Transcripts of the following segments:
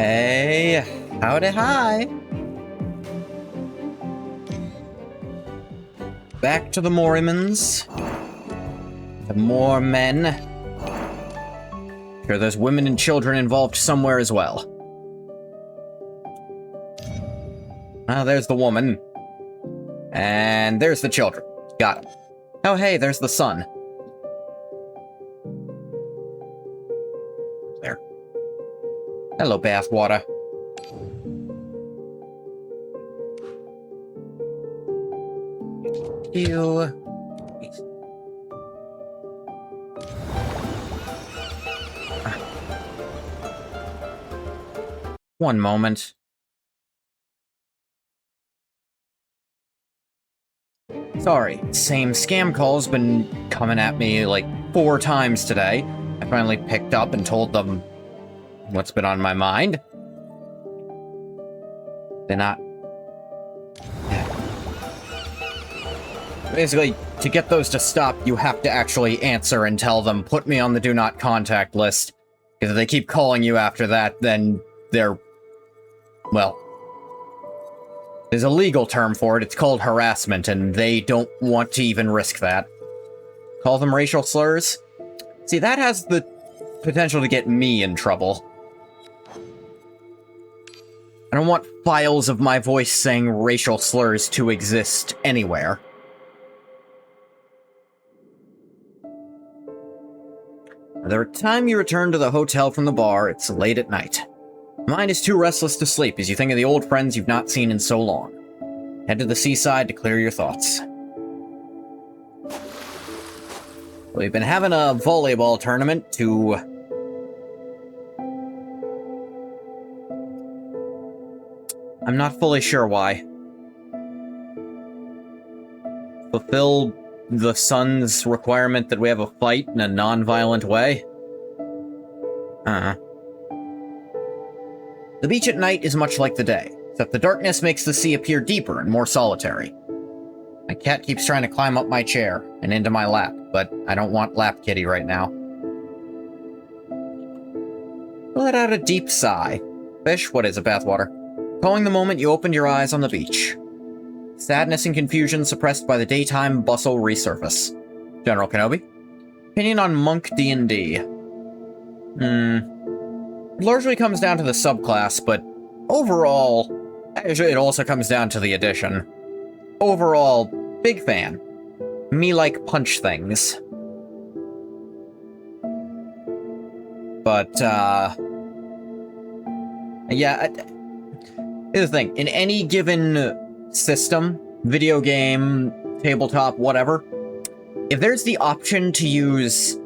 Hey, howdy hi. Back to the MORIMENS. The more men. Sure, there's women and children involved somewhere as well. Ah, there's the woman. And there's the children. Got him. Oh, hey, there's the sun. There. Hello, bathwater. You. One moment. Sorry, same scam call's been coming at me like 4 times today. I finally picked up and told them what's been on my mind. They're not... Basically, to get those to stop, you have to actually answer and tell them, put me on the do not contact list. Because if they keep calling you after that, then they're... well... there's a legal term for it, it's called harassment, and they don't want to even risk that. Call them racial slurs? See, that has the potential to get me in trouble. I don't want files of my voice saying racial slurs to exist anywhere. By the time you return to the hotel from the bar, it's late at night. Your mind is too restless to sleep as you think of the old friends you've not seen in so long. Head to the seaside to clear your thoughts. We've been having a volleyball tournament to... I'm not fully sure why. Fulfill the sun's requirement that we have a fight in a non-violent way? The beach at night is much like the day, except the darkness makes the sea appear deeper and more solitary. My cat keeps trying to climb up my chair and into my lap, but I don't want lap kitty right now. Let out a deep sigh. Fish, what is it, bathwater? Calling the moment you opened your eyes on the beach. Sadness and confusion suppressed by the daytime bustle resurface. General Kenobi? Opinion on Monk D&D. It largely comes down to the subclass, but overall, it also comes down to the addition. Overall, big fan. Me like punch things. But, yeah, here's the thing. In any given system, video game, tabletop, whatever, if there's the option to use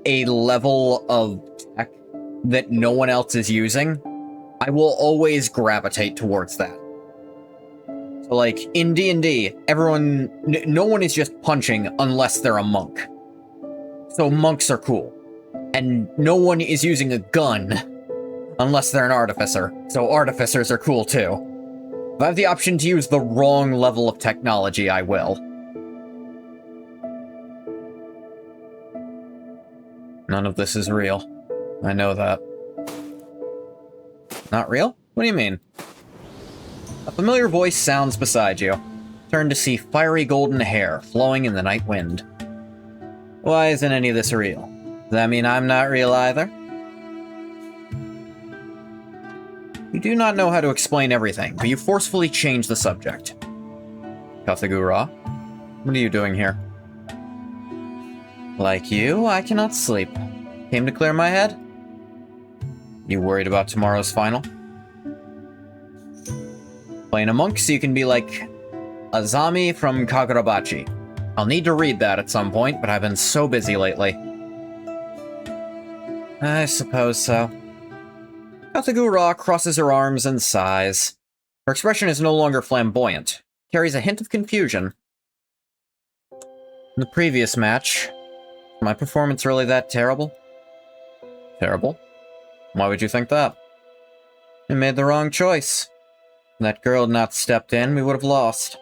a level of tech that no one else is using, I will always gravitate towards that. So, like, in D&D, everyone... no one is just punching unless they're a monk. So monks are cool. And no one is using a gun unless they're an artificer. So artificers are cool, too. If I have the option to use the wrong level of technology, I will. None of this is real. I know that. Not real? What do you mean? A familiar voice sounds beside you. Turn to see fiery golden hair flowing in the night wind. Why isn't any of this real? Does that mean I'm not real either? You do not know how to explain everything, but you forcefully change the subject. Kathagura, what are you doing here? Like you, I cannot sleep. Came to clear my head? You worried about tomorrow's final? Playing a monk so you can be like Azami from Kagurabachi. I'll need to read that at some point, but I've been so busy lately. I suppose so. Kathagura crosses her arms and sighs. Her expression is no longer flamboyant. Carries a hint of confusion. In the previous match, my performance really that terrible? Terrible? Why would you think that? You made the wrong choice. If that girl had not stepped in, we would have lost.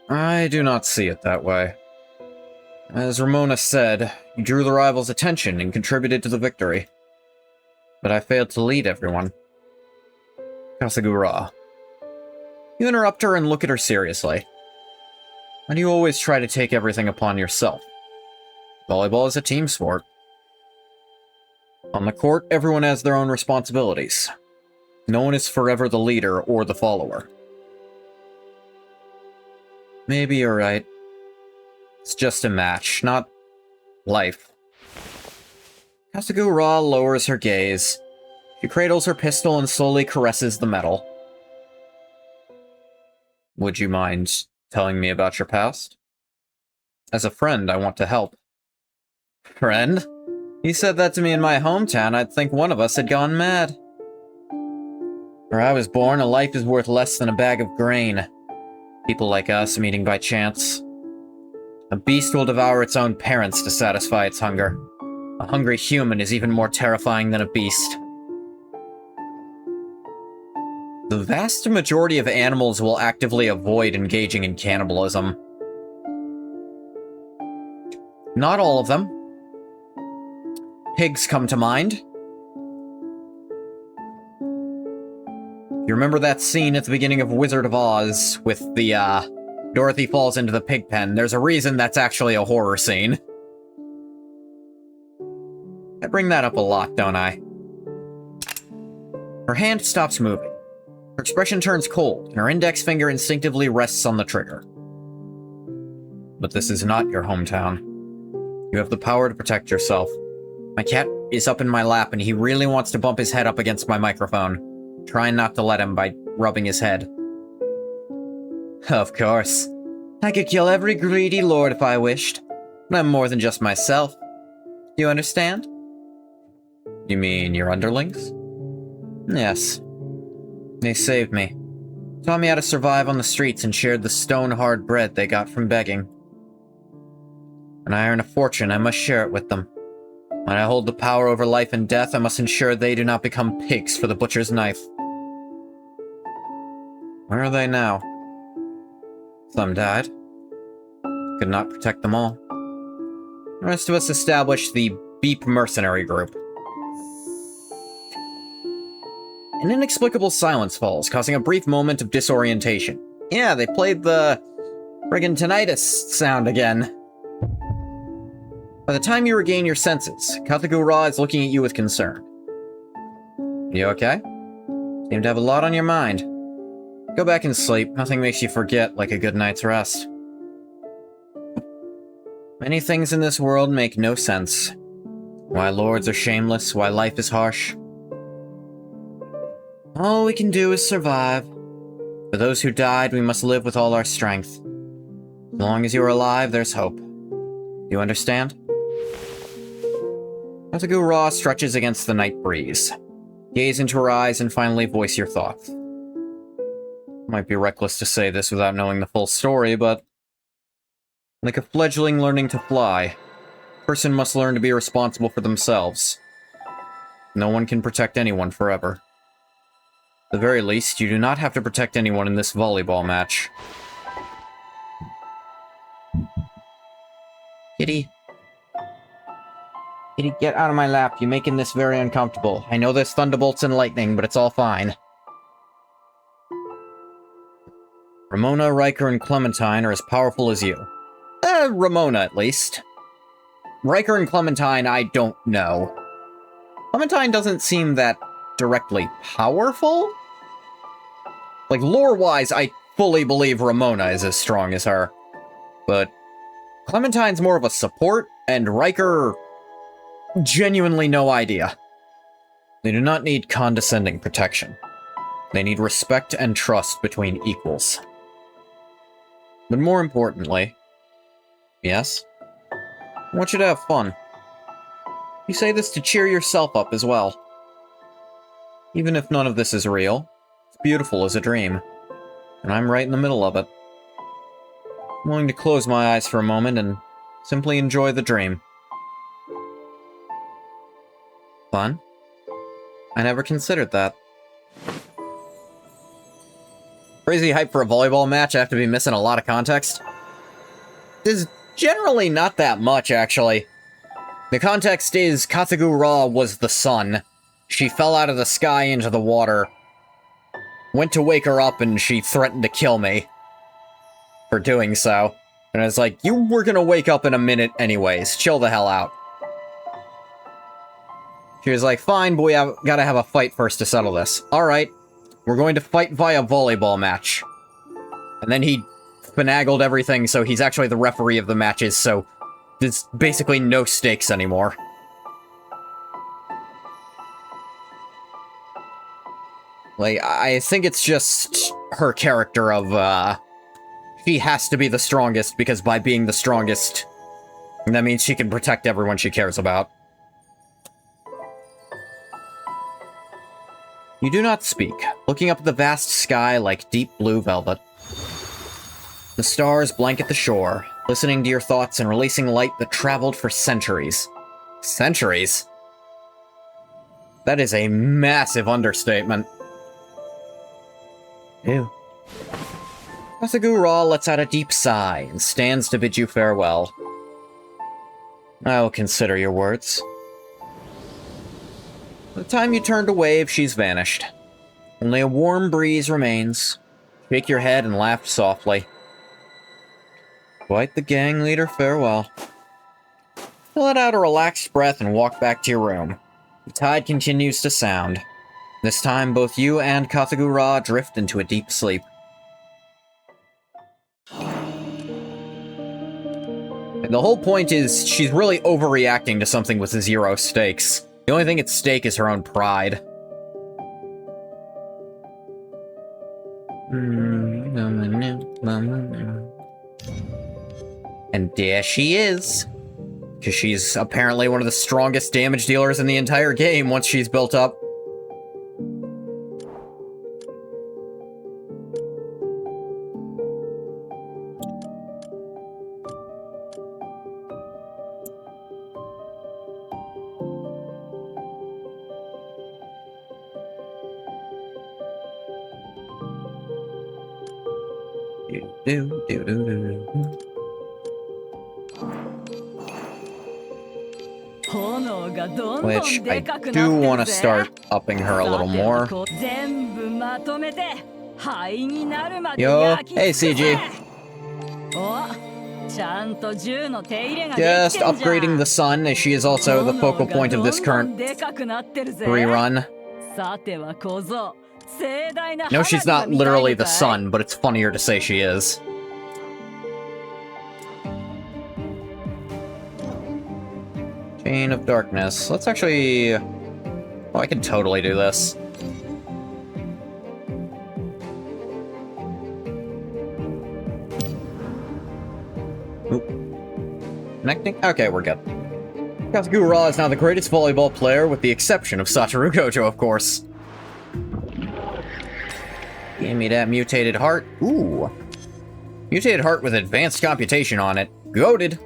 I do not see it that way. As Ramona said, you drew the rival's attention and contributed to the victory. But I failed to lead everyone. Kasagura. You interrupt her and look at her seriously. Why do you always try to take everything upon yourself? Volleyball is a team sport. On the court, everyone has their own responsibilities. No one is forever the leader or the follower. Maybe you're right. It's just a match, not life. Kasagura lowers her gaze. She cradles her pistol and slowly caresses the metal. Would you mind telling me about your past? As a friend, I want to help. Friend? You said that to me in my hometown, I'd think one of us had gone mad. Where I was born, a life is worth less than a bag of grain. People like us meeting by chance. A beast will devour its own parents to satisfy its hunger. A hungry human is even more terrifying than a beast. The vast majority of animals will actively avoid engaging in cannibalism. Not all of them. Pigs come to mind. You remember that scene at the beginning of Wizard of Oz with the, Dorothy falls into the pig pen? There's a reason that's actually a horror scene. I bring that up a lot, don't I? Her hand stops moving. Her expression turns cold, and her index finger instinctively rests on the trigger. But this is not your hometown. You have the power to protect yourself. My cat is up in my lap, and he really wants to bump his head up against my microphone. Trying not to let him by rubbing his head. Of course. I could kill every greedy lord if I wished. But I'm more than just myself. Do you understand? You mean your underlings? Yes. They saved me. Taught me how to survive on the streets and shared the stone-hard bread they got from begging. When I earn a fortune, I must share it with them. When I hold the power over life and death, I must ensure they do not become pigs for the butcher's knife. Where are they now? Some died. Could not protect them all. The rest of us established the Beep Mercenary Group. An inexplicable silence falls, causing a brief moment of disorientation. Yeah, they played the friggin' tinnitus sound again. By the time you regain your senses, Katagura is looking at you with concern. You okay? Seem to have a lot on your mind. Go back and sleep. Nothing makes you forget like a good night's rest. Many things in this world make no sense. Why lords are shameless, why life is harsh. All we can do is survive. For those who died, we must live with all our strength. As long as you are alive, there's hope. You understand? Katagura stretches against the night breeze. Gaze into her eyes and finally voice your thoughts. Might be reckless to say this without knowing the full story, but like a fledgling learning to fly, a person must learn to be responsible for themselves. No one can protect anyone forever. At the very least, you do not have to protect anyone in this volleyball match. Kitty. Kitty, get out of my lap. You're making this very uncomfortable. I know there's thunderbolts and lightning, but it's all fine. Ramona, Riker, and Clementine are as powerful as you. Ramona, at least. Riker and Clementine, I don't know. Clementine doesn't seem that directly powerful? Like, lore-wise, I fully believe Ramona is as strong as her. But Clementine's more of a support, and Riker... genuinely no idea. They do not need condescending protection. They need respect and trust between equals. But more importantly... Yes? I want you to have fun. You say this to cheer yourself up as well. Even if none of this is real, it's beautiful as a dream. And I'm right in the middle of it. I'm willing to close my eyes for a moment and simply enjoy the dream. Fun? I never considered that. Crazy hype for a volleyball match. I have to be missing a lot of context. There's generally not that much, actually. The context is Katagura was the sun. she fell out of the sky into the water. Went to wake her up and she threatened to kill me for doing so. And I was like, you were gonna wake up in a minute anyways. Chill the hell out. She was like, fine, but we gotta have a fight first to settle this. Alright, we're going to fight via volleyball match. And then he finagled everything, so he's actually the referee of the matches, so there's basically no stakes anymore. Like, I think it's just her character of, she has to be the strongest, because by being the strongest, that means she can protect everyone she cares about. You do not speak, looking up at the vast sky like deep blue velvet. The stars blanket the shore, listening to your thoughts and releasing light that traveled for centuries. Centuries? That is a massive understatement. Ew. Kasagu-Ra lets out a deep sigh and stands to bid you farewell. I will consider your words. By the time you turn to wave, she's vanished. Only a warm breeze remains. Shake your head and laugh softly. Quite the gang leader farewell. You let out a relaxed breath and walk back to your room. The tide continues to sound. This time, both you and Kasagu-Ra drift into a deep sleep. And the whole point is, she's really overreacting to something with zero stakes. The only thing at stake is her own pride. And there she is. Because she's apparently one of the strongest damage dealers in the entire game once she's built up. Which I do want to start upping her a little more. Yo, hey CG. Just upgrading the sun, as she is also the focal point of this current rerun. No, she's not literally the sun, but it's funnier to say she is. Chain of Darkness. Let's actually... Oh, I can totally do this. Oop. Connecting? Okay, we're good. Kasagu-Ra is now the greatest volleyball player, with the exception of Satoru Gojo, of course. Give me that mutated heart. Ooh. Mutated heart with advanced computation on it. Goated.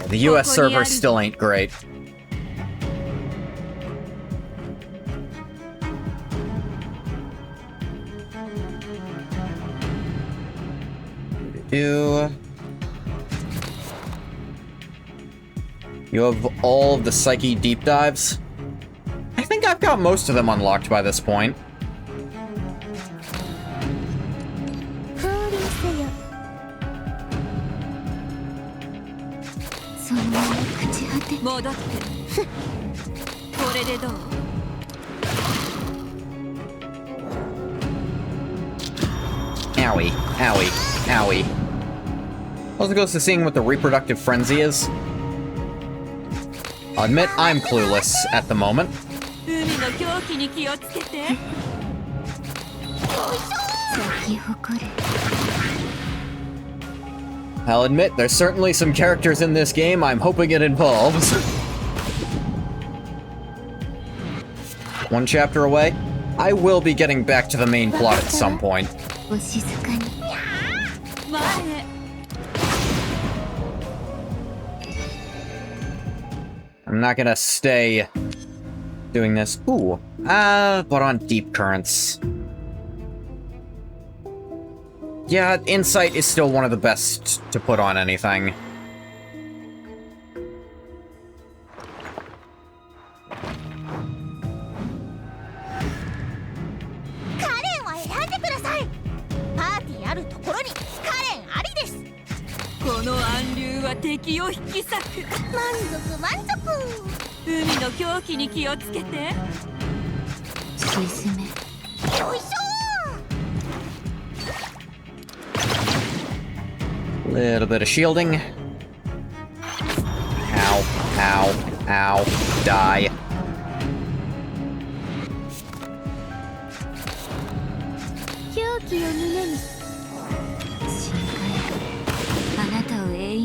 The US server still ain't great. You have all of the Psyche deep dives? I think I've got most of them unlocked by this point. Owie, owie, owie. Also goes to seeing what the reproductive frenzy is. I'll admit I'm clueless at the moment. I'll admit there's certainly some characters in this game I'm hoping it involves. One chapter away, I will be getting back to the main plot at some point. I'm not gonna stay doing this. Ooh, but on deep currents. Yeah, Insight is still one of the best to put on anything. Little bit of shielding. Ow, ow, ow, die.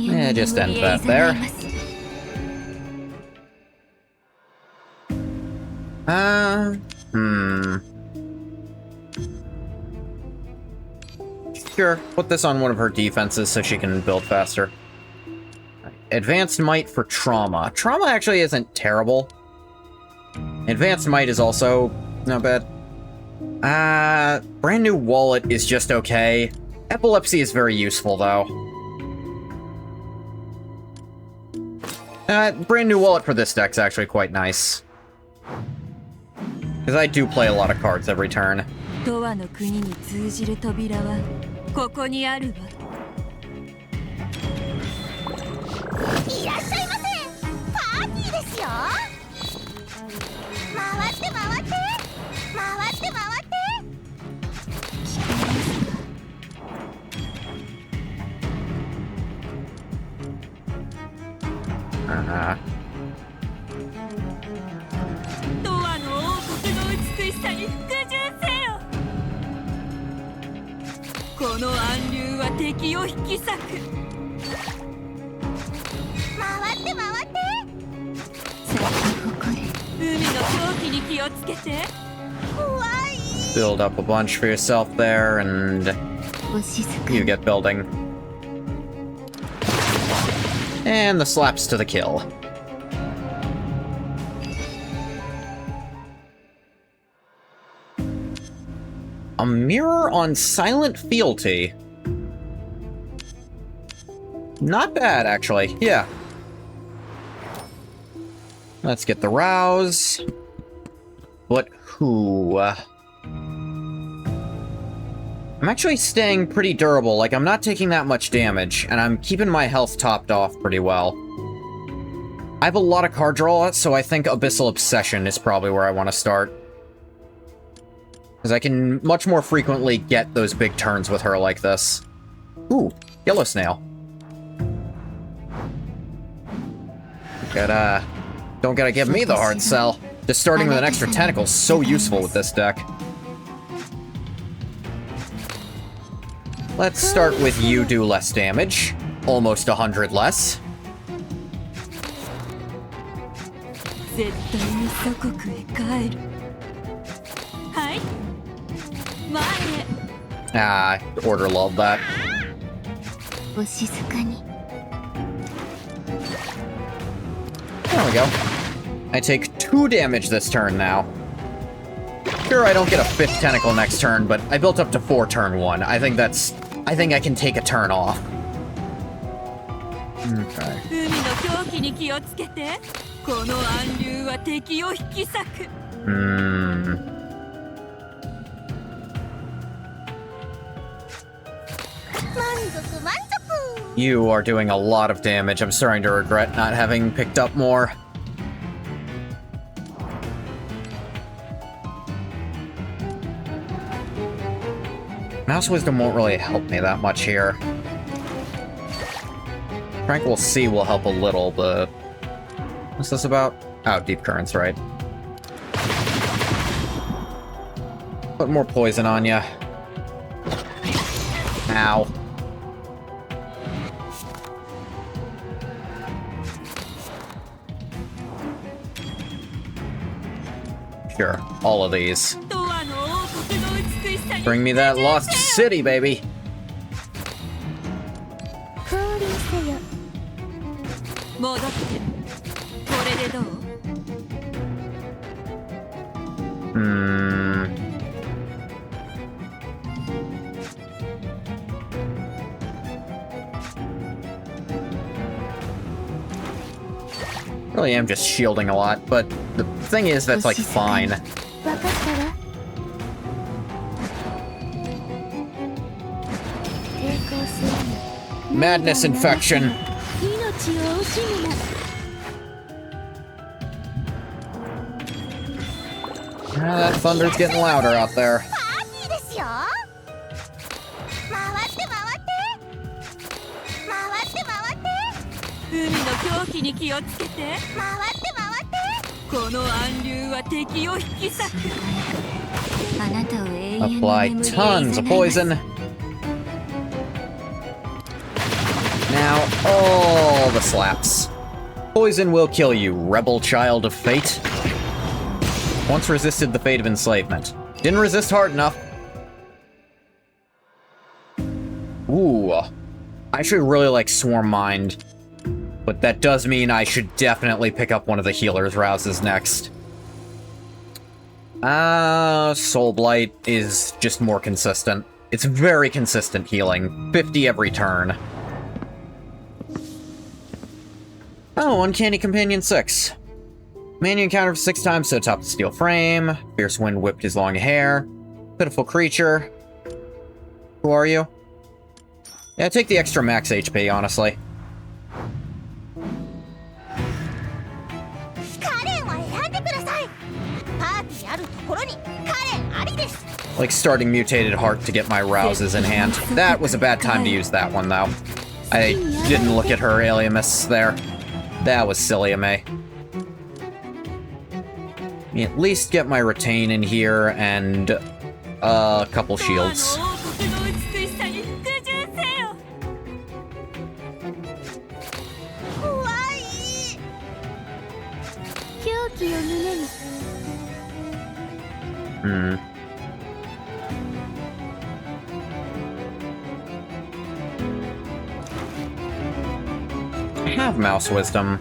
Yeah, just end that there. Sure, put this on one of her defenses so she can build faster. Advanced Might for Trauma. Trauma actually isn't terrible. Advanced Might is also not bad. Brand New Wallet is just okay. Epilepsy is very useful, though. Brand New Wallet for this deck's actually quite nice. Because I do play a lot of cards every turn. Build up a bunch for yourself there, and you get building. And the slaps to the kill. A mirror on Silent Fealty. Not bad, actually. Yeah. Let's get the rouse. But who? I'm actually staying pretty durable. Like, I'm not taking that much damage, and I'm keeping my health topped off pretty well. I have a lot of card draw, so I think Abyssal Obsession is probably where I want to start. Because I can much more frequently get those big turns with her like this. Ooh, Yellow Snail. Don't gotta give me the hard sell. Just starting with an extra tentacle is so useful with this deck. Let's start with you do less damage. Almost 100 less. Ah, Order lulled that. There we go. I take 2 damage this turn now. Sure, I don't get a 5th tentacle next turn, but I built up to 4 turn 1. I think I can take a turn off. Okay. You are doing a lot of damage. I'm starting to regret not having picked up more. Mouse Wisdom won't really help me that much here. Tranquil Sea will help a little, but... What's this about? Oh, Deep Currents, right. Put more poison on ya. Ow. Sure, all of these. Bring me that lost city, baby. Really am just shielding a lot, but the thing is, that's like fine. Madness infection. That thunder's getting louder out there. Apply tons of poison. Now, all the slaps. Poison will kill you, rebel child of fate. Once resisted the fate of enslavement. Didn't resist hard enough. Ooh. I actually really like Swarm Mind. But that does mean I should definitely pick up one of the healer's rouses next. Soul Blight is just more consistent. It's very consistent healing. 50 every turn. Oh, Uncanny Companion 6. Man you encounter 6 times, so atop the steel frame. Fierce wind whipped his long hair. Pitiful creature. Who are you? Yeah, take the extra max HP, honestly. Like starting Mutated Heart to get my rouses in hand. That was a bad time to use that one, though. I didn't look at her alias there. That was silly of me. At least get my retain in here and a couple shields. I have mouse wisdom.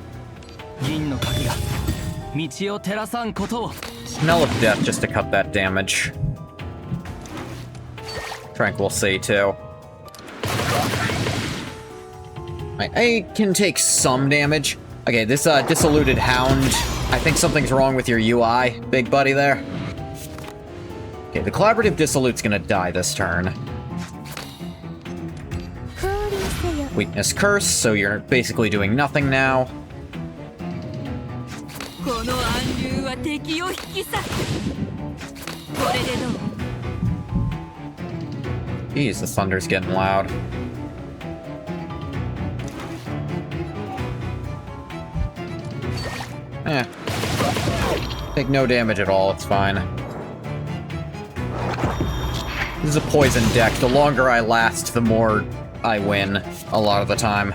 Smell of death just to cut that damage. Tranquil Sea too. I can take some damage. Okay, this Disilluted Hound. I think something's wrong with your UI, big buddy there. Okay, the Collaborative Dissolute's gonna die this turn. Weakness Curse, so you're basically doing nothing now. Jeez, the thunder's getting loud. Take no damage at all, it's fine. This is a poison deck. The longer I last, the more I win, a lot of the time.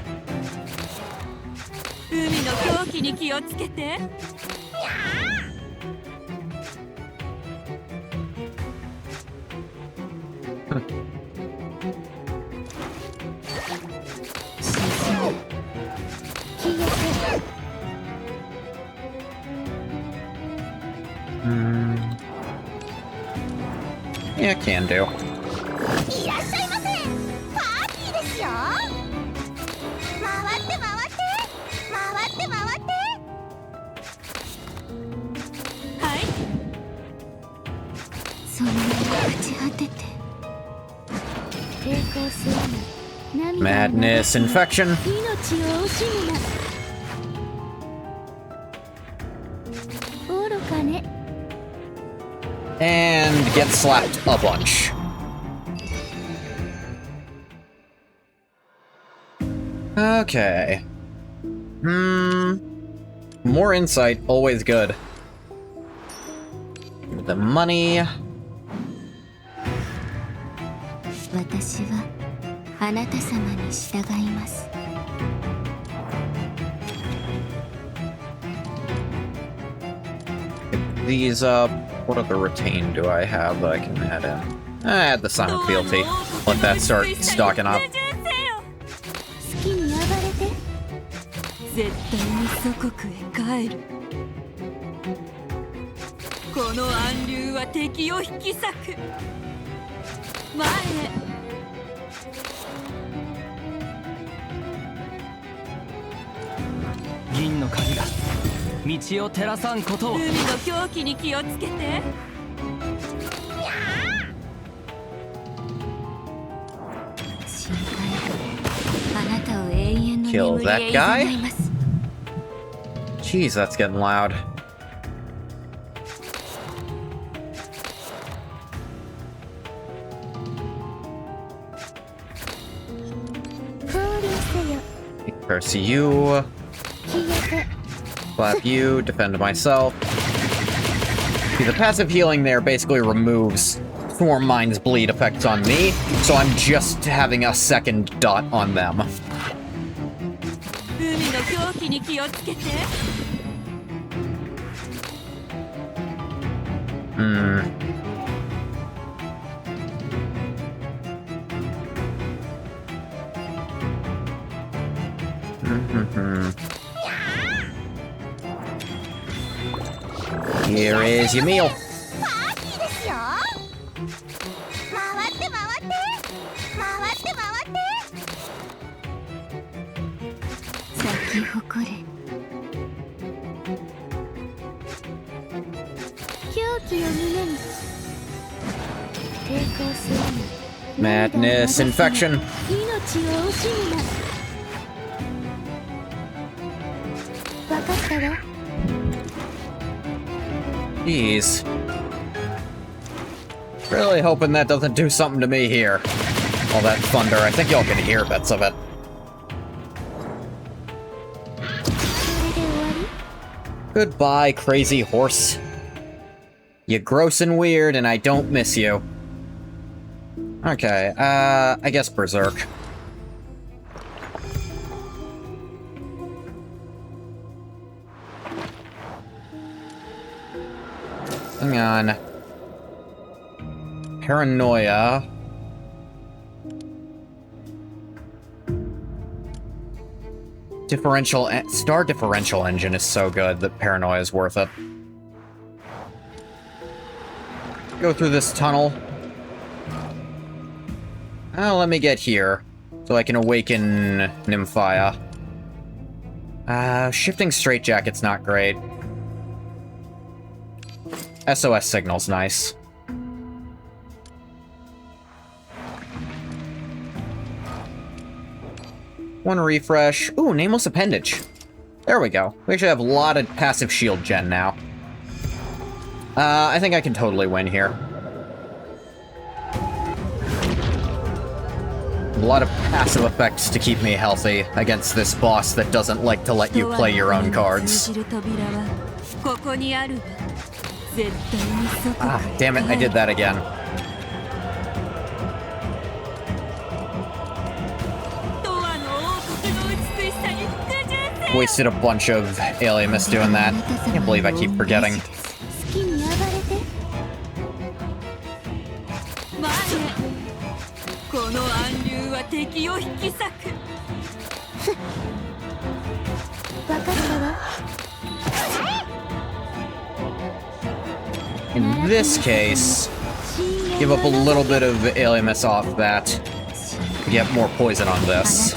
Yeah, can do. Madness infection. And get slapped a bunch. Okay. More insight, always good. Give me the money. These, what other retain do I have that I can add in? Add the Silent Fealty. Let that start stocking up. 道を照らさんことを。海の狂気に気をつけて。深海あなたを永遠の Kill 眠り that へ guy? 誘います。 Jeez, that's getting loud. Curse you. Slap you. Defend myself. See, the passive healing there basically removes Swarm Mind's bleed effects on me, so I'm just having a second dot on them. 海の狂気に気をつけて。Here is your meal. ですよ。回って回って回って回って。咲き誇れ。狂気を胸に抵抗するな。 Madness infection. 命を惜しむな。分かったわ。 Jeez. Really hoping that doesn't do something to me here. All that thunder. I think y'all can hear bits of it. Goodbye, crazy horse. You're gross and weird, and I don't miss you. Okay, I guess Berserk. Hang on. Paranoia. Star differential engine is so good that Paranoia is worth it. Go through this tunnel. Oh, let me get here, so I can awaken Nymphia. Shifting straitjacket's not great. SOS signal's nice. One refresh. Ooh, nameless appendage. There we go. We actually have a lot of passive shield gen now. I think I can totally win here. A lot of passive effects to keep me healthy against this boss that doesn't like to let you play your own cards. Ah, damn it, I did that again. Wasted a bunch of Aliamus doing that. Can't believe I keep forgetting. In this case, give up a little bit of Aliamus off that to get more poison on this.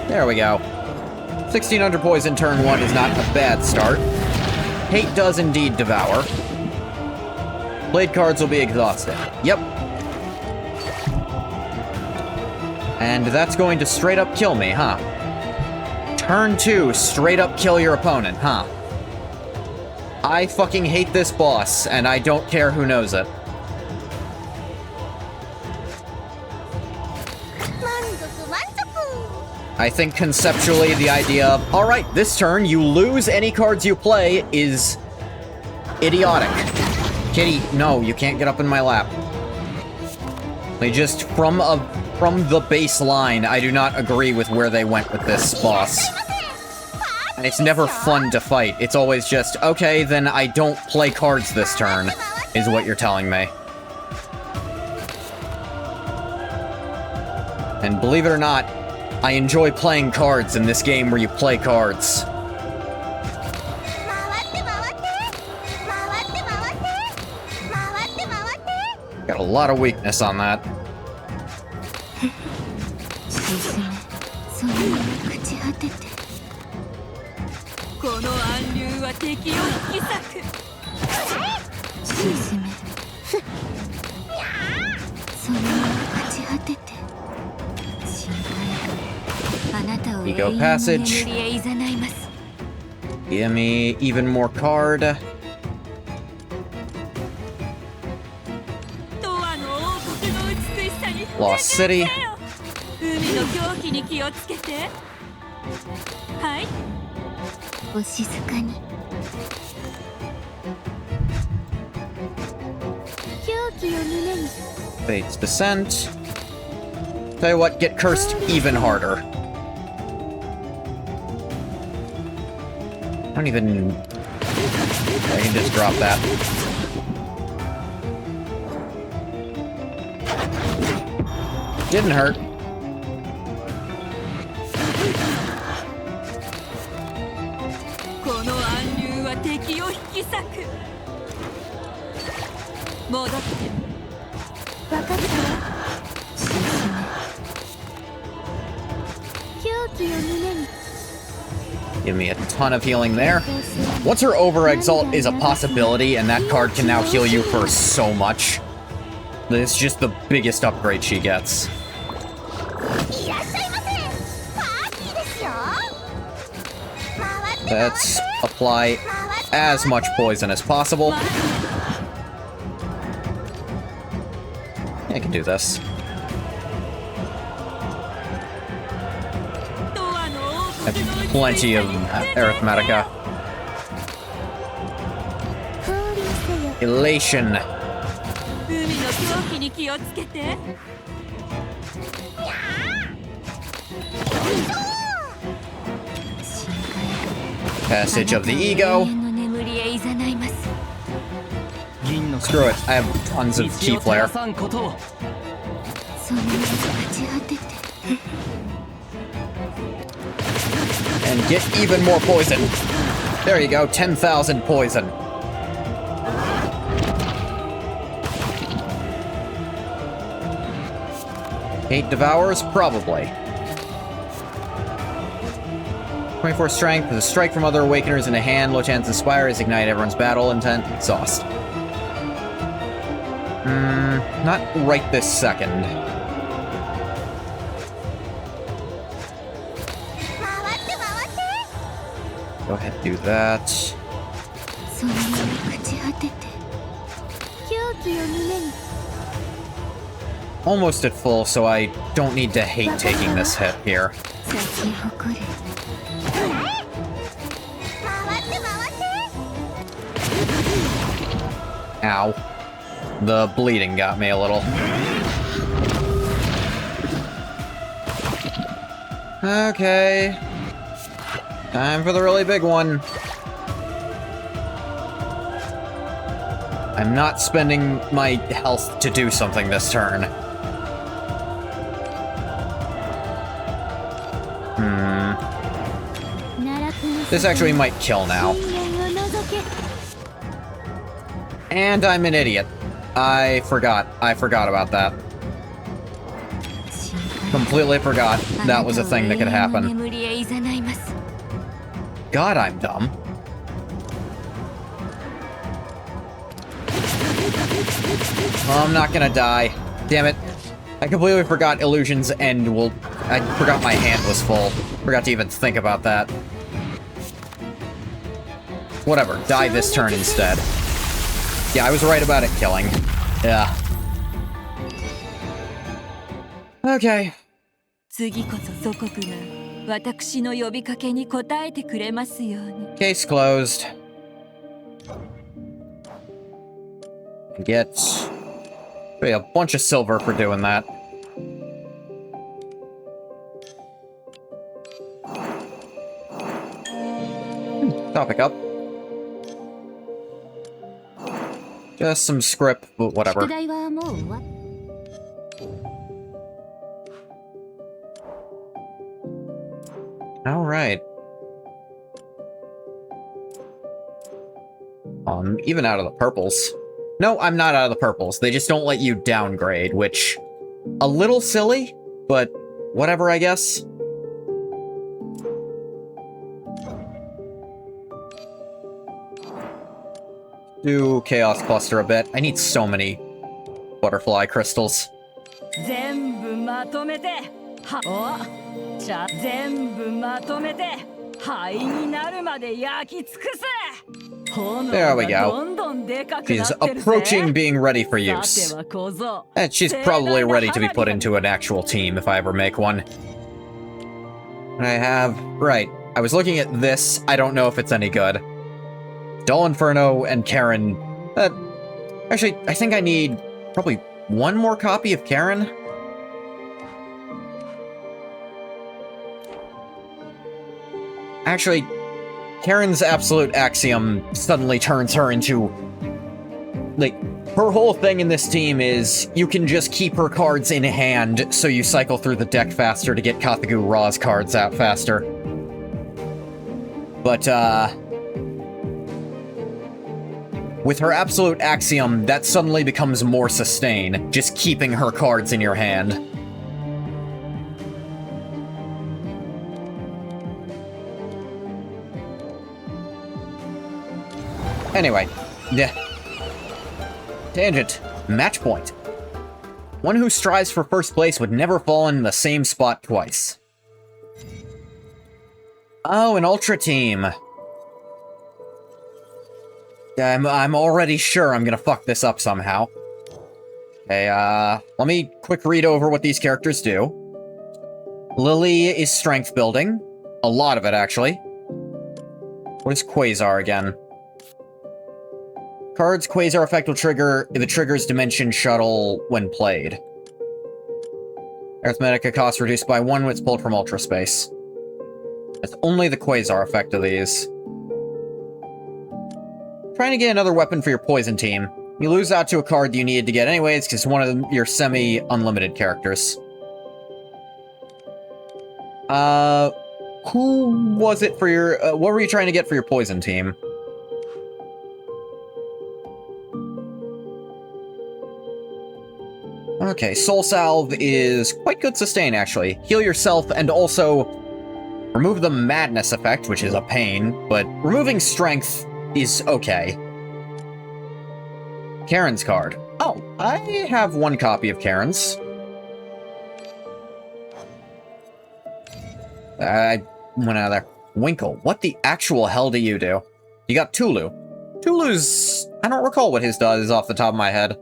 There we go. 1600 poison turn 1 is not a bad start. Hate does indeed devour. Blade cards will be exhausted. Yep. And that's going to straight up kill me, huh? Turn 2, straight up kill your opponent, huh? I fucking hate this boss, and I don't care who knows it. I think conceptually the idea of, alright, this turn you lose any cards you play is idiotic. Kitty, no, you can't get up in my lap. They just, from the baseline, I do not agree with where they went with this boss. And it's never fun to fight. It's always just, okay, then I don't play cards this turn, is what you're telling me. And believe it or not, I enjoy playing cards in this game where you play cards. Got a lot of weakness on that. は敵を引き裂く沈めるそのまま勝ち果てて心配あなたを永遠の眠りへいざないます Give me even more card. Lost City. 海の狂気に気をつけてはいお静かに狂気を胸に Fate's Descent. Tell you what, get cursed even harder. I don't even... I can just drop that. Didn't hurt. Give me a ton of healing there. Once her over exalt is a possibility, and that card can now heal you for so much. It's just the biggest upgrade she gets. Let's apply as much poison as possible. I can do this. I have plenty of arithmetica. Elation. Passage of the ego. Screw it, I have tons of key flare. And get even more poison. There you go, 10,000 poison. Hate devours? Probably. 24 strength, with a strike from other awakeners in a hand, low chance inspires, ignite everyone's battle intent, exhaust. Not right this second. Go ahead and do that. Almost at full, so I don't need to hate taking this hit here. Ow. The bleeding got me a little. Okay. Time for the really big one. I'm not spending my health to do something this turn. This actually might kill now. And I'm an idiot. I forgot about that. Completely forgot that was a thing that could happen. God, I'm dumb. Well, I'm not gonna die. Damn it. I completely forgot illusions end will... I forgot my hand was full. Forgot to even think about that. Whatever, die this turn instead. Yeah, I was right about it killing. Yeah. Okay. Case closed. Get a bunch of silver for doing that. Topic up. Just some script, but whatever. Alright. Even out of the purples. No, I'm not out of the purples. They just don't let you downgrade, which... a little silly, but whatever, I guess. do Chaos Cluster a bit. I need so many butterfly crystals. 全部まとめてはおじゃ全部まとめて灰になるまで焼き尽くせ There we go. She's approaching being ready for use. And she's probably ready to be put into an actual team if I ever make one. And I have... Right. I was looking at this. I don't know if it's any good. Dull Inferno and Karen... actually, I think I need probably one more copy of Karen. Actually... Karen's absolute axiom suddenly turns her into... Like, her whole thing in this team is you can just keep her cards in hand so you cycle through the deck faster to get Kathagu Ra's cards out faster. But, with her absolute axiom, that suddenly becomes more sustain, just keeping her cards in your hand. Anyway, yeah. Tangent. Match point. One who strives for first place would never fall in the same spot twice. Oh, an Ultra team. I'm already sure I'm gonna fuck this up somehow. Okay, let me quick read over what these characters do. Lily is strength building. A lot of it, actually. What is Quasar again? Cards Quasar effect will trigger if it triggers Dimension Shuttle when played. Arithmetic cost reduced by 1 when it's pulled from Ultra Space. That's only the Quasar effect of these. Trying to get another weapon for your Poison team. You lose out to a card you needed to get anyways, because one of your semi-unlimited characters. Who was it for your... what were you trying to get for your Poison team? Okay, Soul Salve is quite good sustain, actually. Heal yourself and also remove the Madness effect, which is a pain, but removing Strength is okay. Karen's card. Oh, I have one copy of Karen's. I went out of there. Winkle, what the actual hell do you do? You got Tulu. Tulu's... I don't recall what his does off the top of my head.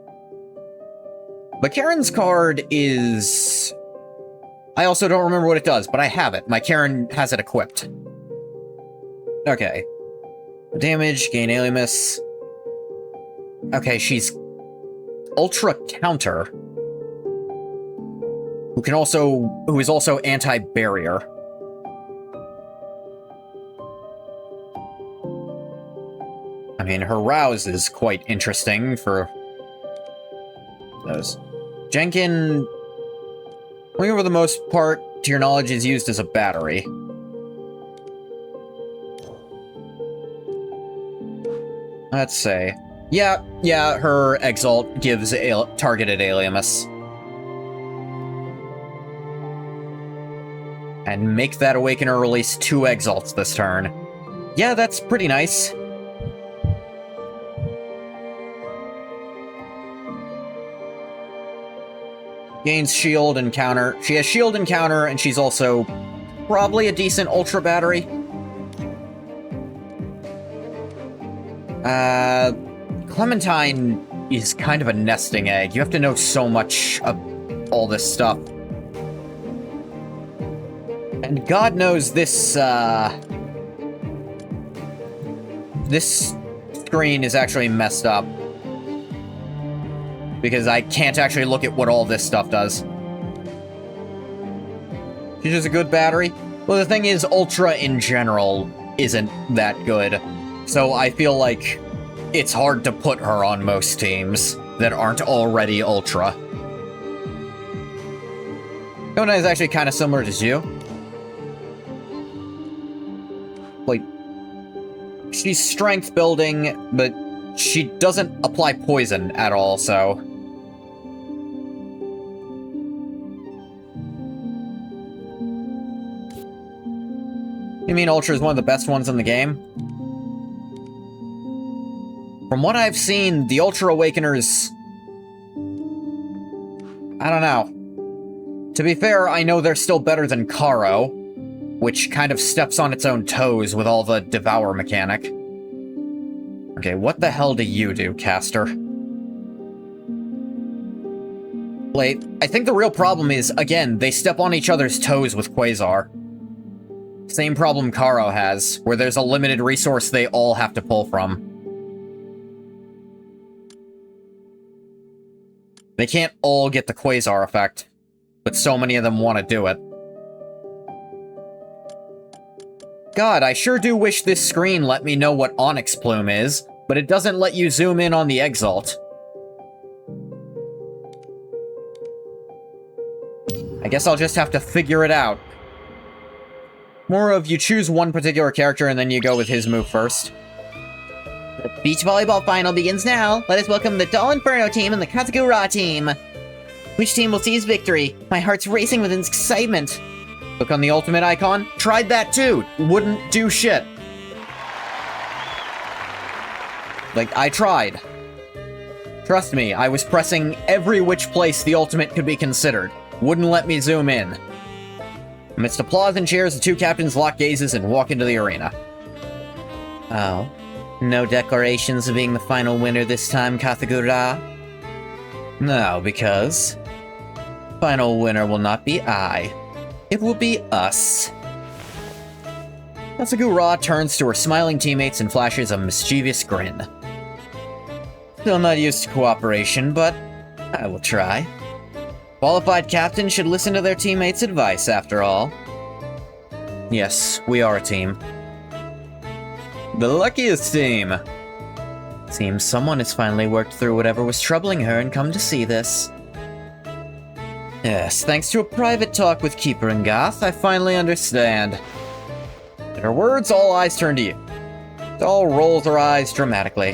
But Karen's card is... I also don't remember what it does, but I have it. My Karen has it equipped. Okay. Damage, gain Alimus. Okay, she's Ultra Counter. Who is also anti-barrier. I mean, her Rouse is quite interesting for those. Jenkin, for the most part, to your knowledge, is used as a battery. Let's say. Yeah, her Exalt gives targeted Aliamus. And make that Awakener release 2 Exalts this turn. Yeah, that's pretty nice. Gains shield and counter. She has shield and counter, and she's also probably a decent Ultra battery. Clementine is kind of a nesting egg. You have to know so much of all this stuff. And God knows this, this screen is actually messed up. Because I can't actually look at what all this stuff does. She's just a good battery. Well, the thing is, Ultra in general isn't that good. So I feel like it's hard to put her on most teams that aren't already Ultra. Yona is actually kind of similar to Zhu. Like, she's strength building, but she doesn't apply poison at all, so... You mean Ultra is one of the best ones in the game? From what I've seen, the Ultra Awakeners... I don't know. To be fair, I know they're still better than Karo, which kind of steps on its own toes with all the Devour mechanic. Okay, what the hell do you do, Caster? Wait, I think the real problem is, again, they step on each other's toes with Quasar. Same problem Karo has, where there's a limited resource they all have to pull from. They can't all get the Quasar effect, but so many of them want to do it. God, I sure do wish this screen let me know what Onyx Plume is, but it doesn't let you zoom in on the Exalt. I guess I'll just have to figure it out. More of you choose one particular character and then you go with his move first. The beach volleyball final begins now. Let us welcome the Doll Inferno team and the Kazagura team. Which team will seize victory? My heart's racing with excitement. Click on the ultimate icon. Tried that too. Wouldn't do shit. Like, I tried. Trust me, I was pressing every which place the ultimate could be considered. Wouldn't let me zoom in. Amidst applause and cheers, the two captains lock gazes and walk into the arena. Oh. No declarations of being the final winner this time, Kathagura? No, because... final winner will not be I. It will be us. Kathagura turns to her smiling teammates and flashes a mischievous grin. Still not used to cooperation, but I will try. Qualified captains should listen to their teammates' advice, after all. Yes, we are a team. The luckiest team! Seems someone has finally worked through whatever was troubling her and come to see this. Yes, thanks to a private talk with Keeper and Goth, I finally understand. At her words, all eyes turn to you. Doll rolls her eyes dramatically.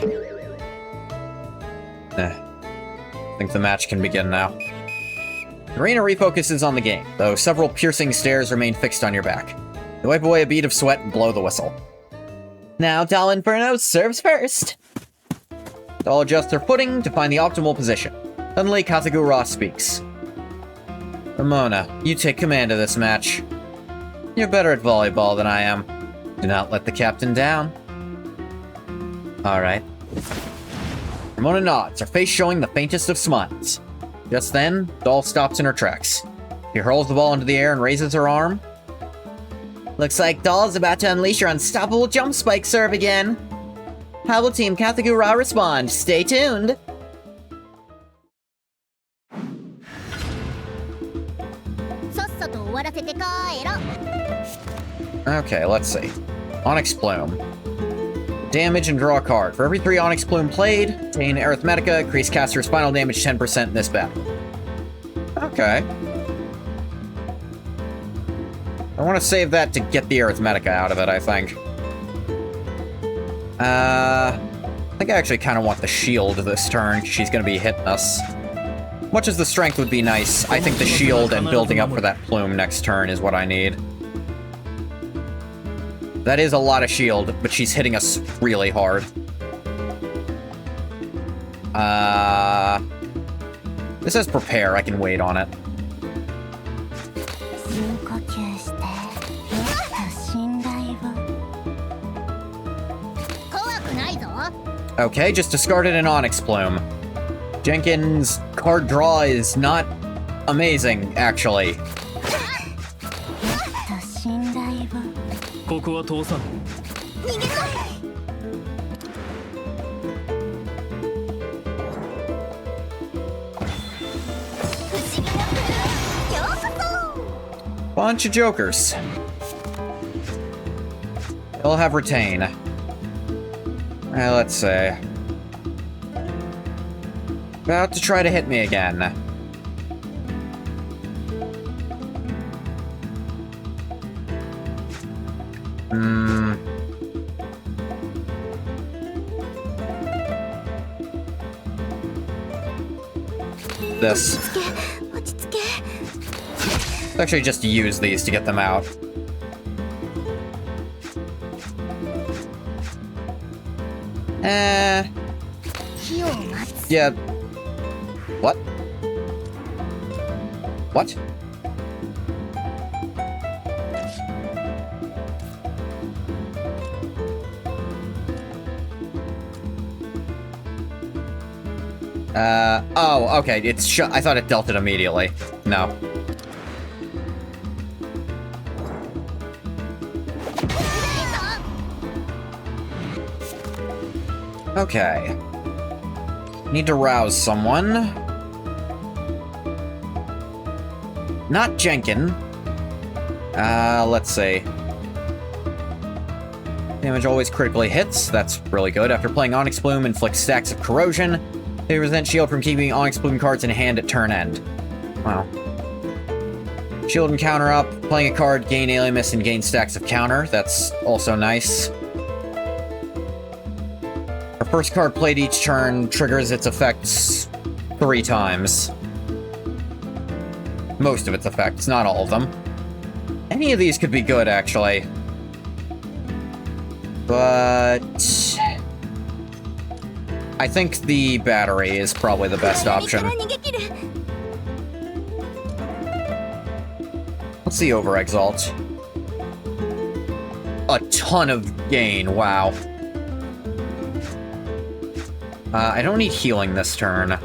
I think the match can begin now. The arena refocuses on the game, though several piercing stares remain fixed on your back. You wipe away a bead of sweat and blow the whistle. Now Doll Inferno serves first! Doll adjusts her footing to find the optimal position. Suddenly, Kazagura speaks. Ramona, you take command of this match. You're better at volleyball than I am. Do not let the captain down. Alright. Ramona nods, her face showing the faintest of smiles. Just then, Doll stops in her tracks. She hurls the ball into the air and raises her arm. Looks like Doll's about to unleash her unstoppable jump spike serve again. How will Team Kathagura respond? Stay tuned! Okay, let's see. Onyx Plume. Damage and draw a card. For every 3 Onyx Plume played, obtain Arithmetica, increase caster's final damage 10% in this battle. Okay. I want to save that to get the Arithmetica out of it, I think. I think I actually kind of want the shield this turn. She's going to be hitting us. Much as the strength would be nice, I think the shield and building up for that plume next turn is what I need. That is a lot of shield, but she's hitting us really hard. This says prepare, I can wait on it. Okay, just discarded an Onyx Plume. Jenkins' card draw is not amazing, actually. Bunch of jokers. They'll have retain. Let's see. About to try to hit me again. This. Let's actually just use these to get them out. Yeah. What? What? Oh, okay, it's I thought it dealt it immediately. No. Okay. Need to rouse someone. Not Jenkin. Let's see. Damage always critically hits. That's really good. After playing Onyx Bloom, inflicts stacks of corrosion. They resent shield from keeping Onyx Bloom cards in hand at turn end. Wow. Shield and counter up. Playing a card, gain Alimus and gain stacks of counter. That's also nice. Our first card played each turn triggers its effects 3 times. Most of its effects, not all of them. Any of these could be good, actually. But I think the battery is probably the best option. Let's see over Exalt. A ton of gain, wow. I don't need healing this turn.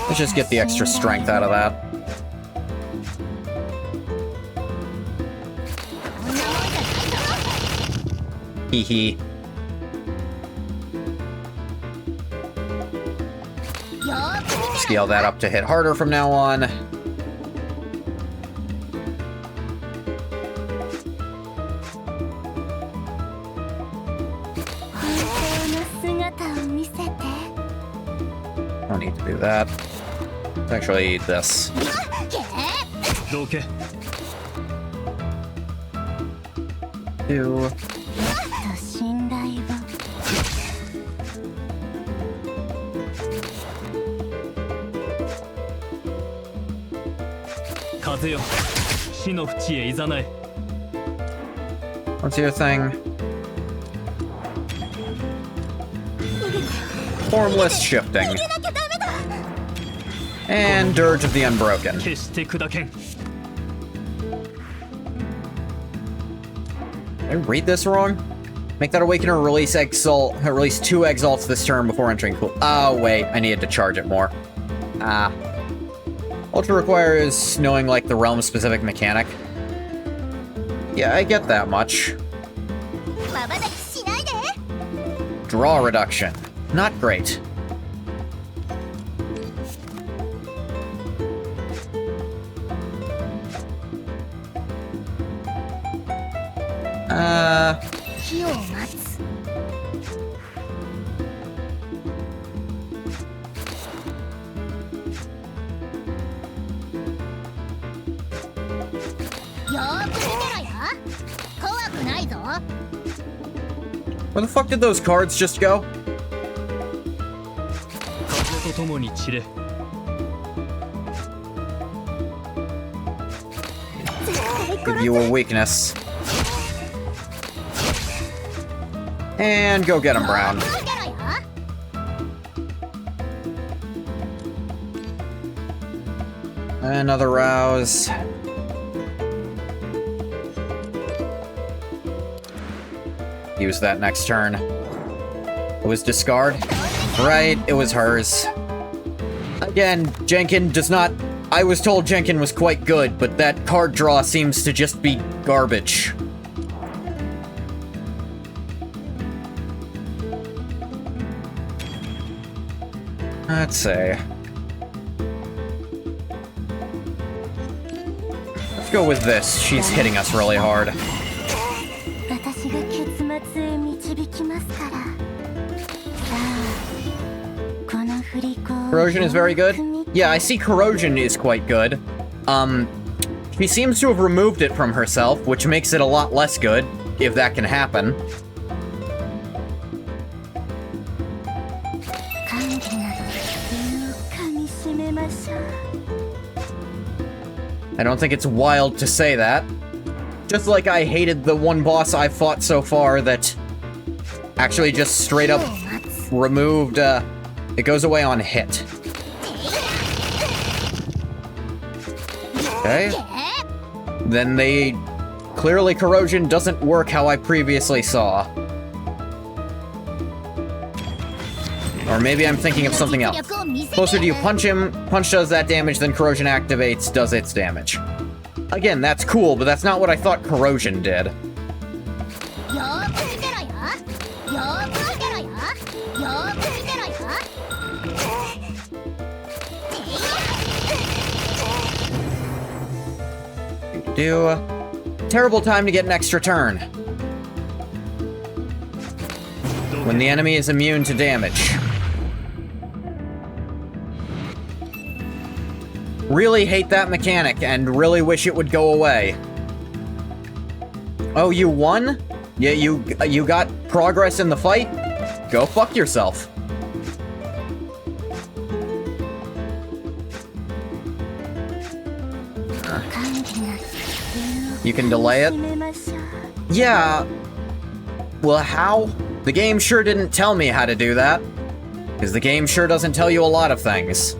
Let's just get the extra strength out of that. Hee hee. Scale that up to hit harder from now on. Don't need to do that. Let's actually eat this. Okay. 2. What's your thing? Formless shifting. And Dirge of the Unbroken. Did I read this wrong? Make that Awakener release Exalt, release 2 Exalts this turn before entering cool. Oh, wait, I needed to charge it more. Ultra requires knowing, like, the realm-specific mechanic. Yeah, I get that much. Draw reduction. Not great. Where the fuck did those cards just go? Give you a weakness. And go get him, Brown. Another rouse. Use that next turn. It was discard? Right, it was hers. Again, Jenkin does not... I was told Jenkin was quite good, but that card draw seems to just be garbage. Let's see. Let's go with this. She's hitting us really hard. Corrosion is very good. Yeah, I see Corrosion is quite good. She seems to have removed it from herself, which makes it a lot less good, if that can happen. I don't think it's wild to say that. Just like I hated the one boss I fought so far that actually just straight up removed, it goes away on hit. Okay. Then clearly corrosion doesn't work how I previously saw. Or maybe I'm thinking of something else. Closer to you punch him, punch does that damage, then corrosion activates, does its damage. Again, that's cool, but that's not what I thought corrosion did. Terrible time to get an extra turn. When the enemy is immune to damage. Really hate that mechanic and really wish it would go away. Oh, you won? Yeah, you got progress in the fight? Go fuck yourself. You can delay it? Yeah. Well, how? The game sure didn't tell me how to do that. Because the game sure doesn't tell you a lot of things.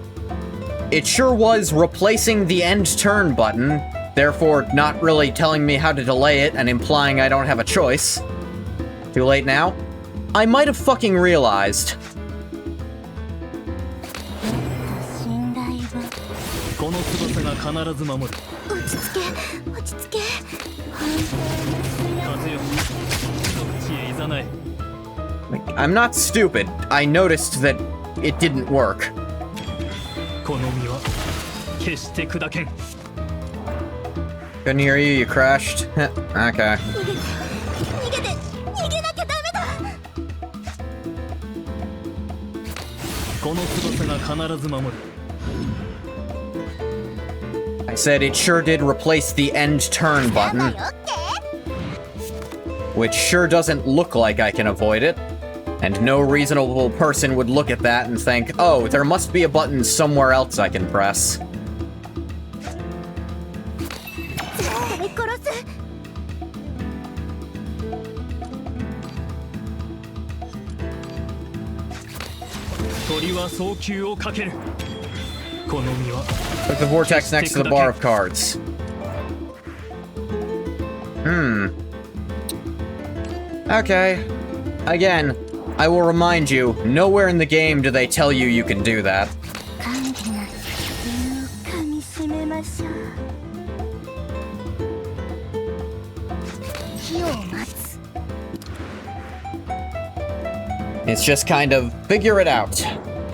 It sure was replacing the end turn button, therefore not really telling me how to delay it and implying I don't have a choice. Too late now? I might have fucking realized. I'm not stupid. I noticed that it didn't work. Couldn't hear you, you crashed. Okay. I said it sure did replace the end turn button. Which sure doesn't look like I can avoid it. And no reasonable person would look at that and think, oh, there must be a button somewhere else I can press. Put the vortex next to the bar of cards. Okay. Again, I will remind you, nowhere in the game do they tell you you can do that. It's just kind of, figure it out.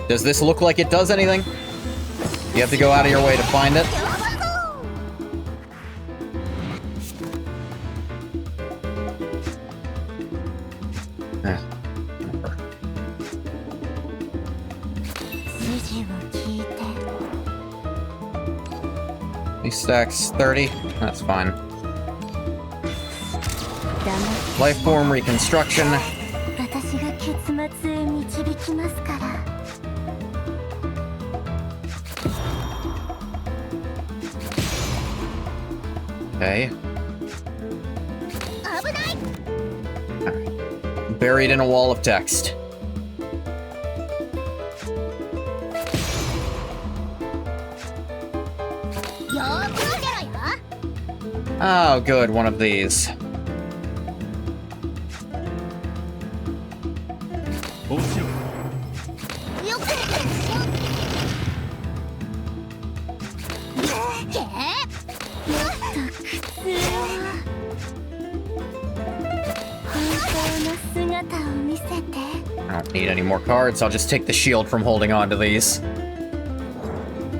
Does this look like it does anything? You have to go out of your way to find it. He stacks 30. That's fine. Life form reconstruction. Okay. Buried in a wall of text. Oh, good, one of these. I don't need any more cards, I'll just take the shield from holding on to these.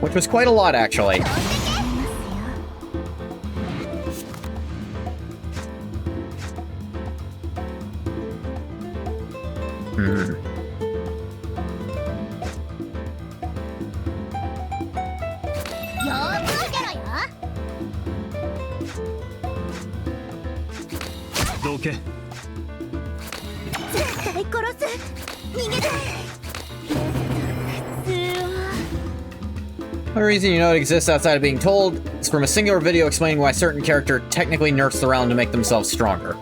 Which was quite a lot, actually. The reason you know it exists outside of being told is from a singular video explaining why certain character technically nerfs the realm to make themselves stronger.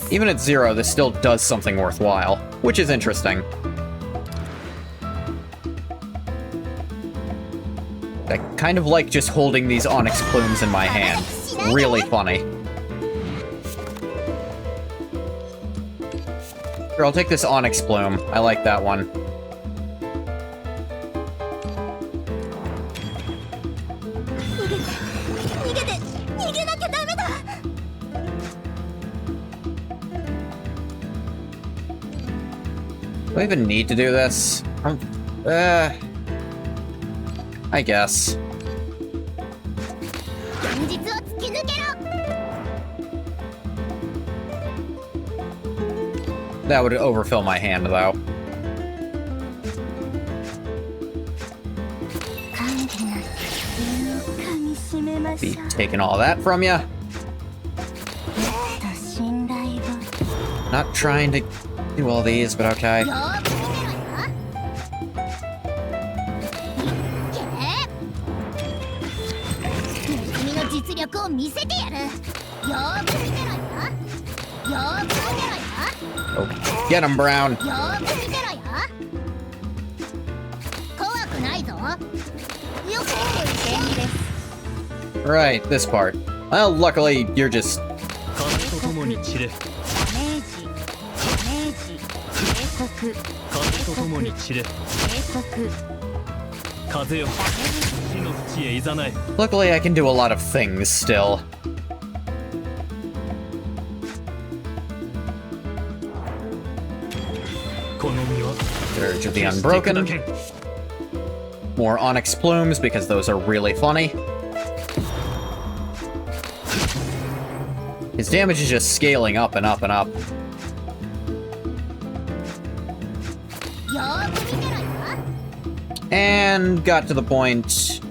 Even at 0, this still does something worthwhile, which is interesting. I kind of like just holding these onyx plumes in my hand. Really funny. Sure, I'll take this onyx plume. I like that one. Do I even need to do this? I guess. That would overfill my hand, though. Be taking all that from you. Not trying to do all these, but okay. Oh, get him, Brown. Right, this part. Well, luckily, you're just... Luckily, I can do a lot of things still. Surge of the Unbroken. More onyx plumes, because those are really funny. His damage is just scaling up and up and up. And got to the point.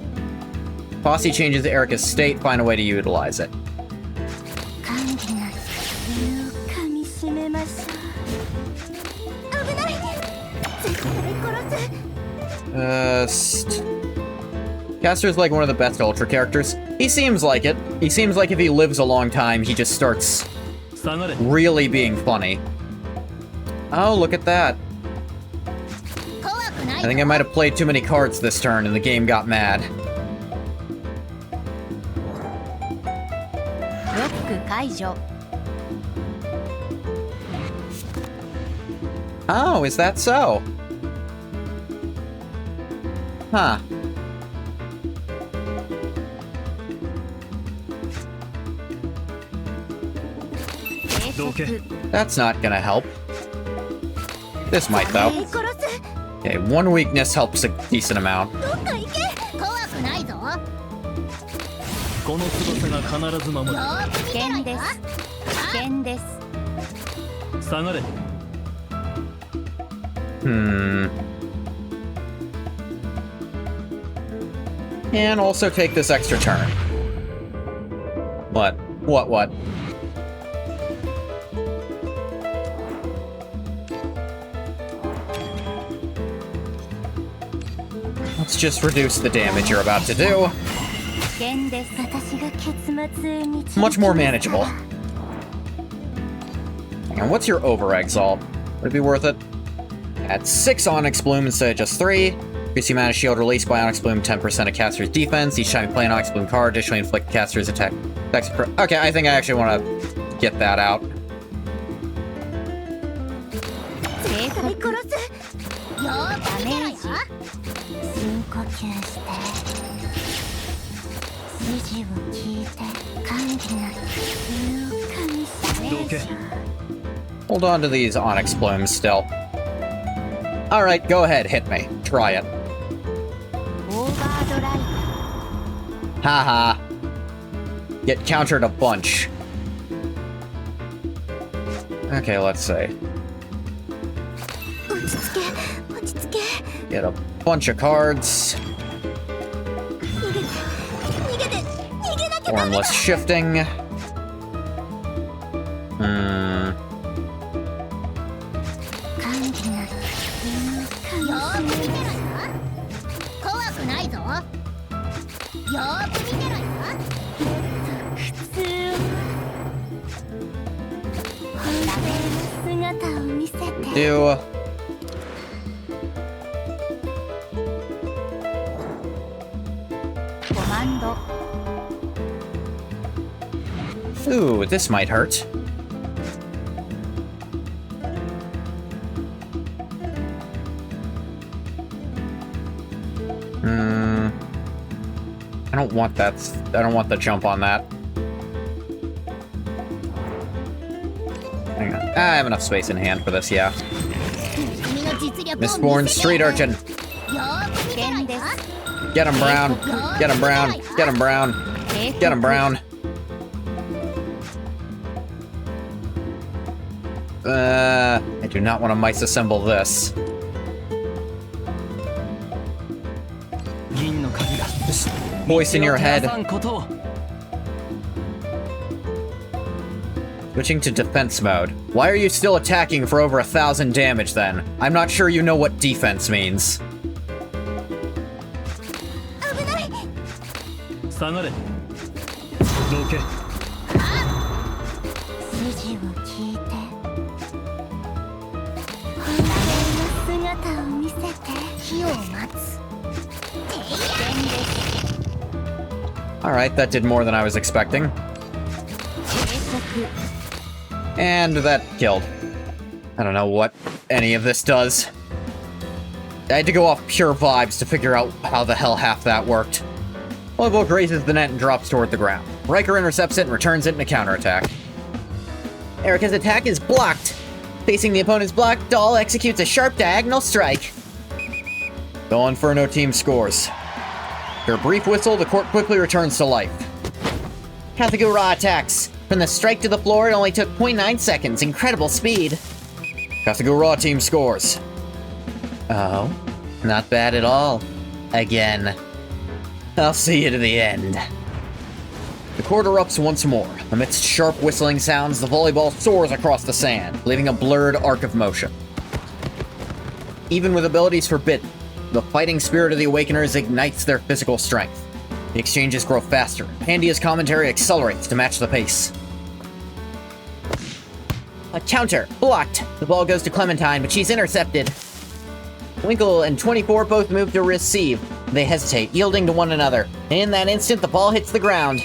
Posse changes Erica's state, find a way to utilize it. Caster's like one of the best Ultra characters. He seems like it. He seems like if he lives a long time, he just starts really being funny. Oh, look at that. I think I might have played too many cards this turn and the game got mad. Oh, is that so? Huh. That's not gonna help. This might, though. Okay, one weakness helps a decent amount. And also take this extra turn. What? What? Let's just reduce the damage you're about to do. Much more manageable. And what's your over-exalt? Would it be worth it? Add 6 Onyx Bloom instead of just 3. Increase the amount of shield released by Onyx Bloom 10% of caster's defense. Each time you play an Onyx Bloom card, additionally inflict caster's attack. Okay, I think I actually want to get that out. Hold on to these Onyx Plumes still. Alright, go ahead, hit me. Try it. Haha. Get countered a bunch. Okay, let's see. Get a bunch of cards. Formless shifting. 感じなよーく見てろよ。怖くないぞ。よーく見てろよ。普通本来の姿を見せて Do. コマンド Ooh, this might hurt. I don't want that. I don't want the jump on that. Hang on. I have enough space in hand for this, yeah. 君の実力を見せて Mistborn Street Urchin. よーく見てろよ。 Get him, Brown. Get him, Brown. Get him, Brown. Get him, Brown. I do not want to mice assemble this. 銀の鍵が Voice in your 手を照ら head. さんことを Switching to defense mode. Why are you still attacking for over 1,000 damage then? I'm not sure you know what defense means. 危ない。下がれどけ指示を聞いて本来の姿を見せて火を待つ。 Alright, that did more than I was expecting. And that killed. I don't know what any of this does. I had to go off pure vibes to figure out how the hell half that worked. Volleyball grazes the net and drops toward the ground. Riker intercepts it and returns it in a counterattack. Erica's attack is blocked. Facing the opponent's block, Doll executes a sharp diagonal strike. Doll Inferno team scores. After a brief whistle, the court quickly returns to life. Kathagura attacks. From the strike to the floor, it only took 0.9 seconds. Incredible speed. Kathagura team scores. Oh, not bad at all. Again. I'll see you to the end. The court erupts once more. Amidst sharp whistling sounds, the volleyball soars across the sand, leaving a blurred arc of motion. Even with abilities forbidden, the fighting spirit of the Awakeners ignites their physical strength. The exchanges grow faster. Pandia's commentary accelerates to match the pace. A counter! Blocked! The ball goes to Clementine, but she's intercepted. Winkle and 24 both move to receive. They hesitate, yielding to one another. In that instant, the ball hits the ground.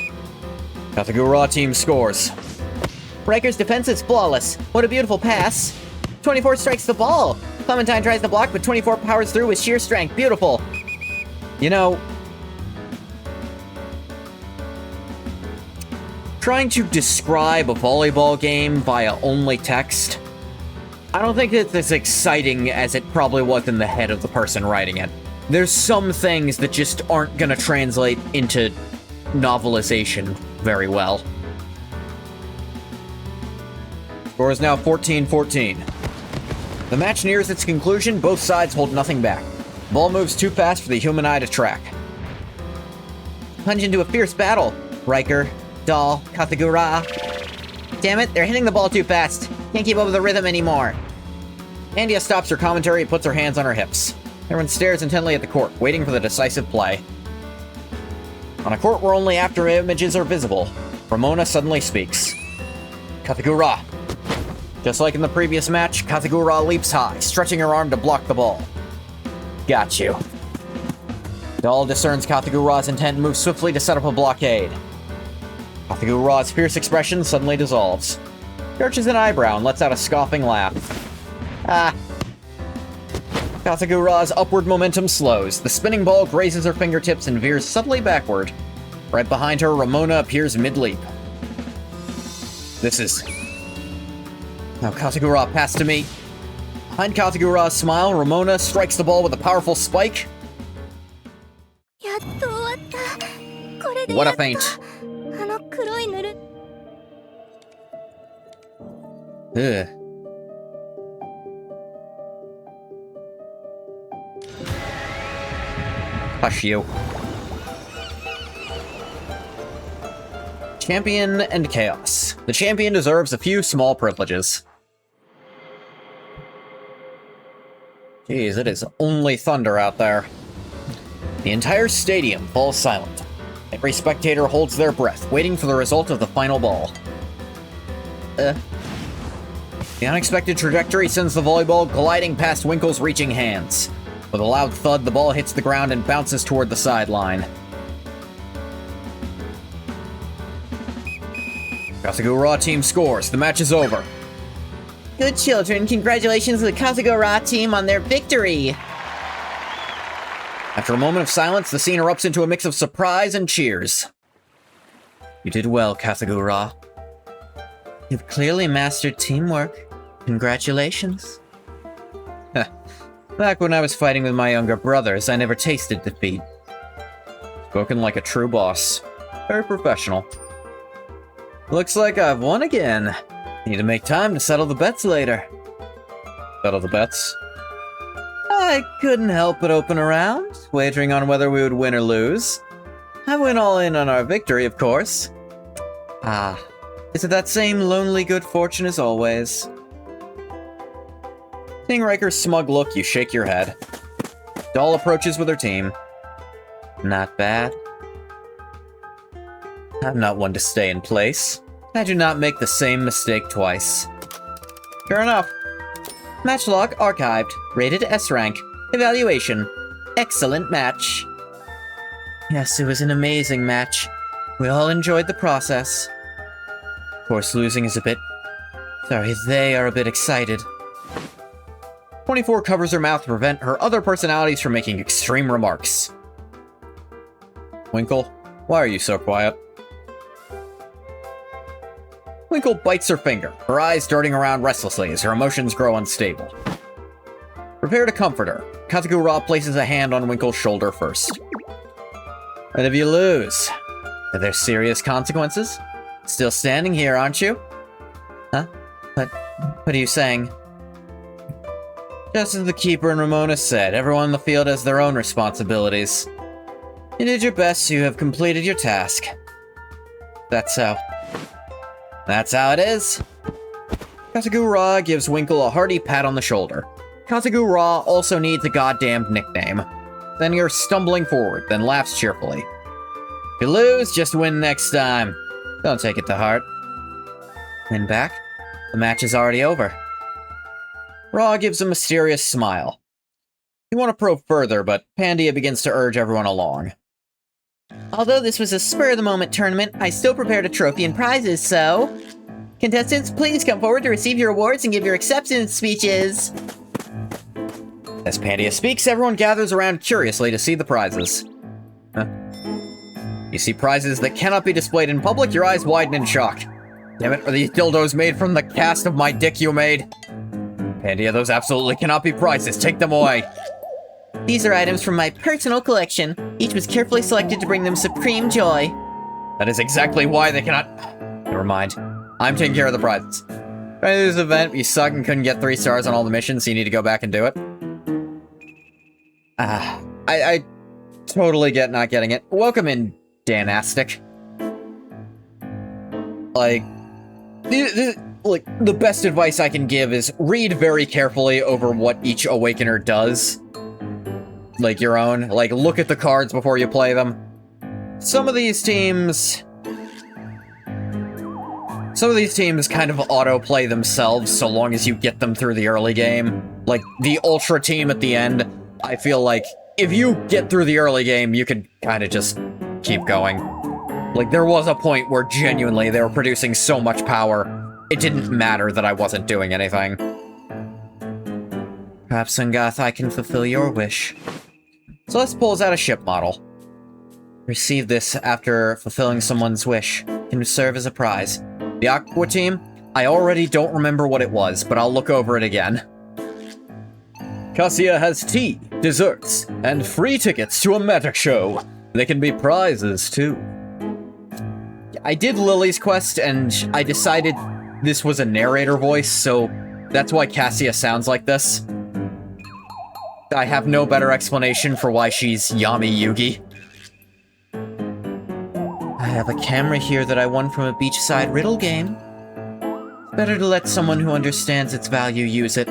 Kathagura team scores. Riker's defense is flawless. What a beautiful pass. 24 strikes the ball. Clementine tries to block, but 24 powers through with sheer strength. Beautiful. You know, trying to describe a volleyball game via only text, I don't think it's as exciting as it probably was in the head of the person writing it. There's some things that just aren't gonna translate into novelization very well. Score is now 14-14. The match nears its conclusion, both sides hold nothing back. The ball moves too fast for the human eye to track. Plunge into a fierce battle. Riker, Doll, Kathagura. Damn it, they're hitting the ball too fast. Can't keep up with the rhythm anymore. Andia stops her commentary and puts her hands on her hips. Everyone stares intently at the court, waiting for the decisive play. On a court where only after images are visible, Ramona suddenly speaks. Kathagura. Just like in the previous match, Kathagura leaps high, stretching her arm to block the ball. Got you. Doll discerns Kathagura's intent and moves swiftly to set up a blockade. Kathagura's fierce expression suddenly dissolves. He arches an eyebrow and lets out a scoffing laugh. Ah. Kathagura's upward momentum slows. The spinning ball grazes her fingertips and veers subtly backward. Right behind her, Ramona appears mid-leap. This is... Now Kathagura passed to me. Behind Kathagura's smile, Ramona strikes the ball with a powerful spike. やっと終わった。これで What や a っと feint. あの黒い塗る Ugh. Hush you. Champion and Chaos. The champion deserves a few small privileges. Jeez, it is only thunder out there. The entire stadium falls silent. Every spectator holds their breath, waiting for the result of the final ball. The unexpected trajectory sends the volleyball gliding past Winkle's reaching hands. With a loud thud, the ball hits the ground and bounces toward the sideline. Kasagura team scores. The match is over. Good children, congratulations to the Kasagura team on their victory! After a moment of silence, the scene erupts into a mix of surprise and cheers. You did well, Kasagura. You've clearly mastered teamwork. Congratulations. Back when I was fighting with my younger brothers, I never tasted defeat. Spoken like a true boss. Very professional. Looks like I've won again. Need to make time to settle the bets later. Settle the bets? I couldn't help but open a round, wagering on whether we would win or lose. I went all in on our victory, of course. Ah, is it that same lonely good fortune as always? Seeing Riker's smug look, you shake your head. Doll approaches with her team. Not bad. I'm not one to stay in place. I do not make the same mistake twice. Fair enough. Match log archived. Rated S rank. Evaluation. Excellent match. Yes, it was an amazing match. We all enjoyed the process. Of course, losing is a bit... Sorry, they are a bit excited. 24 covers her mouth to prevent her other personalities from making extreme remarks. Winkle, why are you so quiet? Winkle bites her finger, her eyes darting around restlessly as her emotions grow unstable. Prepare to comfort her. Kasagura places a hand on Winkle's shoulder first. And if you lose, are there serious consequences? Still standing here, aren't you? Huh? What are you saying? Just as the Keeper and Ramona said, everyone in the field has their own responsibilities. You did your best, you have completed your task. That's so. That's how it is. Kasagura gives Winkle a hearty pat on the shoulder. Kasagura also needs a goddamned nickname. Then you're stumbling forward, then laughs cheerfully. If you lose, just win next time. Don't take it to heart. Win back? The match is already over. Ra gives a mysterious smile. You want to probe further, but Pandia begins to urge everyone along. Although this was a spur-of-the-moment tournament, I still prepared a trophy and prizes, so... Contestants, please come forward to receive your awards and give your acceptance speeches. As Pandia speaks, everyone gathers around curiously to see the prizes. Huh? You see prizes that cannot be displayed in public, your eyes widen in shock. Damn it, are these dildos made from the cast of my dick you made? Pandia, those absolutely cannot be prizes. Take them away. These are items from my personal collection. Each was carefully selected to bring them supreme joy. That is exactly why they cannot... Never mind. I'm taking care of the prizes. Right, this event, you suck and couldn't get 3 stars on all the missions, so you need to go back and do it. I totally get not getting it. Welcome in, Danastic. Like, the best advice I can give is read very carefully over what each Awakener does. Like your own. Like, look at the cards before you play them. Some of these teams kind of auto-play themselves so long as you get them through the early game. Like, the Ultra team at the end, I feel like if you get through the early game, you could kind of just keep going. Like, there was a point where genuinely they were producing so much power, it didn't matter that I wasn't doing anything. Perhaps, Ungath, I can fulfill your wish. Celeste pulls out a ship model. Receive this after fulfilling someone's wish. Can serve as a prize. The Aqua team? I already don't remember what it was, but I'll look over it again. Cassia has tea, desserts, and free tickets to a magic show. They can be prizes, too. I did Lily's quest, and I decided this was a narrator voice, so that's why Cassia sounds like this. I have no better explanation for why she's Yami Yugi. have a camera here that I won from a beachside riddle game. Better to let someone who understands its value use it,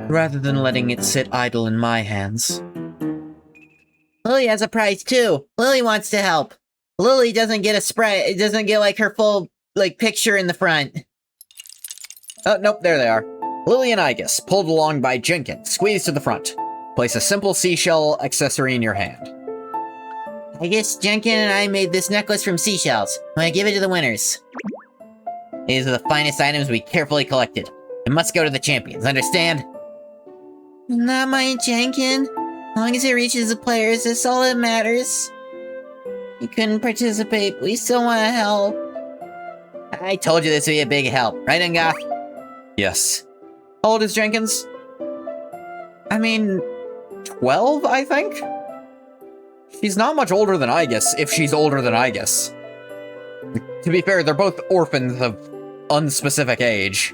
rather than letting it sit idle in my hands. Lily has a prize too. Lily wants to help. Lily doesn't get a spray. It doesn't get like her full picture in the front. Oh, nope, there they are. Lily and Igus, pulled along by Jenkins, squeeze to the front. Place a simple seashell accessory in your hand. Igus, Jenkins, and I made this necklace from seashells. I'm gonna give it to the winners. These are the finest items we carefully collected. It must go to the champions, understand? Not mine, Jenkins. As long as it reaches the players, that's all that matters. You couldn't participate, but we still want to help. I told you this would be a big help, right, Ngoth? Yes. How old is Jenkins? I mean, 12, I think? She's not much older than Igus, if she's older than Igus. To be fair, they're both orphans of unspecific age.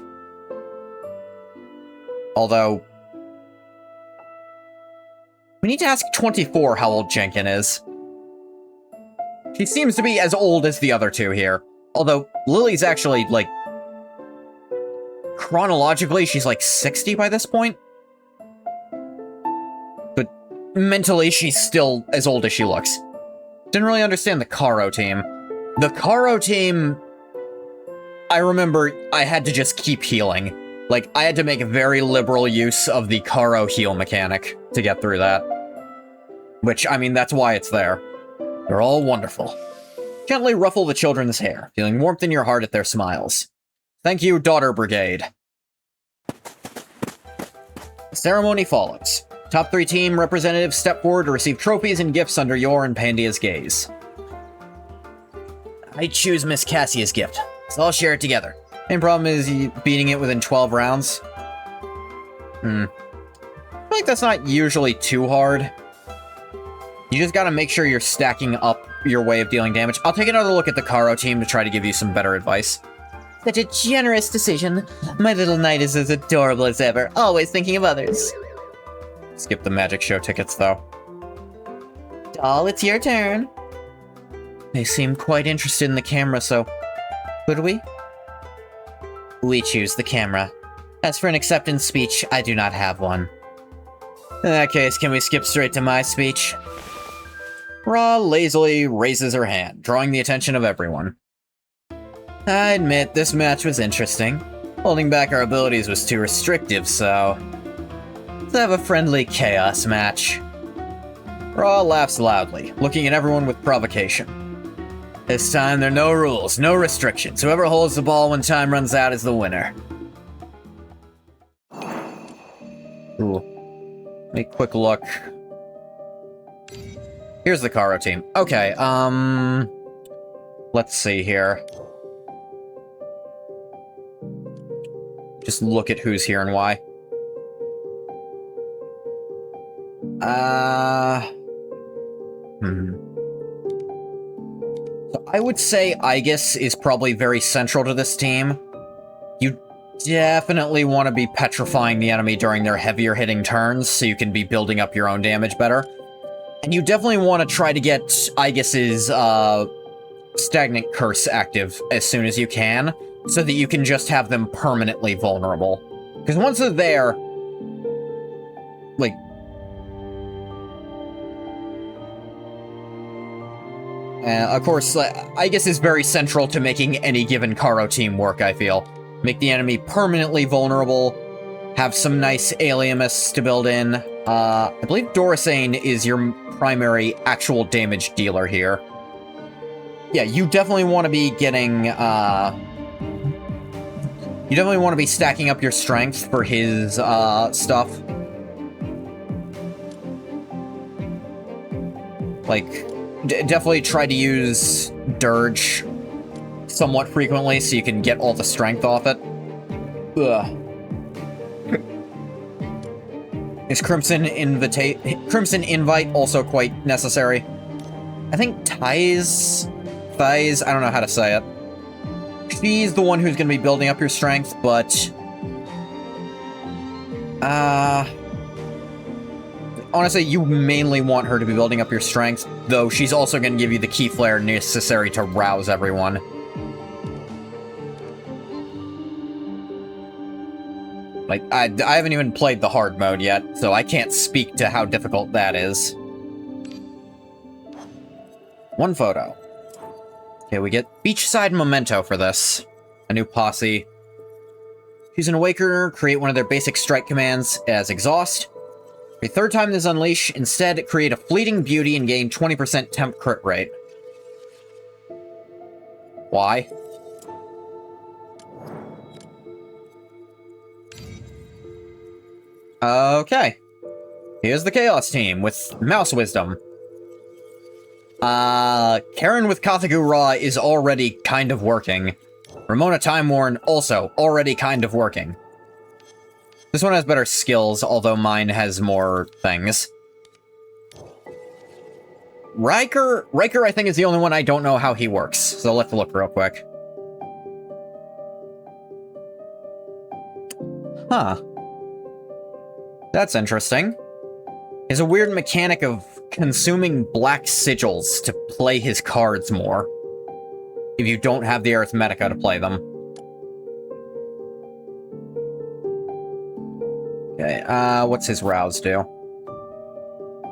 Although... we need to ask 24 how old Jenkins is. She seems to be as old as the other two here. Although, Lily's actually, chronologically, she's 60 by this point. But mentally, she's still as old as she looks. Didn't really understand the Karo team. The Karo team... I remember I had to just keep healing. I had to make very liberal use of the Karo heal mechanic to get through that. Which, I mean, that's why it's there. They're all wonderful. Gently ruffle the children's hair, feeling warmth in your heart at their smiles. Thank you, Daughter Brigade. The ceremony follows. Top 3 team representatives step forward to receive trophies and gifts under your and Pandia's gaze. I choose Miss Cassia's gift, so I'll share it together. Main problem is beating it within 12 rounds. I feel like that's not usually too hard. You just gotta make sure you're stacking up your way of dealing damage. I'll take another look at the Karo team to try to give you some better advice. Such a generous decision. My little knight is as adorable as ever, always thinking of others. Skip the magic show tickets, though. Doll, it's your turn. They seem quite interested in the camera, so... could we? We choose the camera. As for an acceptance speech, I do not have one. In that case, can we skip straight to my speech? Ra lazily raises her hand, drawing the attention of everyone. I admit, this match was interesting. Holding back our abilities was too restrictive, so... let's have a friendly chaos match. Ra laughs loudly, looking at everyone with provocation. This time, there are no rules, no restrictions. Whoever holds the ball when time runs out is the winner. Ooh. Let me quick look. Here's the Karo team. Okay, let's see here. Just look at who's here and why. So I would say Igus is probably very central to this team. You definitely want to be petrifying the enemy during their heavier hitting turns, so you can be building up your own damage better. And you definitely want to try to get Igus's, Stagnant Curse active as soon as you can, so that you can just have them permanently vulnerable. Because once they're there, of course, Igus is very central to making any given Karo team work, I feel. Make the enemy permanently vulnerable, have some nice alienists to build in. I believe Dorasane is your primary actual damage dealer here. Yeah, you definitely want to be getting, you definitely want to be stacking up your strength for his, stuff. Definitely try to use Dirge somewhat frequently so you can get all the strength off it. Ugh. Is Crimson Invite also quite necessary? I think Thighs, I don't know how to say it. She's the one who's going to be building up your strength, but... honestly, you mainly want her to be building up your strength, though she's also going to give you the key flare necessary to rouse everyone. Like, I haven't even played the hard mode yet, so I can't speak to how difficult that is. One photo. Okay, we get beachside memento for this. A new posse. Choose an awakener, create one of their basic strike commands as exhaust. A third time this unleash, instead create a fleeting beauty and gain 20% temp crit rate. Why? Okay. Here's the Chaos team with Mouse Wisdom. Karen with Kathagu Raw is already kind of working. Ramona Time Worn also already kind of working. This one has better skills, although mine has more things. Riker, I think, is the only one I don't know how he works, so let's look real quick. Huh. That's interesting. He has a weird mechanic of consuming black sigils to play his cards more, if you don't have the arithmetica to play them. Okay, what's his rouse do?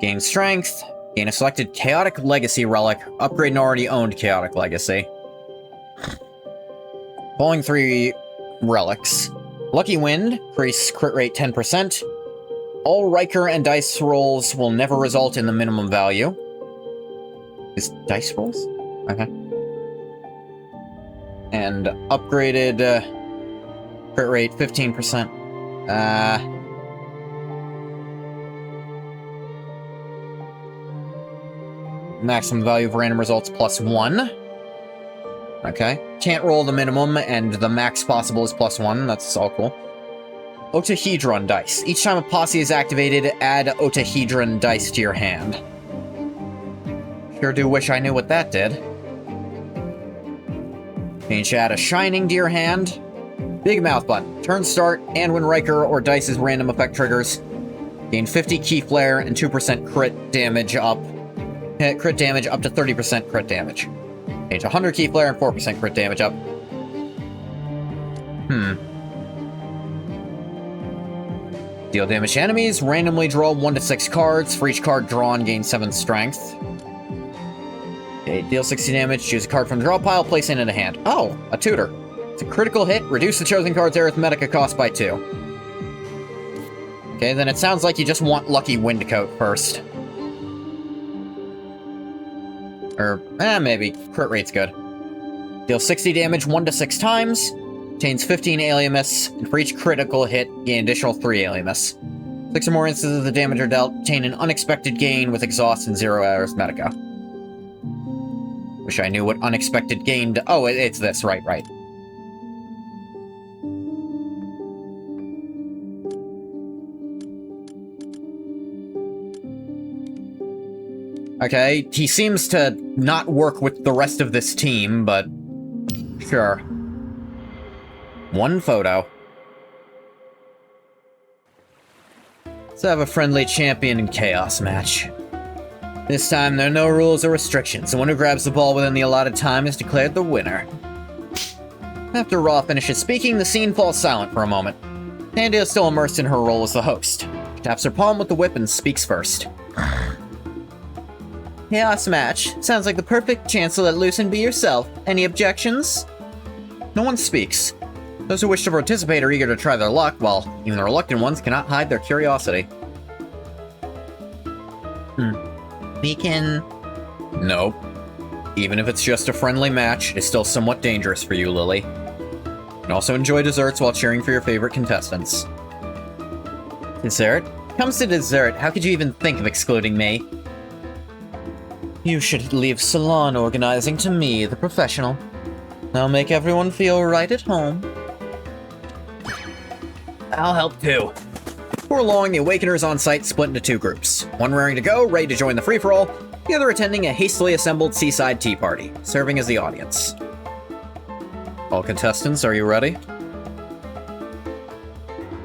Gain strength, gain a selected chaotic legacy relic, upgrade an already owned chaotic legacy. Following 3 relics. Lucky Wind, increase crit rate 10%. All Riker and dice rolls will never result in the minimum value. Is dice rolls? Okay. And upgraded crit rate 15%. Maximum value of random results +1. Okay. Can't roll the minimum, and the max possible is +1. That's all cool. Otahedron dice. Each time a posse is activated, add Otahedron dice to your hand. Sure do wish I knew what that did. Change to add a Shining to your hand. Big Mouth button. Turn start, and when Riker or Dice's random effect triggers, gain 50 key flare and 2% crit damage up. Crit damage up to 30% crit damage. Change 100 key flare and 4% crit damage up. Deal damage to enemies, randomly draw 1 to 6 cards. For each card drawn, gain 7 strength. Okay, deal 60 damage, choose a card from the draw pile, place it in a hand. Oh, a tutor. It's a critical hit, reduce the chosen card's arithmetica cost by 2. Okay, then it sounds like you just want Lucky Windcoat first. Or, maybe. Crit rate's good. Deal 60 damage 1 to 6 times. Obtains 15 Aliamus, and for each critical hit, gain additional 3 Aliamus. 6 or more instances of the damage are dealt, obtain an unexpected gain with exhaust and 0 arithmetica. Wish I knew what unexpected gain oh, it's this, right. Okay, he seems to not work with the rest of this team, but sure. One photo. Let's have a friendly champion and chaos match. This time, there are no rules or restrictions. The one who grabs the ball within the allotted time is declared the winner. After Raw finishes speaking, the scene falls silent for a moment. Tandy is still immersed in her role as the host. She taps her palm with the whip and speaks first. Chaos match. Sounds like the perfect chance to let loose and be yourself. Any objections? No one speaks. Those who wish to participate are eager to try their luck, while even the reluctant ones cannot hide their curiosity. We can... Nope. Even if it's just a friendly match, it is still somewhat dangerous for you, Lily. You can also enjoy desserts while cheering for your favorite contestants. Dessert? Comes to dessert, how could you even think of excluding me? You should leave salon organizing to me, the professional. I'll make everyone feel right at home. I'll help too. Before long, the Awakeners on site split into 2 groups. One raring to go, ready to join the free-for-all, the other attending a hastily assembled seaside tea party, serving as the audience. All contestants, are you ready?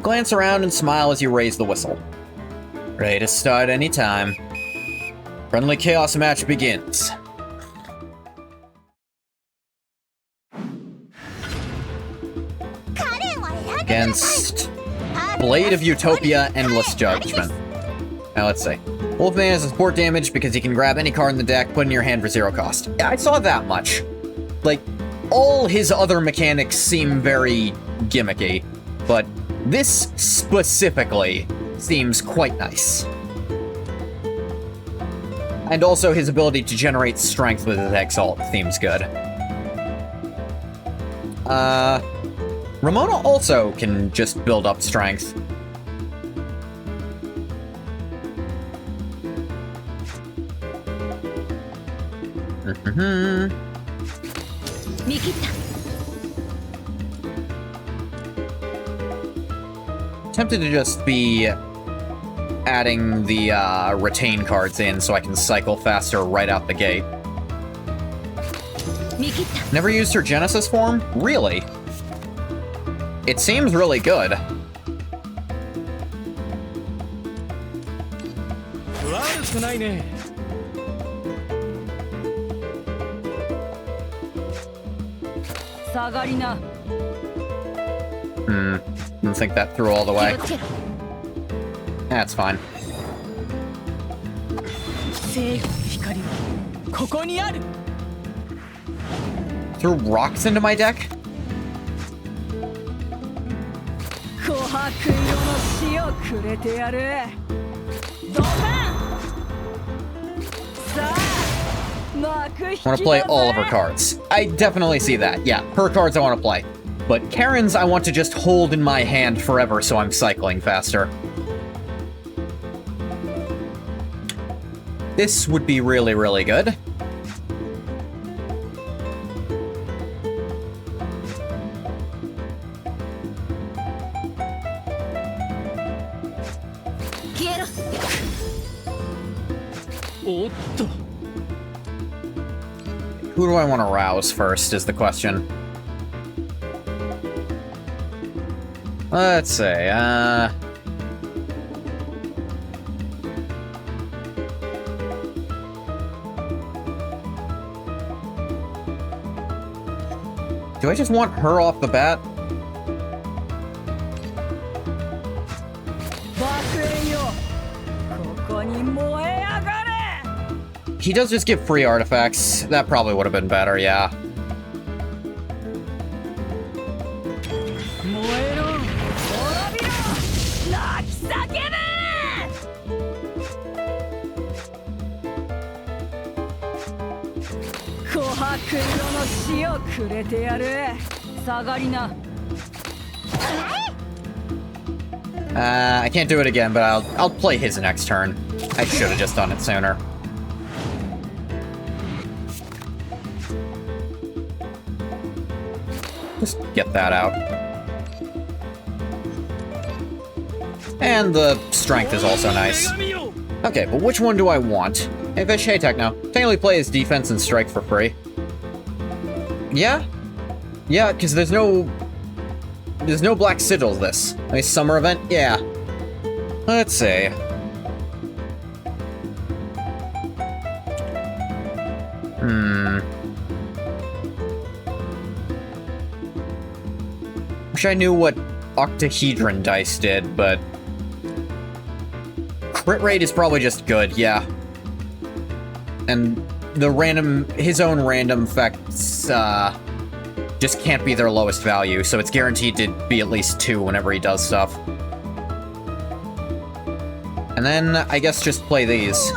Glance around and smile as you raise the whistle. Ready to start anytime. Friendly chaos match begins. Against Blade of Utopia, Endless Judgment. Now let's see. Wolfman has support damage because he can grab any card in the deck, put it in your hand for 0 cost. Yeah, I saw that much. Like, all his other mechanics seem very gimmicky, but this specifically seems quite nice. And also his ability to generate strength with his Exalt seems good. Ramona also can just build up strength. Tempted to just be adding the retain cards in so I can cycle faster right out the gate. Never used her Genesis form? Really? It seems really good. Didn't think that through all the way. That's fine. Threw rocks into my deck? I want to play all of her cards. I definitely see that. Yeah, her cards I want to play. But Karen's I want to just hold in my hand forever so I'm cycling faster. This would be really, really good. Who do I want to rouse first is the question. Let's see, do I just want her off the bat? He does just give free artifacts. That probably would have been better, yeah. I can't do it again, but I'll play his next turn. I should have just done it sooner. Just get that out. And the strength is also nice. Okay, but which one do I want? Hey Fish, hey Techno. Technically play his defense and strike for free. Yeah? Yeah, because there's no black sigils this. Nice summer event? Yeah. Let's see. Wish I knew what Octahedron dice did, but crit rate is probably just good, yeah. And the his own random effects, just can't be their lowest value, so it's guaranteed to be at least 2 whenever he does stuff. And then, I guess just play these.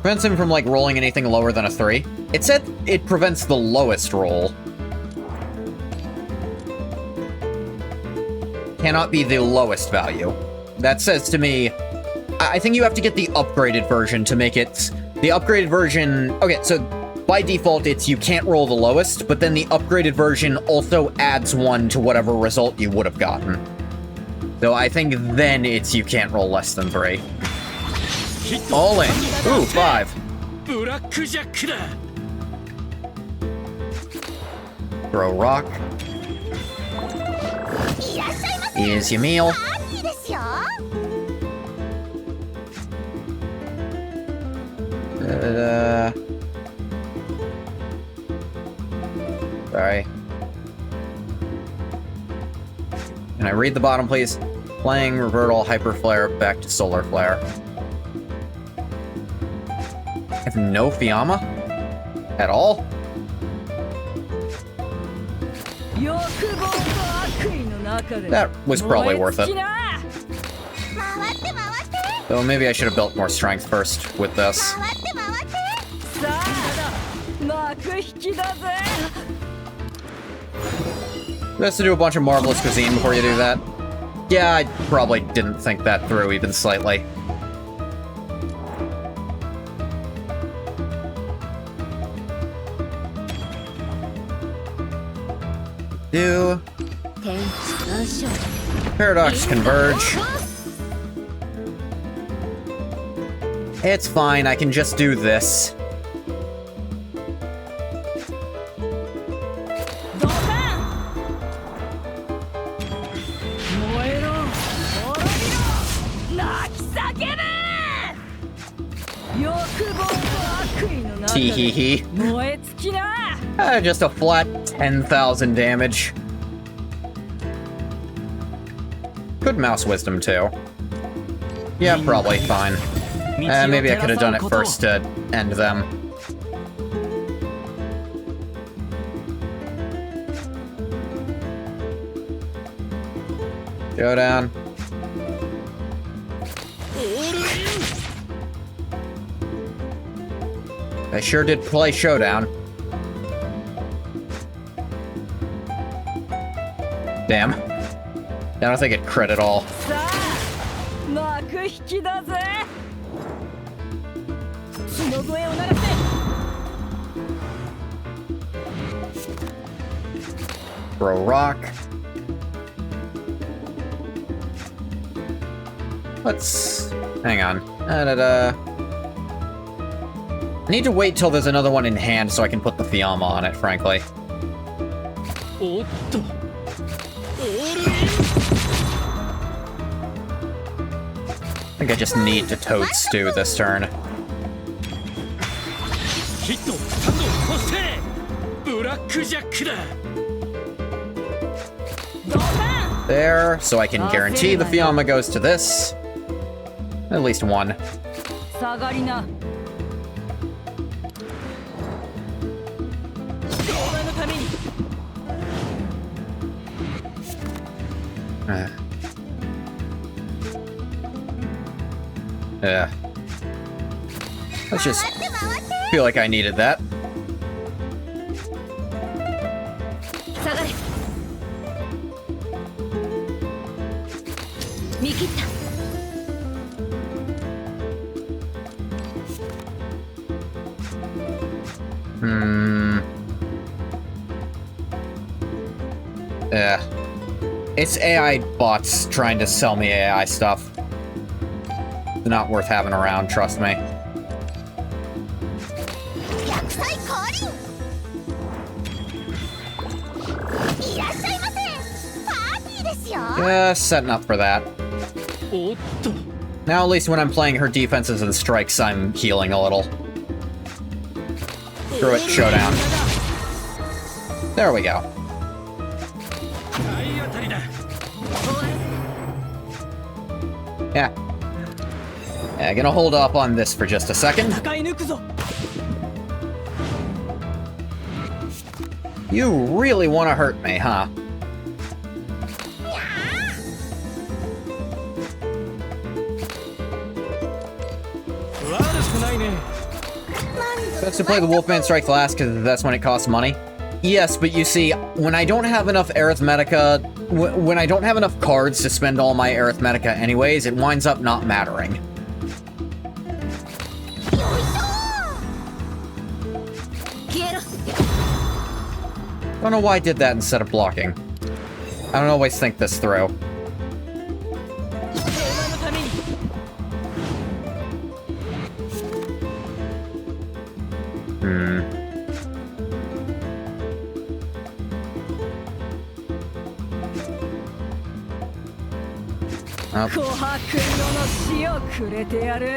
Prevents him from, like, rolling anything lower than a 3. It said it prevents the lowest roll. Cannot be the lowest value. That says to me, I think you have to get the upgraded version to make it... The upgraded version... Okay, so by default, it's you can't roll the lowest, but then the upgraded version also adds 1 to whatever result you would have gotten. So I think then it's you can't roll less than 3. All in. Ooh, 5. Throw rock. Here's your meal. いいですよ Sorry. Can I read the bottom, please? Playing revert all hyper flare back to solar flare. I have no Fiamma? At all? 欲望と悪意の中で That was probably worth 燃え尽き it. な回って回って Though maybe I should have built more strength first with this. 回って回って さあ幕引きだぜ You have to do a bunch of marvelous cuisine before you do that. Yeah, I probably didn't think that through even slightly. Do 天地万象 Paradox converge. It's fine, I can just do this. ドカン燃えろ滅びろ泣き叫べ欲望と悪意の中 Tee hee で hee. 燃え尽きな Just a flat 10,000 damage. Good mouse wisdom too. Yeah, probably fine. Maybe I could have done it first to end them. Showdown. I sure did play Showdown. Damn. I don't think it crit at all. さあ幕引きだぜ血の声を鳴らせ Throw rock. Let's... hang on. I need to wait till there's another one in hand so I can put the Fiamma on it, frankly. おっと I think I just need to Toad Stew this turn. ヒットスタンドそしてブラックジャックだ ドカン There, so I can guarantee the Fiamma goes to this. At least one. 下がりなお前のために Yeah. Let's just 回って回って feel like I needed that. 下がれ見切った Yeah. It's AI bots trying to sell me AI stuff. They're not worth having around, trust me. 薬剤降臨いらっしゃいませパーティーですよ Just setting up for that. おっと Now at least when I'm playing her defenses and strikes, I'm healing a little. Screw it, Showdown. There we go. 体当たりだ Yeah. Yeah, gonna hold up on this for just a second. 戦い抜くぞ You really want to hurt me, huh? 悪くないね Best to play the Wolfman Strike last because that's when it costs money. Yes, but you see, when I don't have enough arithmetica, when I don't have enough cards to spend all my arithmetica anyways, it winds up not mattering. 消えろ I don't know why I did that instead of blocking. I don't always think this through. お前のために Oh. 琥珀色の死をくれてやる。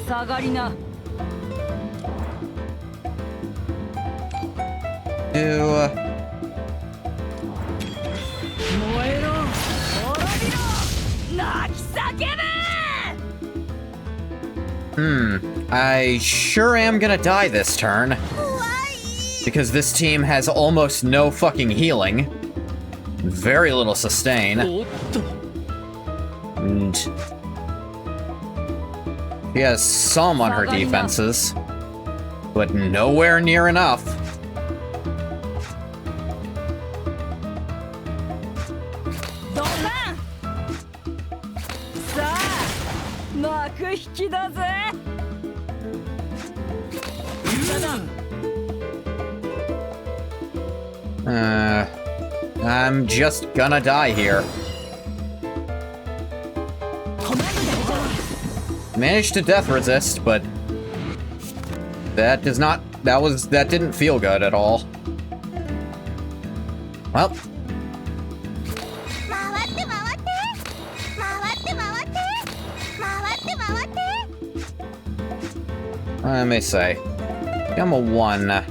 下がりな。 Do 燃えろ、滅びろ、泣き叫べ。 I sure am gonna die this turn. Because this team has almost no fucking healing. Very little sustain. おっと And she has some on her defenses, but nowhere near enough. ドカン。さあ、幕引きだぜ。 I'm just gonna die here. Managed to death resist, but that didn't feel good at all. Well, 回って回って回って回って回って回って let me say, I'm a 1.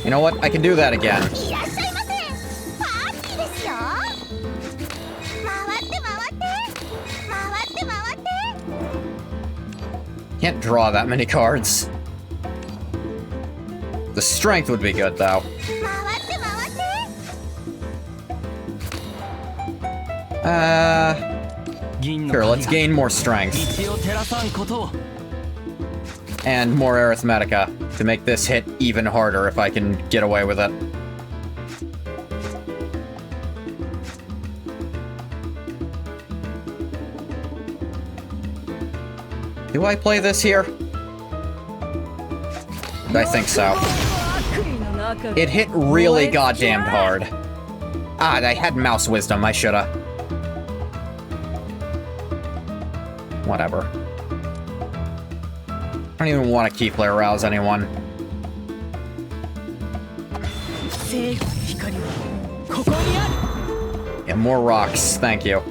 You know what? I can do that again. いらっしゃいませ。パーティーですよ。回って回って回って回って Can't draw that many cards. The strength would be good, though. 回って回って Sure, let's gain more strength 道を照らさんことを and more arithmetica to make this hit even harder if I can get away with it. Do I play this here? I think so. It hit really goddamn hard. Ah, I had mouse wisdom, I shoulda. Whatever. I don't even want to keep play arouse anyone. 正義の光はここにある。 Yeah, more rocks, thank you.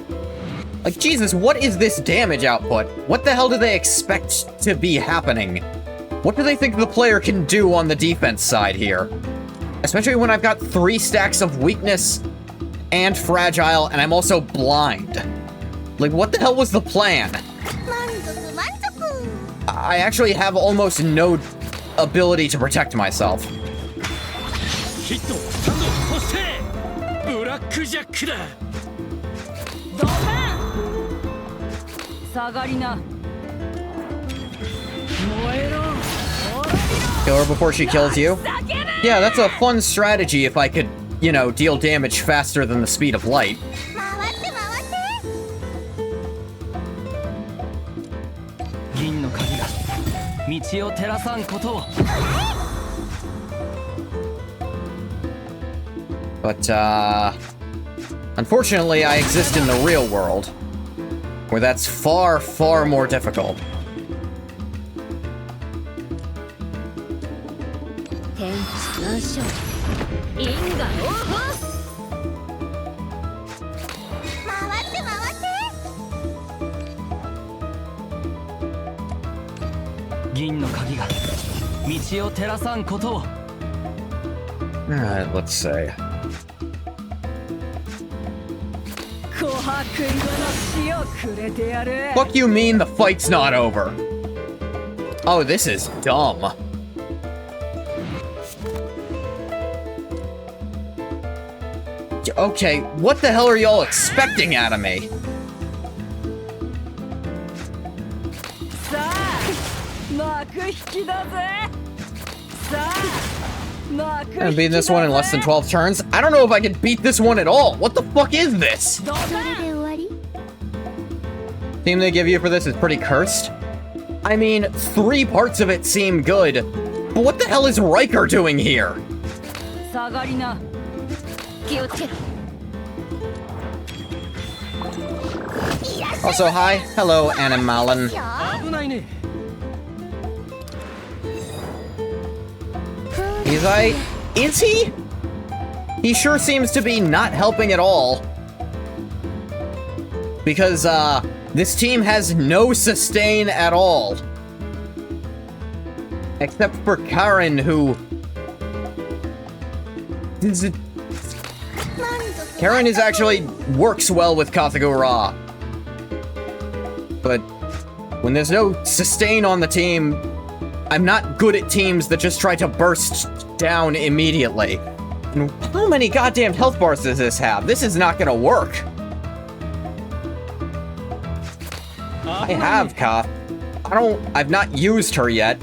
Like, Jesus, what is this damage output? What the hell do they expect to be happening? What do they think the player can do on the defense side here? Especially when I've got 3 stacks of weakness and fragile, and I'm also blind. Like, what the hell was the plan? 満足満足 I actually have almost no ability to protect myself. ヒットスタンドそしてブラックジャックだドカン。下がりな。燃えろ、滅びろ。 Kill her before she kills you? 叫べ。 Yeah, that's a fun strategy if I could, you know, deal damage faster than the speed of light. 回って回って銀の鍵が道を照らさんことを But, unfortunately, I exist in the real world, where that's far, far more difficult. 天地難所因果応報回って回って銀の鍵が道を照らさんことを Let's see. 琥珀色の死をくれてやる。 Fuck you mean the fight's not over? Oh, this is dumb. Okay, what the hell are y'all expecting out of me? さあ、幕引きだぜ。さあ、幕引きだ I'm ぜ。 beating this one in less than 12 turns? I don't know if I can beat this one at all. What the fuck is this? ドカン。それで終わり Theme they give you for this is pretty cursed. I mean, 3 parts of it seem good, but what the hell is Riker doing here? 下がりな。気をつけろ Also, hi. Hello, Animalin. 危ないね Is he? He sure seems to be not helping at all. because, this team has no sustain at all. Except for Karen, who... Karen is actually works well with Katsugura. But when there's no sustain on the team, I'm not good at teams that just try to burst down immediately. And how many goddamn health bars does this have? This is not gonna work. I have Kath. I've not used her yet.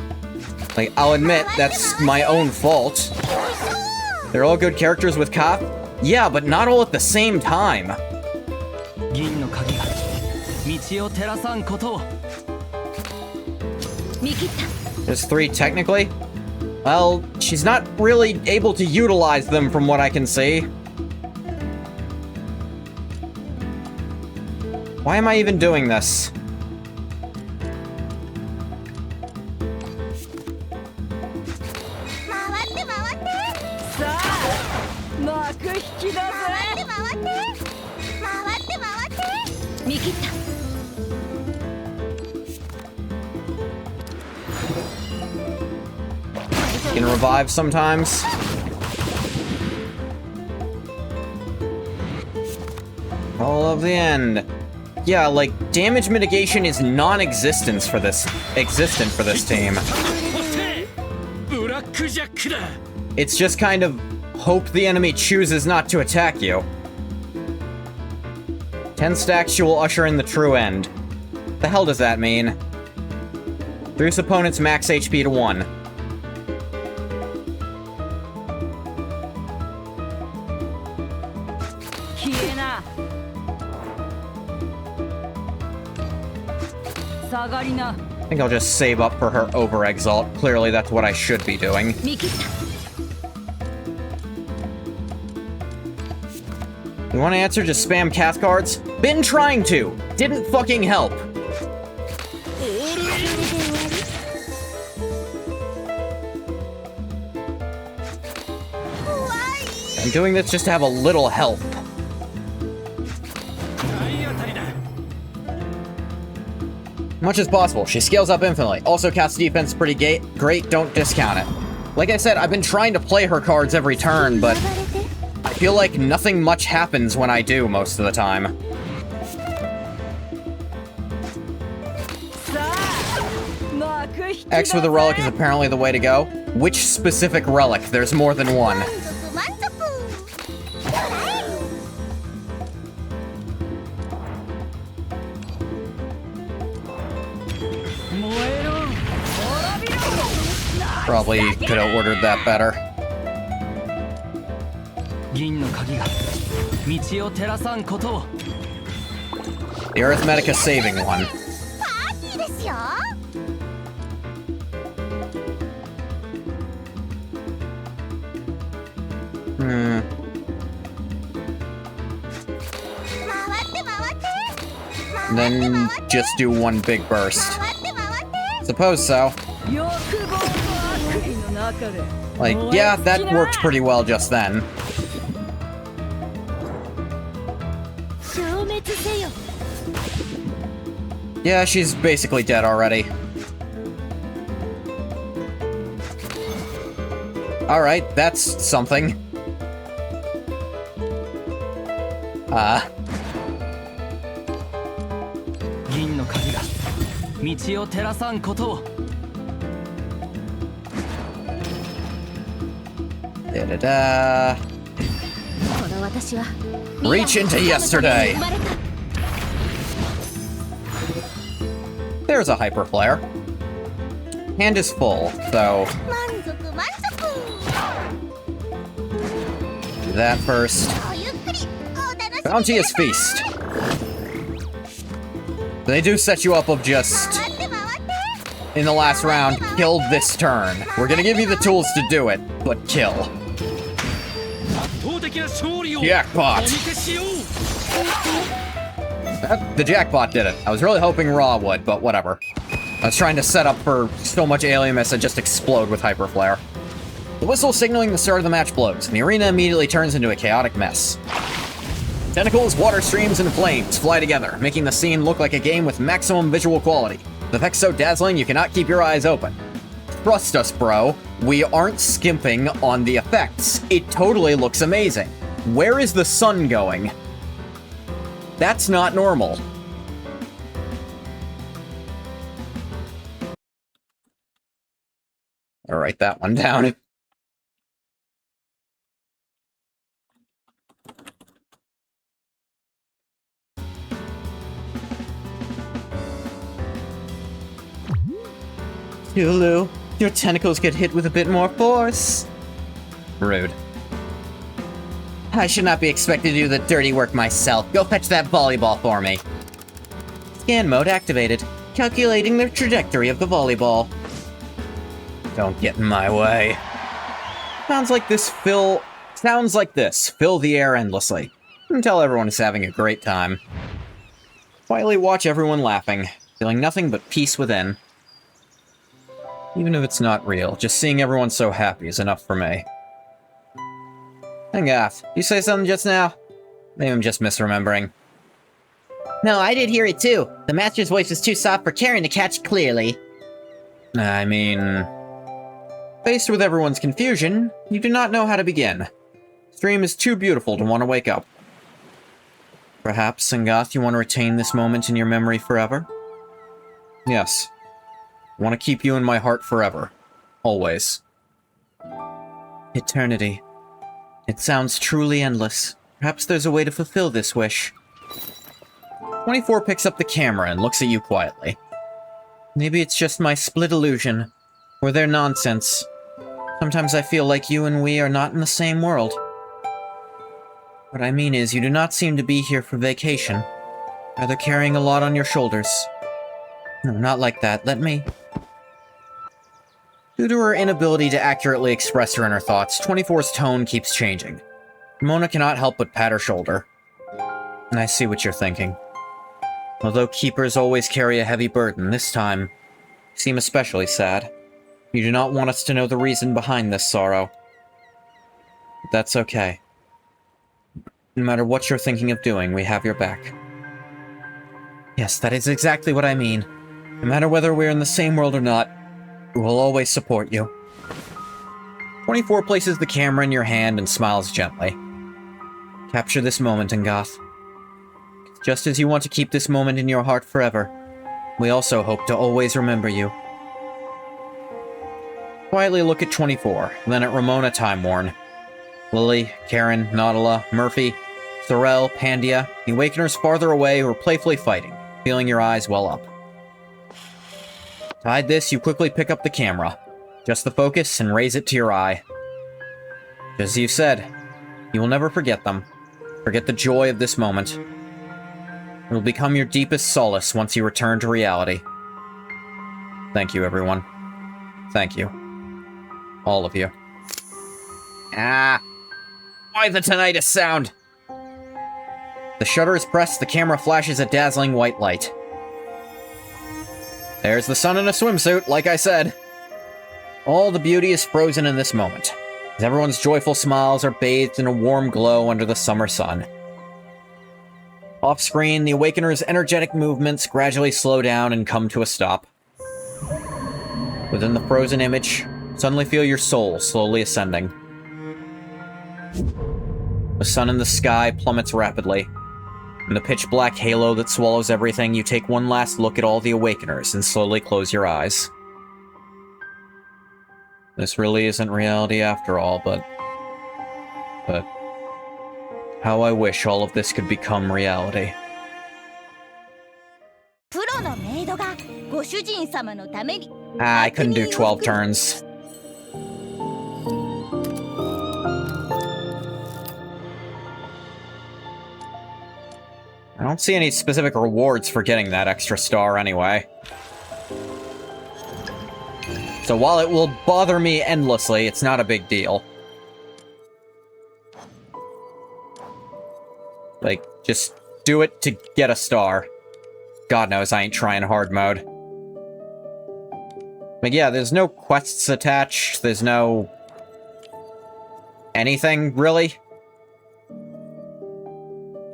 Like, I'll admit, that's my own fault. They're all good characters with Kath. Yeah, but not all at the same time. There's 3 technically? Well, she's not really able to utilize them from what I can see. Why am I even doing this? Can revive sometimes. All of the end. Yeah, like, damage mitigation is non-existent for this team. It's just kind of hope the enemy chooses not to attack you. 10 stacks, she will usher in the true end. The hell does that mean? Reduce opponent's max HP to 1. I think I'll just save up for her over-exalt. Clearly, that's what I should be doing. You want to answer? Just spam Kath cards? Been trying to! Didn't fucking help! I'm doing this just to have a little help. Much as possible. She scales up infinitely. Also, Kath's defense is pretty great. Don't discount it. Like I said, I've been trying to play her cards every turn, but I feel like nothing much happens when I do most of the time. X with a relic is apparently the way to go. Which specific relic? There's more than one. Probably could have ordered that better. The Arithmetica saving one. Then just do one big burst. Suppose so. Like, yeah, that worked pretty well just then. Yeah, she's basically dead already. Alright, that's something. Da-da-da. Reach into yesterday. There's a hyper flare. Hand is full, so do that first. Bounteous Feast. They do set you up of just, in the last round, kill this turn. We're gonna give you the tools to do it, but kill. Jackpot! The jackpot did it. I was really hoping Raw would, but whatever. I was trying to set up for so much alienness and just explode with Hyper Flare. The whistle signaling the start of the match blows, and the arena immediately turns into a chaotic mess. Tentacles, water streams, and flames fly together, making the scene look like a game with maximum visual quality. The effects so dazzling you cannot keep your eyes open. Trust us, bro. We aren't skimping on the effects. It totally looks amazing. Where is the sun going? That's not normal. I'll write that one down. Hulu, your tentacles get hit with a bit more force. Rude. I should not be expected to do the dirty work myself. Go fetch that volleyball for me. Scan mode activated. Calculating the trajectory of the volleyball. Don't get in my way. Sounds like this. Fill the air endlessly. Until everyone is having a great time. Quietly watch everyone laughing, feeling nothing but peace within. Even if it's not real, just seeing everyone so happy is enough for me. Angath, you say something just now? Maybe I'm just misremembering. No, I did hear it too. The master's voice was too soft for Karen to catch clearly. I mean... Faced with everyone's confusion, you do not know how to begin. Stream is too beautiful to want to wake up. Perhaps, Angath, you want to retain this moment in your memory forever? Yes. I want to keep you in my heart forever. Always. Eternity. It sounds truly endless. Perhaps there's a way to fulfill this wish. 24 picks up the camera and looks at you quietly. Maybe it's just my split illusion, or their nonsense. Sometimes I feel like you and we are not in the same world. What I mean is, you do not seem to be here for vacation. Rather carrying a lot on your shoulders. No, not like that. Let me... Due to her inability to accurately express her inner thoughts, 24's tone keeps changing. Mona cannot help but pat her shoulder. And I see what you're thinking. Although keepers always carry a heavy burden, this time, you seem especially sad. You do not want us to know the reason behind this sorrow. But that's okay. No matter what you're thinking of doing, we have your back. Yes, that is exactly what I mean. No matter whether we're in the same world or not, we will always support you. 24 places the camera in your hand and smiles gently. Capture this moment, Angath. Just as you want to keep this moment in your heart forever, we also hope to always remember you. Quietly look at 24, then at Ramona Time-Worn. Lily, Karen, Nautila, Murphy, Sorel, Pandia, the Awakeners farther away who are playfully fighting, feeling your eyes well up. To hide this, you quickly pick up the camera. Adjust the focus and raise it to your eye. As you said, you will never forget them. Forget the joy of this moment. It will become your deepest solace once you return to reality. Thank you, everyone. Thank you. All of you. Ah! Why the tinnitus sound? The shutter is pressed, the camera flashes a dazzling white light. There's the sun in a swimsuit, like I said. All the beauty is frozen in this moment, as everyone's joyful smiles are bathed in a warm glow under the summer sun. Off-screen, the Awakener's energetic movements gradually slow down and come to a stop. Within the frozen image, suddenly feel your soul slowly ascending. The sun in the sky plummets rapidly. In the pitch-black halo that swallows everything, you take one last look at all the Awakeners and slowly close your eyes. This really isn't reality after all, but how I wish all of this could become reality. プロのメイドがご主人様のために I couldn't do 12 turns. I don't see any specific rewards for getting that extra star anyway. So while it will bother me endlessly, it's not a big deal. Like, just do it to get a star. God knows I ain't trying hard mode. But yeah, there's no quests attached, there's no... anything, really.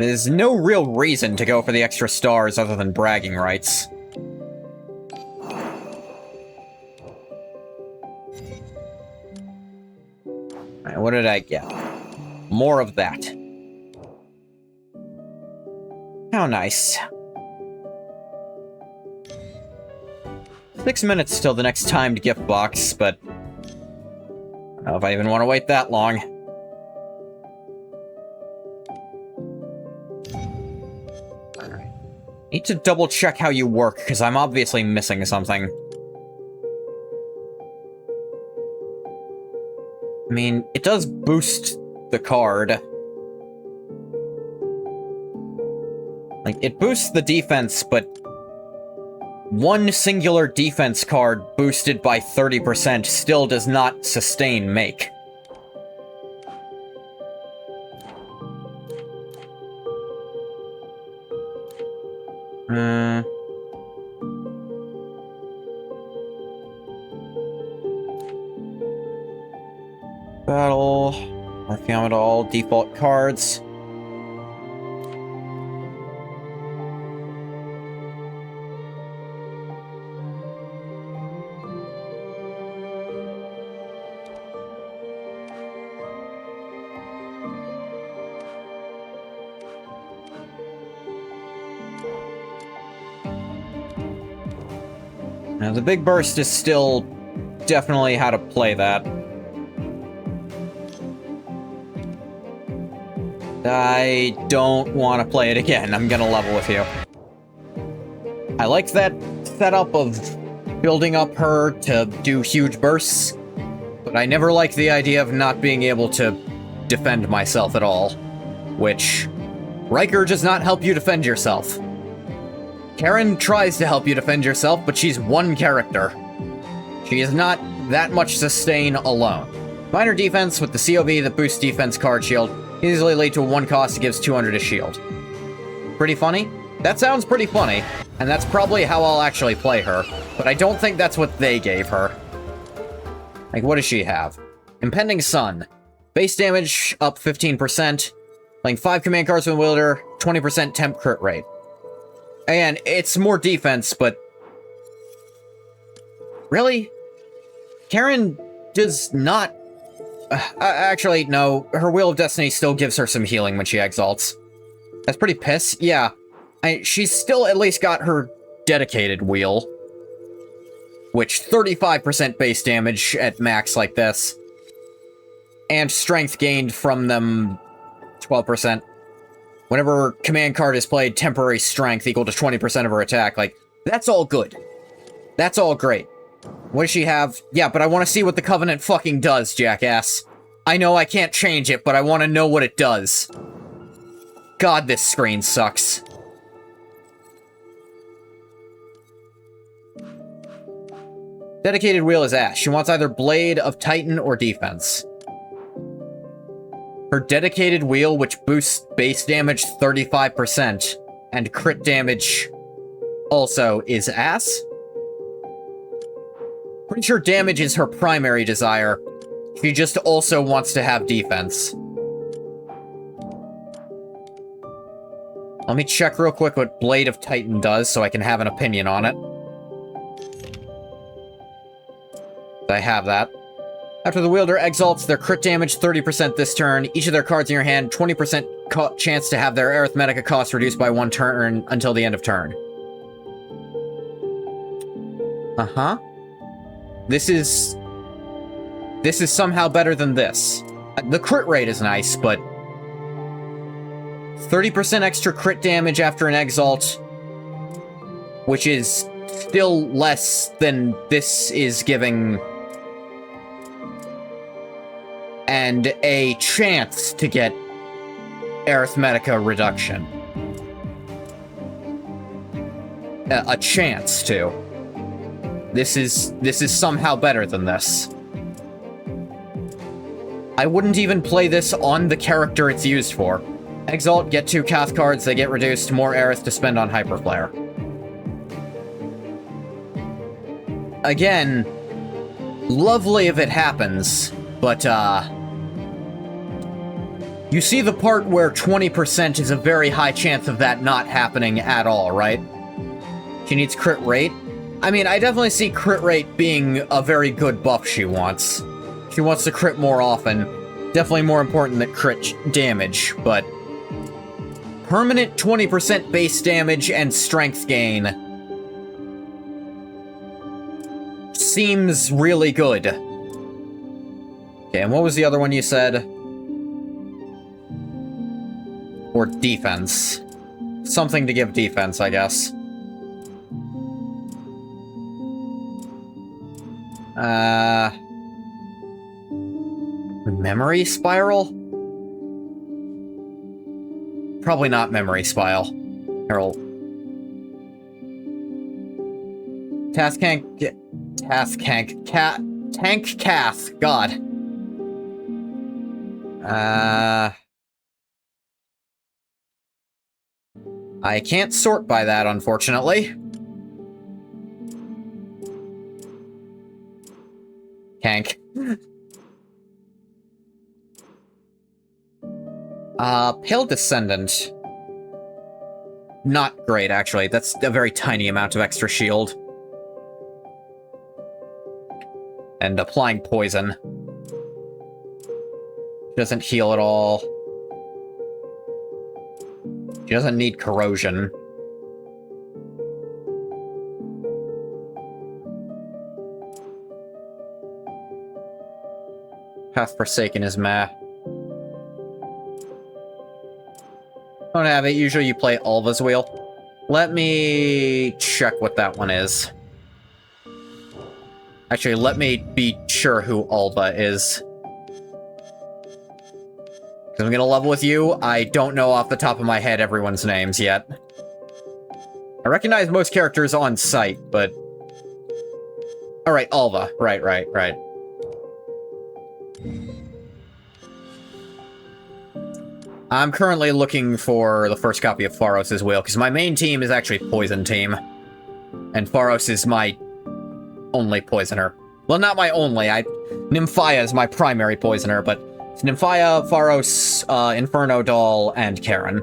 There's no real reason to go for the extra stars other than bragging rights. Alright, what did I get? More of that. How nice. 6 minutes till the next timed gift box, but I don't know if I even want to wait that long. Alright. Need to double check how you work, because I'm obviously missing something. I mean, it does boost the card. Like, it boosts the defense, but one singular defense card boosted by 30% still does not sustain make. Battle. Working on all default cards. Now, the big burst is still definitely how to play that. I don't want to play it again. I'm gonna level with you. I like that setup of building up her to do huge bursts, but I never liked the idea of not being able to defend myself at all. Which, Riker does not help you defend yourself. Karen tries to help you defend yourself, but she's one character. She is not that much sustain alone. Minor defense with the COV that boosts defense card shield easily lead to a 1 cost that gives 200 a shield. Pretty funny? That sounds pretty funny, and that's probably how I'll actually play her, but I don't think that's what they gave her. Like, what does she have? Impending Sun. Base damage up 15%. Playing 5 command cards with wielder, 20% temp crit rate. Again, it's more defense, but... Really? Karen does not... actually, no. Her Wheel of Destiny still gives her some healing when she exalts. That's pretty piss. Yeah. She's still at least got her dedicated wheel. Which, 35% base damage at max like this. And strength gained from them, 12%. Whenever command card is played, temporary strength equal to 20% of her attack. Like, that's all good. That's all great. What does she have? Yeah, but I want to see what the Covenant fucking does, jackass. I know I can't change it, but I want to know what it does. God, this screen sucks. Dedicated wheel is Ash. She wants either Blade of Titan or defense. Her dedicated wheel, which boosts base damage 35% and crit damage also, is ass. Pretty sure damage is her primary desire. She just also wants to have defense. Let me check real quick what Blade of Titan does so I can have an opinion on it. I have that. After the wielder exalts, their crit damage 30% this turn. Each of their cards in your hand, 20% chance to have their Arithmetica cost reduced by 1 turn until the end of turn. Uh-huh. This is somehow better than this. The crit rate is nice, but 30% extra crit damage after an exalt, which is still less than this is giving, and a chance to get Arithmetica reduction. A chance to. This is somehow better than this. I wouldn't even play this on the character it's used for. Exalt, get 2 Cath cards, they get reduced, more Aerith to spend on Hyperflare. Again, lovely if it happens, but You see the part where 20% is a very high chance of that not happening at all, right? She needs crit rate. I mean, I definitely see crit rate being a very good buff she wants. She wants to crit more often. Definitely more important than crit damage, but... permanent 20% base damage and strength gain seems really good. Okay, and what was the other one you said? Or defense. Something to give defense, I guess. Memory spiral? Probably not memory spiral. Harold. Tank Cath. God. I can't sort by that, unfortunately. Tank. Pale Descendant. Not great, actually. That's a very tiny amount of extra shield. And applying poison. Doesn't heal at all. She doesn't need corrosion. Path Forsaken is meh. Don't have it. Usually you play Alva's Wheel. Let me check what that one is. Actually, let me be sure who Alva is. Because I'm gonna level with you. I don't know off the top of my head everyone's names yet. I recognize most characters on sight, but... Alright, Alva. Right. I'm currently looking for the first copy of Pharos' Wheel, because my main team is actually Poison Team. And Pharos is my only poisoner. Well, not my only. Nymphia is my primary poisoner, but it's Nymphia, Pharos, Inferno Doll, and Karen.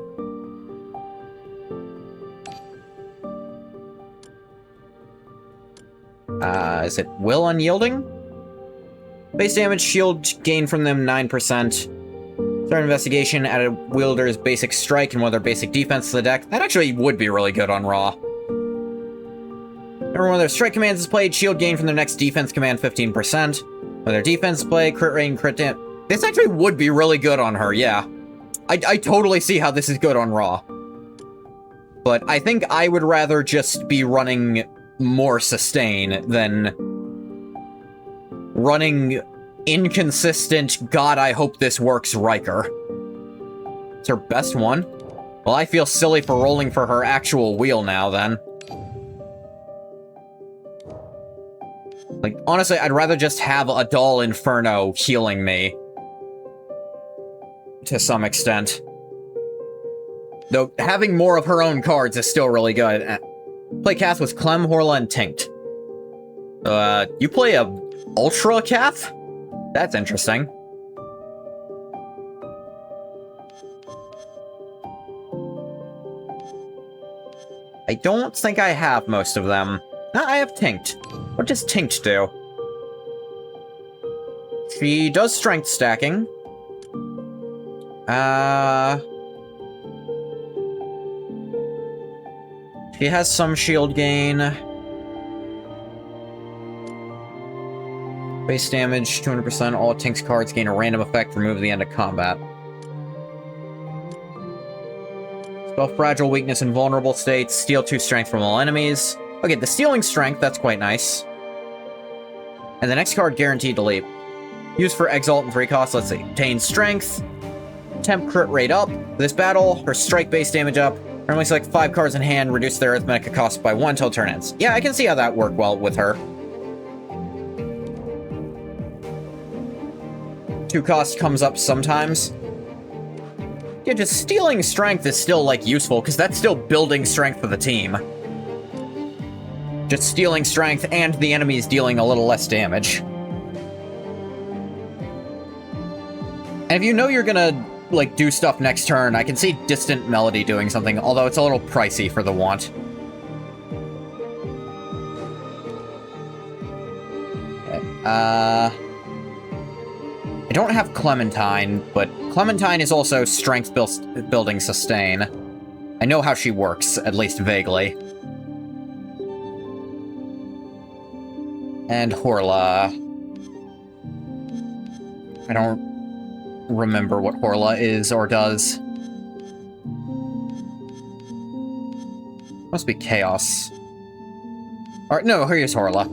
Is it Will Unyielding? Base damage, shield gain from them 9%. Start investigation, added wielder's basic strike and one of their basic defense to the deck. That actually would be really good on Raw. Remember, when their strike commands is played, shield gain from their next defense command 15%. When their defense is played, crit rate and crit damage. This actually would be really good on her, yeah. I totally see how this is good on Raw. But I think I would rather just be running more sustain than running inconsistent, God, I hope this works, Riker. It's her best one? Well, I feel silly for rolling for her actual wheel now, then. Like, honestly, I'd rather just have a Doll Inferno healing me. To some extent. Though, having more of her own cards is still really good. Play Cath with Clem, Horla, and Tinkt. You play a Ultra Cath? That's interesting. I don't think I have most of them. I have Tinkt. What does Tinkt do? She does strength stacking. She has some shield gain. Base damage, 200%. All Tinkt's cards gain a random effect removed at the end of combat. Spell Fragile, Weakness, and Vulnerable States. Steal 2 strength from all enemies. Okay, the stealing strength, that's quite nice. And the next card guaranteed to leap. Used for Exalt and 3 costs, let's see. Obtain strength. Temp crit rate up. This battle, her strike base damage up. Normally select 5 cards in hand, reduce their arithmetic cost by 1 till turn ends. Yeah, I can see how that worked well with her. 2 cost comes up sometimes. Yeah, just stealing strength is still, like, useful, because that's still building strength for the team. Just stealing strength and the enemies dealing a little less damage. And if you know you're gonna like, do stuff next turn. I can see Distant Melody doing something, although it's a little pricey for the want. Okay, I don't have Clementine, but Clementine is also strength building sustain. I know how she works, at least vaguely. And Horla. I don't remember what Horla is or does. Must be Chaos. Alright, no, here's Horla.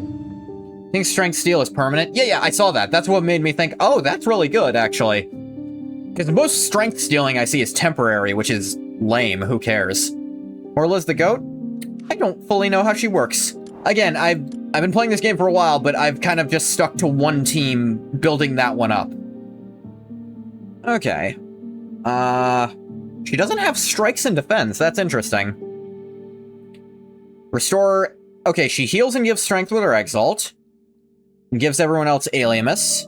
I think Strength Steel is permanent. Yeah, I saw that. That's what made me think, oh, that's really good, actually. Because most Strength Stealing I see is temporary, which is lame. Who cares? Horla's the GOAT? I don't fully know how she works. Again, I've been playing this game for a while, but I've kind of just stuck to one team, building that one up. Okay. She doesn't have strikes and defense. That's interesting. Restore... Okay, she heals and gives strength with her Exalt. And gives everyone else Aliamus.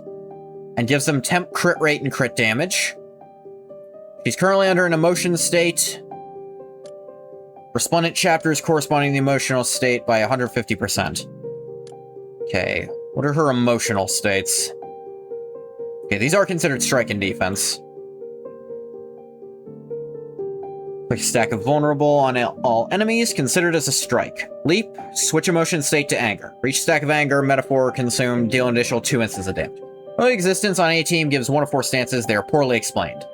And gives them temp crit rate and crit damage. She's currently under an emotion state. Resplendent chapters corresponding to the emotional state by 150%. Okay, what are her emotional states? Okay, these are considered strike and defense. Quick stack of vulnerable on all enemies, considered as a strike. Leap, switch emotion state to anger. Reach stack of anger, metaphor, consume, deal an additional 2 instances of damage. Early existence on a team gives 1 of 4 stances, they are poorly explained.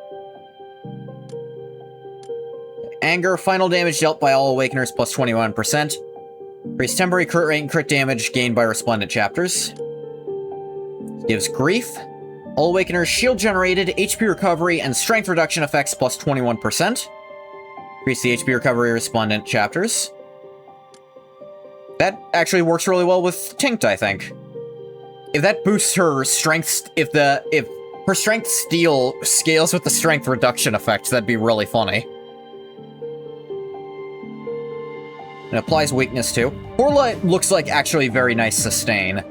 Anger, final damage dealt by all Awakeners plus 21%. Increase temporary crit rate and crit damage gained by Resplendent chapters. Gives Grief. All Awakeners shield generated, HP recovery, and strength reduction effects plus 21%. Increase the HP recovery Resplendent chapters. That actually works really well with Tinkt, I think. If that boosts her strength, if her strength steal scales with the strength reduction effect, that'd be really funny. It applies weakness too. Horla looks like actually very nice sustain.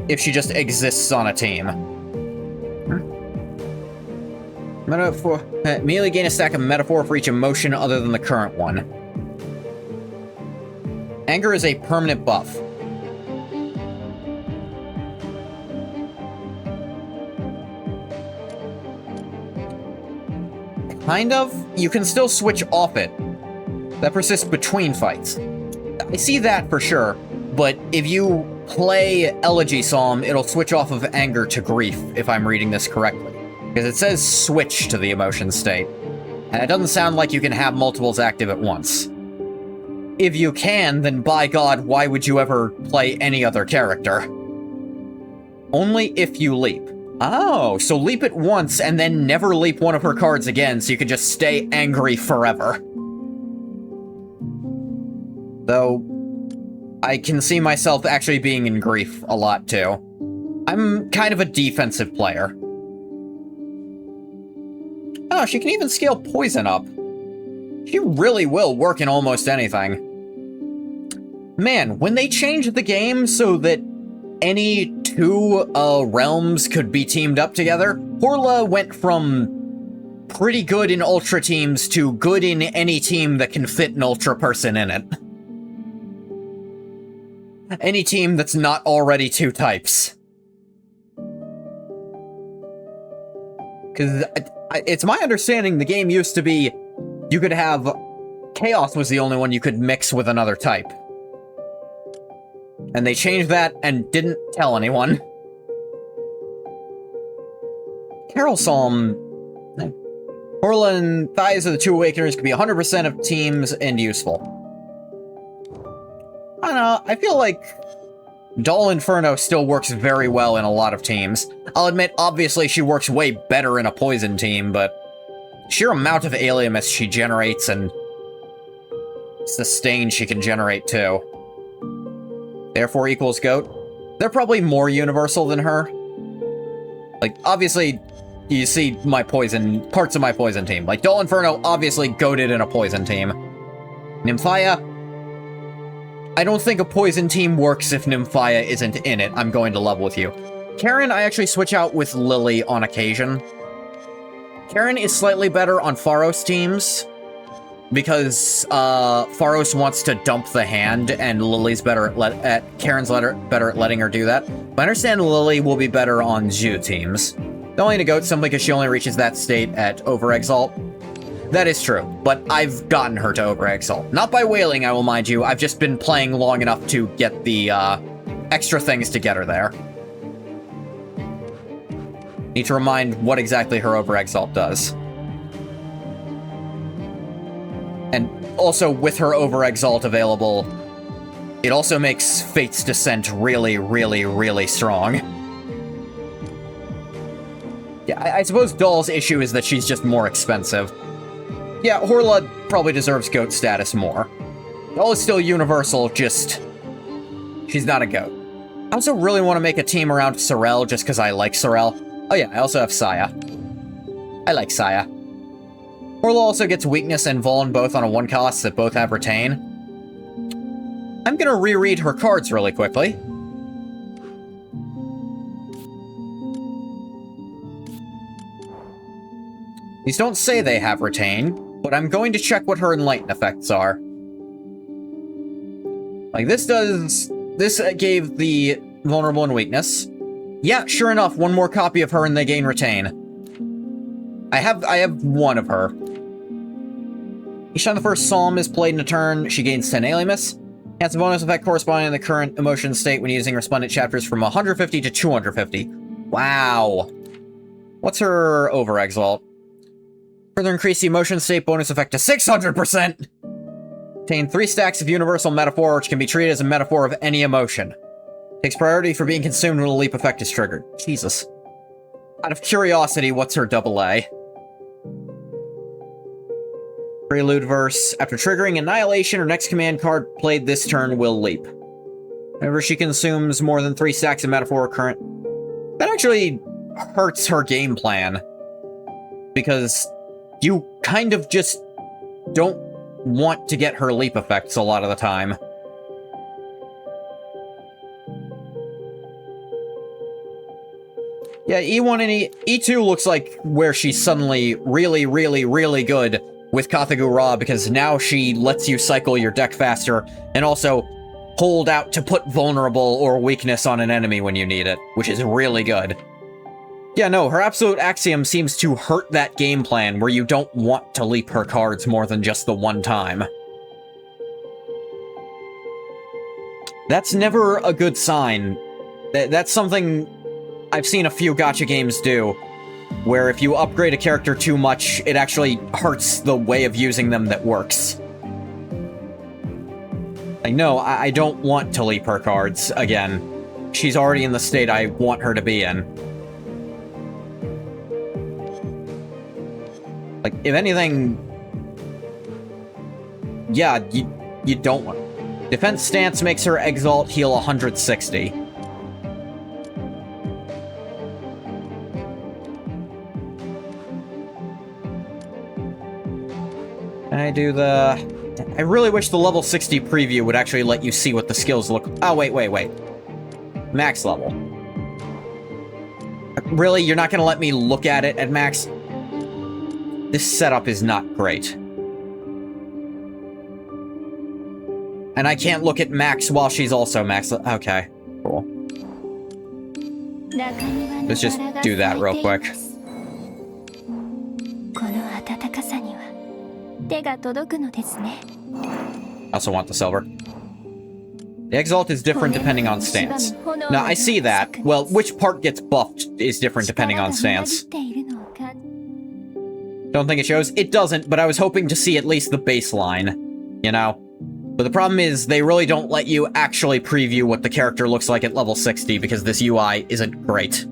If she just exists on a team. Metaphor. Immediately gain a stack of metaphor for each emotion other than the current one. Anger is a permanent buff. Kind of. You can still switch off it. That persists between fights. I see that for sure, but if you play Elegy Psalm, it'll switch off of anger to grief, if I'm reading this correctly. Because it says switch to the emotion state. And it doesn't sound like you can have multiples active at once. If you can, then by God, why would you ever play any other character? Only if you leap. Oh, so leap it once and then never leap one of her cards again so you can just stay angry forever. Though, I can see myself actually being in grief a lot too. I'm kind of a defensive player. Oh, she can even scale poison up. She really will work in almost anything. Man, when they changed the game so that any 2 realms could be teamed up together, Horla went from pretty good in Ultra teams to good in any team that can fit an Ultra person in it. Any team that's not already 2 types. Because it's my understanding the game used to be you could have... Chaos was the only one you could mix with another type. And they changed that and didn't tell anyone. Carol Psalm... Horla and Thighs of the 2 Awakeners could be 100% of teams and useful. I don't know, I feel like Dull Inferno still works very well in a lot of teams. I'll admit, obviously she works way better in a poison team, but sheer amount of Aliamus she generates and sustain she can generate too. Therefore equals GOAT. They're probably more universal than her. Like, obviously, you see my poison, parts of my poison team. Like, Dull Inferno obviously goated in a poison team. Nymphia, I don't think a poison team works if Nymphia isn't in it. I'm going to level with you. Karen, I actually switch out with Lily on occasion. Karen is slightly better on Pharos teams, because Pharos wants to dump the hand, and Lily's better at Karen's better at letting her do that. But I understand Lily will be better on Zhu teams. Only to goat simply because she only reaches that state at Over-Exalt. That is true, but I've gotten her to Over-Exalt. Not by wailing, I will mind you. I've just been playing long enough to get the extra things to get her there. Need to remind what exactly her Over-Exalt does. And also, with her Over-Exalt available, it also makes Fate's Descent really, really, really strong. Yeah, I suppose Doll's issue is that she's just more expensive. Yeah, Horla probably deserves GOAT status more. Doll is still universal, just... she's not a GOAT. I also really want to make a team around Sorel just because I like Sorel. Oh yeah, I also have Saya. I like Saya. Horla also gets Weakness and Vaughn both on a 1 cost that both have Retain. I'm gonna reread her cards really quickly. These don't say they have Retain, but I'm going to check what her Enlighten effects are. Like, this gave the Vulnerable and Weakness. Yeah, sure enough, 1 more copy of her and they gain Retain. I have 1 of her. Each time the first Psalm is played in a turn, she gains 10 Alimus. Has a bonus effect corresponding to the current emotion state when using Resplendent chapters from 150 to 250. Wow. What's her Over-Exalt? Further increase the emotion state bonus effect to 600%! Obtain 3 stacks of Universal Metaphor, which can be treated as a metaphor of any emotion. Takes priority for being consumed when a leap effect is triggered. Jesus. Out of curiosity, what's her AA? Prelude verse. After triggering Annihilation, her next command card played this turn will leap. Whenever she consumes more than 3 stacks of Metaphor current... That actually hurts her game plan. Because you kind of just don't want to get her leap effects a lot of the time. Yeah, E1 and E2 looks like where she's suddenly really, really, really good with Kathagu Ra, because now she lets you cycle your deck faster, and also hold out to put Vulnerable or Weakness on an enemy when you need it, which is really good. Yeah, no, her Absolute Axiom seems to hurt that game plan where you don't want to leap her cards more than just the 1 time. That's never a good sign. That's something I've seen a few gacha games do, where if you upgrade a character too much, it actually hurts the way of using them that works. Like, no, I don't want to leap her cards again. She's already in the state I want her to be in. Like, if anything... yeah, you don't want... Defense Stance makes her Exalt heal 160. I do the... I really wish the level 60 preview would actually let you see what the skills look... Oh, wait. Max level. Really? You're not gonna let me look at it at max? This setup is not great. And I can't look at max while she's also max... Okay, cool. Let's just do that real quick. I also want the silver. The Exalt is different depending on stance. Now, I see that. Well, which part gets buffed is different depending on stance. Don't think it shows? It doesn't, but I was hoping to see at least the baseline, you know? But the problem is, they really don't let you actually preview what the character looks like at level 60 because this UI isn't great.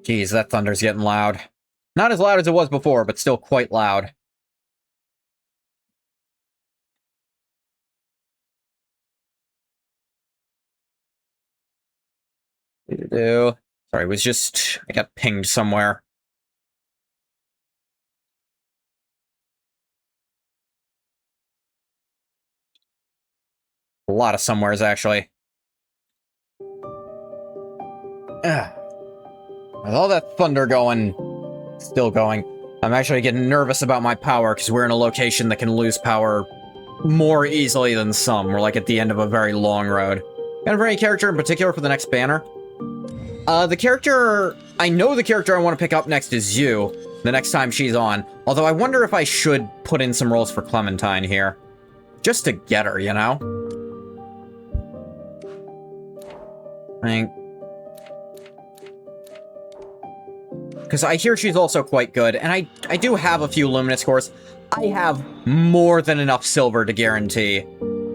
Geez, that thunder's getting loud. Not as loud as it was before, but still quite loud. Sorry, it was just... I got pinged somewhere. A lot of somewheres, actually. Ugh. With all that thunder going... Still going. I'm actually getting nervous about my power, because we're in a location that can lose power more easily than some. We're like at the end of a very long road. Kind of any character in particular for the next banner? The character... I know the character I want to pick up next is Yu, the next time she's on. Although I wonder if I should put in some rolls for Clementine here. Just to get her, you know? Because I hear she's also quite good, and I do have a few Luminous cores. I have more than enough silver to guarantee.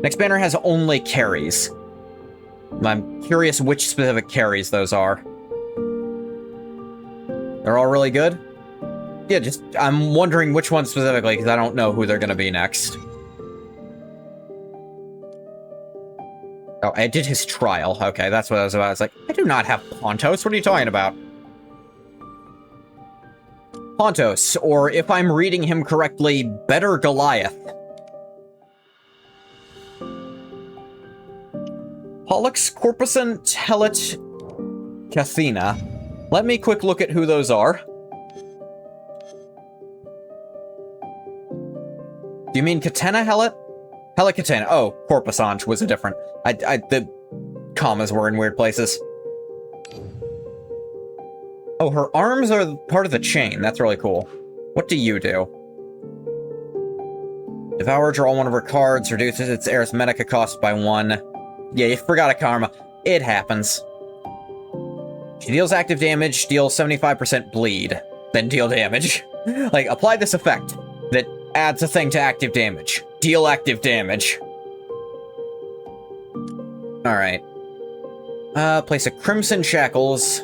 Next banner has only carries. I'm curious which specific carries those are. They're all really good? Yeah, just, I'm wondering which ones specifically, because I don't know who they're going to be next. Oh, I did his trial. Okay, that's what I was about. I was like, I do not have Pontos. What are you talking about? Pontos, or if I'm reading him correctly, Better Goliath. Pollux, Corpusant, Helot, Cathena. Let me quick look at who those are. Do you mean Catena Helot? Helot Catena. Oh, Corpusant was a different. The commas were in weird places. Oh, her arms are part of the chain. That's really cool. What do you do? Devour, draw one of her cards, reduces its arithmetic cost by 1. Yeah, you forgot a karma. It happens. She deals active damage, deals 75% bleed, then deal damage. Like, apply this effect that adds a thing to active damage. Deal active damage. Alright. Place a Crimson Shackles.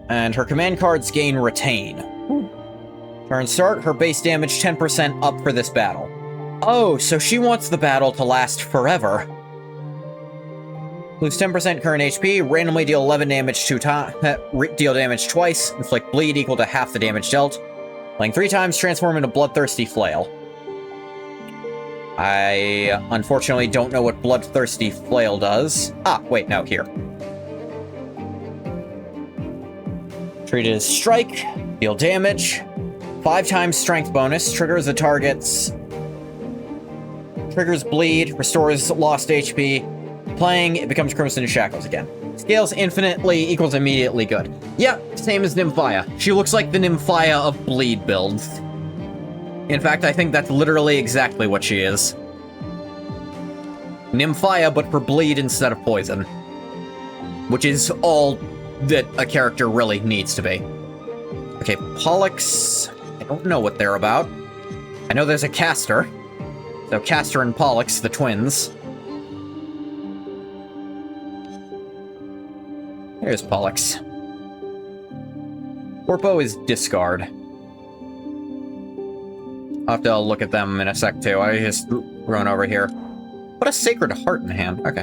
And her command cards gain Retain. Turn start, her base damage 10% up for this battle. Oh, so she wants the battle to last forever. Lose 10% current HP, randomly deal 11 damage 2 times, deal damage twice, inflict bleed equal to half the damage dealt. Playing 3 times, transform into Bloodthirsty Flail. I unfortunately don't know what Bloodthirsty Flail does. Ah, wait, no, here. Treat it as Strike, deal damage, 5 times Strength bonus, triggers the target's... Triggers bleed, restores lost HP. Playing, it becomes Crimson Shackles again. Scales infinitely, equals immediately good. Yeah, same as Nymphia. She looks like the Nymphia of bleed builds. In fact, I think that's literally exactly what she is. Nymphia, but for bleed instead of poison. Which is all that a character really needs to be. Okay, Pollux... I don't know what they're about. I know there's a Caster. So Castor and Pollux, the twins. Here's Pollux. Corpo is discard. I'll have to look at them in a sec too. I just run over here. Put a Sacred Heart in hand. Okay.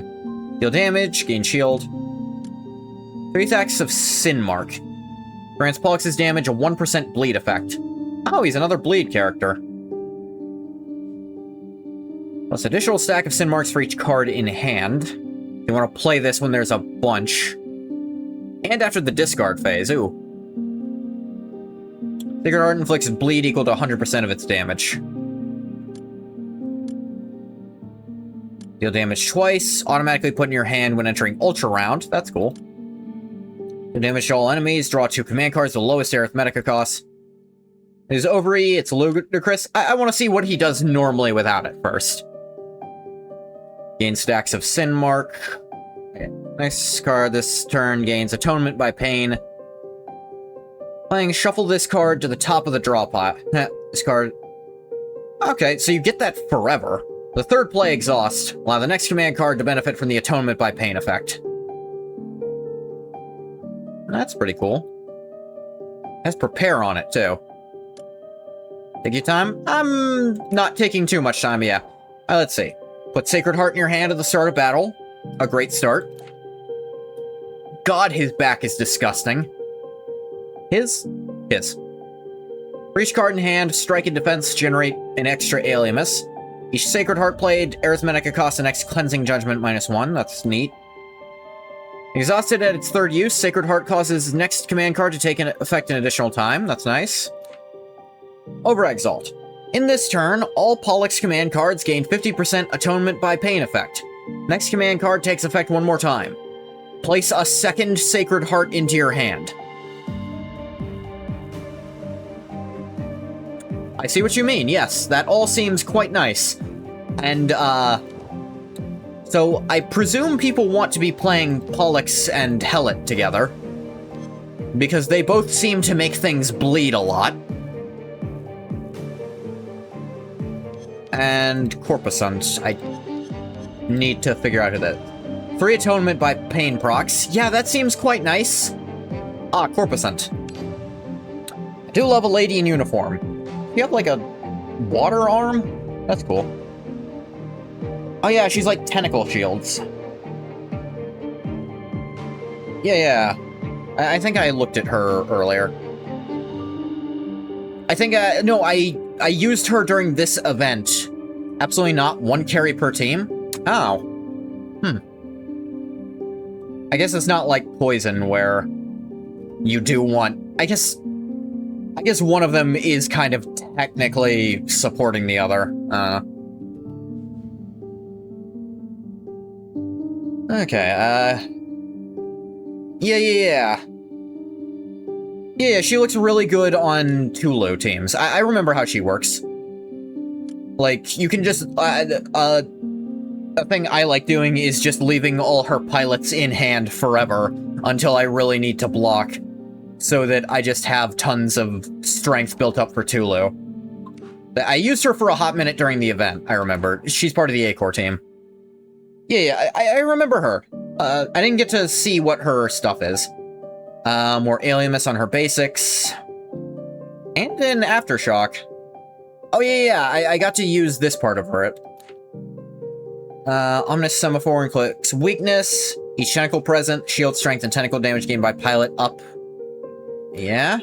Deal damage, gain shield. 3 attacks of Sin Mark. Grants Pollux's damage a 1% bleed effect. Oh, he's another bleed character. Plus additional stack of Sin Marks for each card in hand. You want to play this when there's a bunch. And after the discard phase, ooh. Sacred Heart inflicts bleed equal to 100% of its damage. Deal damage twice, automatically put in your hand when entering Ultra Round. That's cool. Deal damage to all enemies, draw 2 command cards, the lowest arithmetic cost. His ovary, it's ludicrous. I want to see what he does normally without it first. Gain stacks of Sin Mark. Okay. Nice card this turn, gains Atonement by Pain. Playing, shuffle this card to the top of the draw pile. This card... Okay, so you get that forever. The third play, Exhaust. Allow the next command card to benefit from the Atonement by Pain effect. That's pretty cool. Has Prepare on it, too. Take your time? I'm not taking too much time, yeah. Let's see. Put Sacred Heart in your hand at the start of battle. A great start. God, his back is disgusting. His? His. For each card in hand, strike and defense generate an extra alias. Each Sacred Heart played, Arithmetica costs the next Cleansing Judgment -1. That's neat. Exhausted at its third use, Sacred Heart causes next command card to take an effect an additional time. That's nice. Overexalt. In this turn, all Pollux command cards gain 50% Atonement by Pain effect. Next command card takes effect one more time. Place a second Sacred Heart into your hand. I see what you mean, yes. That all seems quite nice. And, so I presume people want to be playing Pollux and Helot together. Because they both seem to make things bleed a lot. And Corpusant. I need to figure out who that... 3 Atonement by Pain procs. Yeah, that seems quite nice. Ah, Corpusant. I do love a lady in uniform. You have, like, a water arm? That's cool. Oh, yeah, she's like tentacle shields. Yeah. I think I looked at her earlier. I think, no, I used her during this event. Absolutely not. 1 carry per team? Oh. I guess it's not like Poison, where you do want... I guess one of them is kind of technically supporting the other. Okay, Yeah, she looks really good on Tulu teams. I remember how she works. Like, you can just, a thing I like doing is just leaving all her pilots in hand forever until I really need to block, so that I just have tons of strength built up for Tulu. I used her for a hot minute during the event, I remember. She's part of the A-Core team. Yeah, I remember her. I didn't get to see what her stuff is. More Alienus on her basics. And an Aftershock. Oh, yeah, I got to use this part of her. Ominous Semaphore includes weakness, each tentacle present, shield strength, and tentacle damage gained by pilot up. Yeah.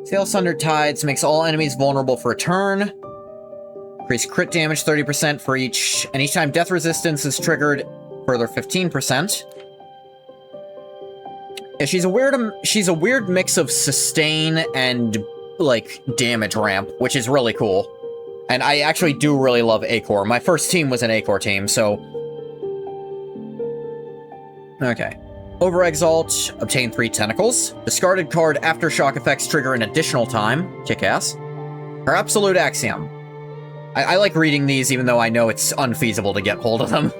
Sail Sundered Tides makes all enemies vulnerable for a turn. Increase crit damage 30% for each, and each time death resistance is triggered, further 15%. Yeah, she's a weird mix of sustain and, like, damage ramp, which is really cool. And I actually do really love A-Core. My first team was an A-Core team, so... Okay. Overexalt, obtain 3 tentacles. Discarded card Aftershock effects trigger an additional time. Kick-ass. Her Absolute Axiom. I like reading these even though I know it's unfeasible to get hold of them.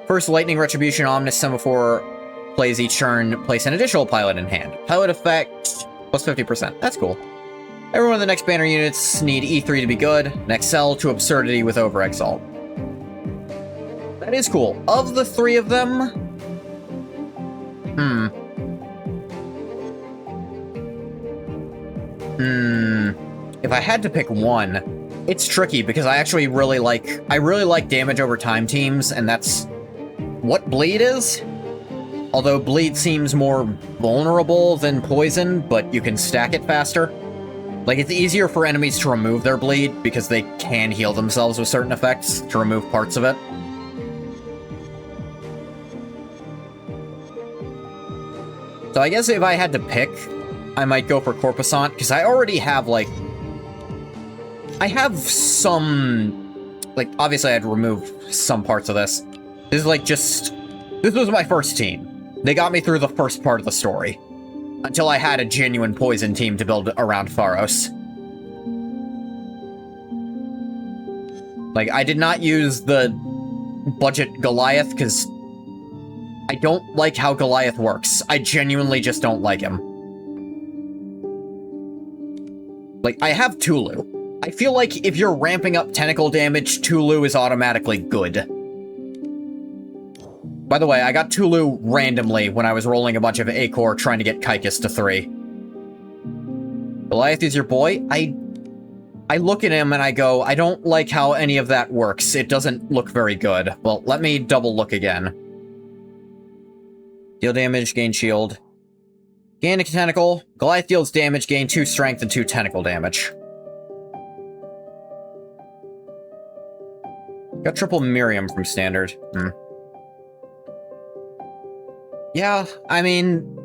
First, Lightning Retribution Ominous Semaphore plays each turn, place an additional pilot in hand. Pilot effect, plus 50%. That's cool. Everyone in the next banner units need E3 to be good. Next cell to Absurdity with Overexalt. That is cool. Of the 3 of them... If I had to pick one, it's tricky because I actually really like damage over time teams, and that's what Bleed is. Although Bleed seems more vulnerable than Poison, but you can stack it faster. Like, it's easier for enemies to remove their Bleed because they can heal themselves with certain effects to remove parts of it. So I guess if I had to pick, I might go for Corpusant, because I already have, like... I have some... Like, obviously I'd remove some parts of this. This is, like, just... This was my first team. They got me through the first part of the story. Until I had a genuine Poison team to build around Pharos. Like, I did not use the budget Goliath, because I don't like how Goliath works. I genuinely just don't like him. Like, I have Tulu. I feel like if you're ramping up tentacle damage, Tulu is automatically good. By the way, I got Tulu randomly when I was rolling a bunch of A-Core trying to get Kaikus to 3. Goliath is your boy? I look at him and I go, I don't like how any of that works. It doesn't look very good. Well, let me double look again. Deal damage, gain shield. Gain a tentacle. Goliath deals damage, gain 2 strength and 2 tentacle damage. Got triple Miriam from standard. Yeah, I mean,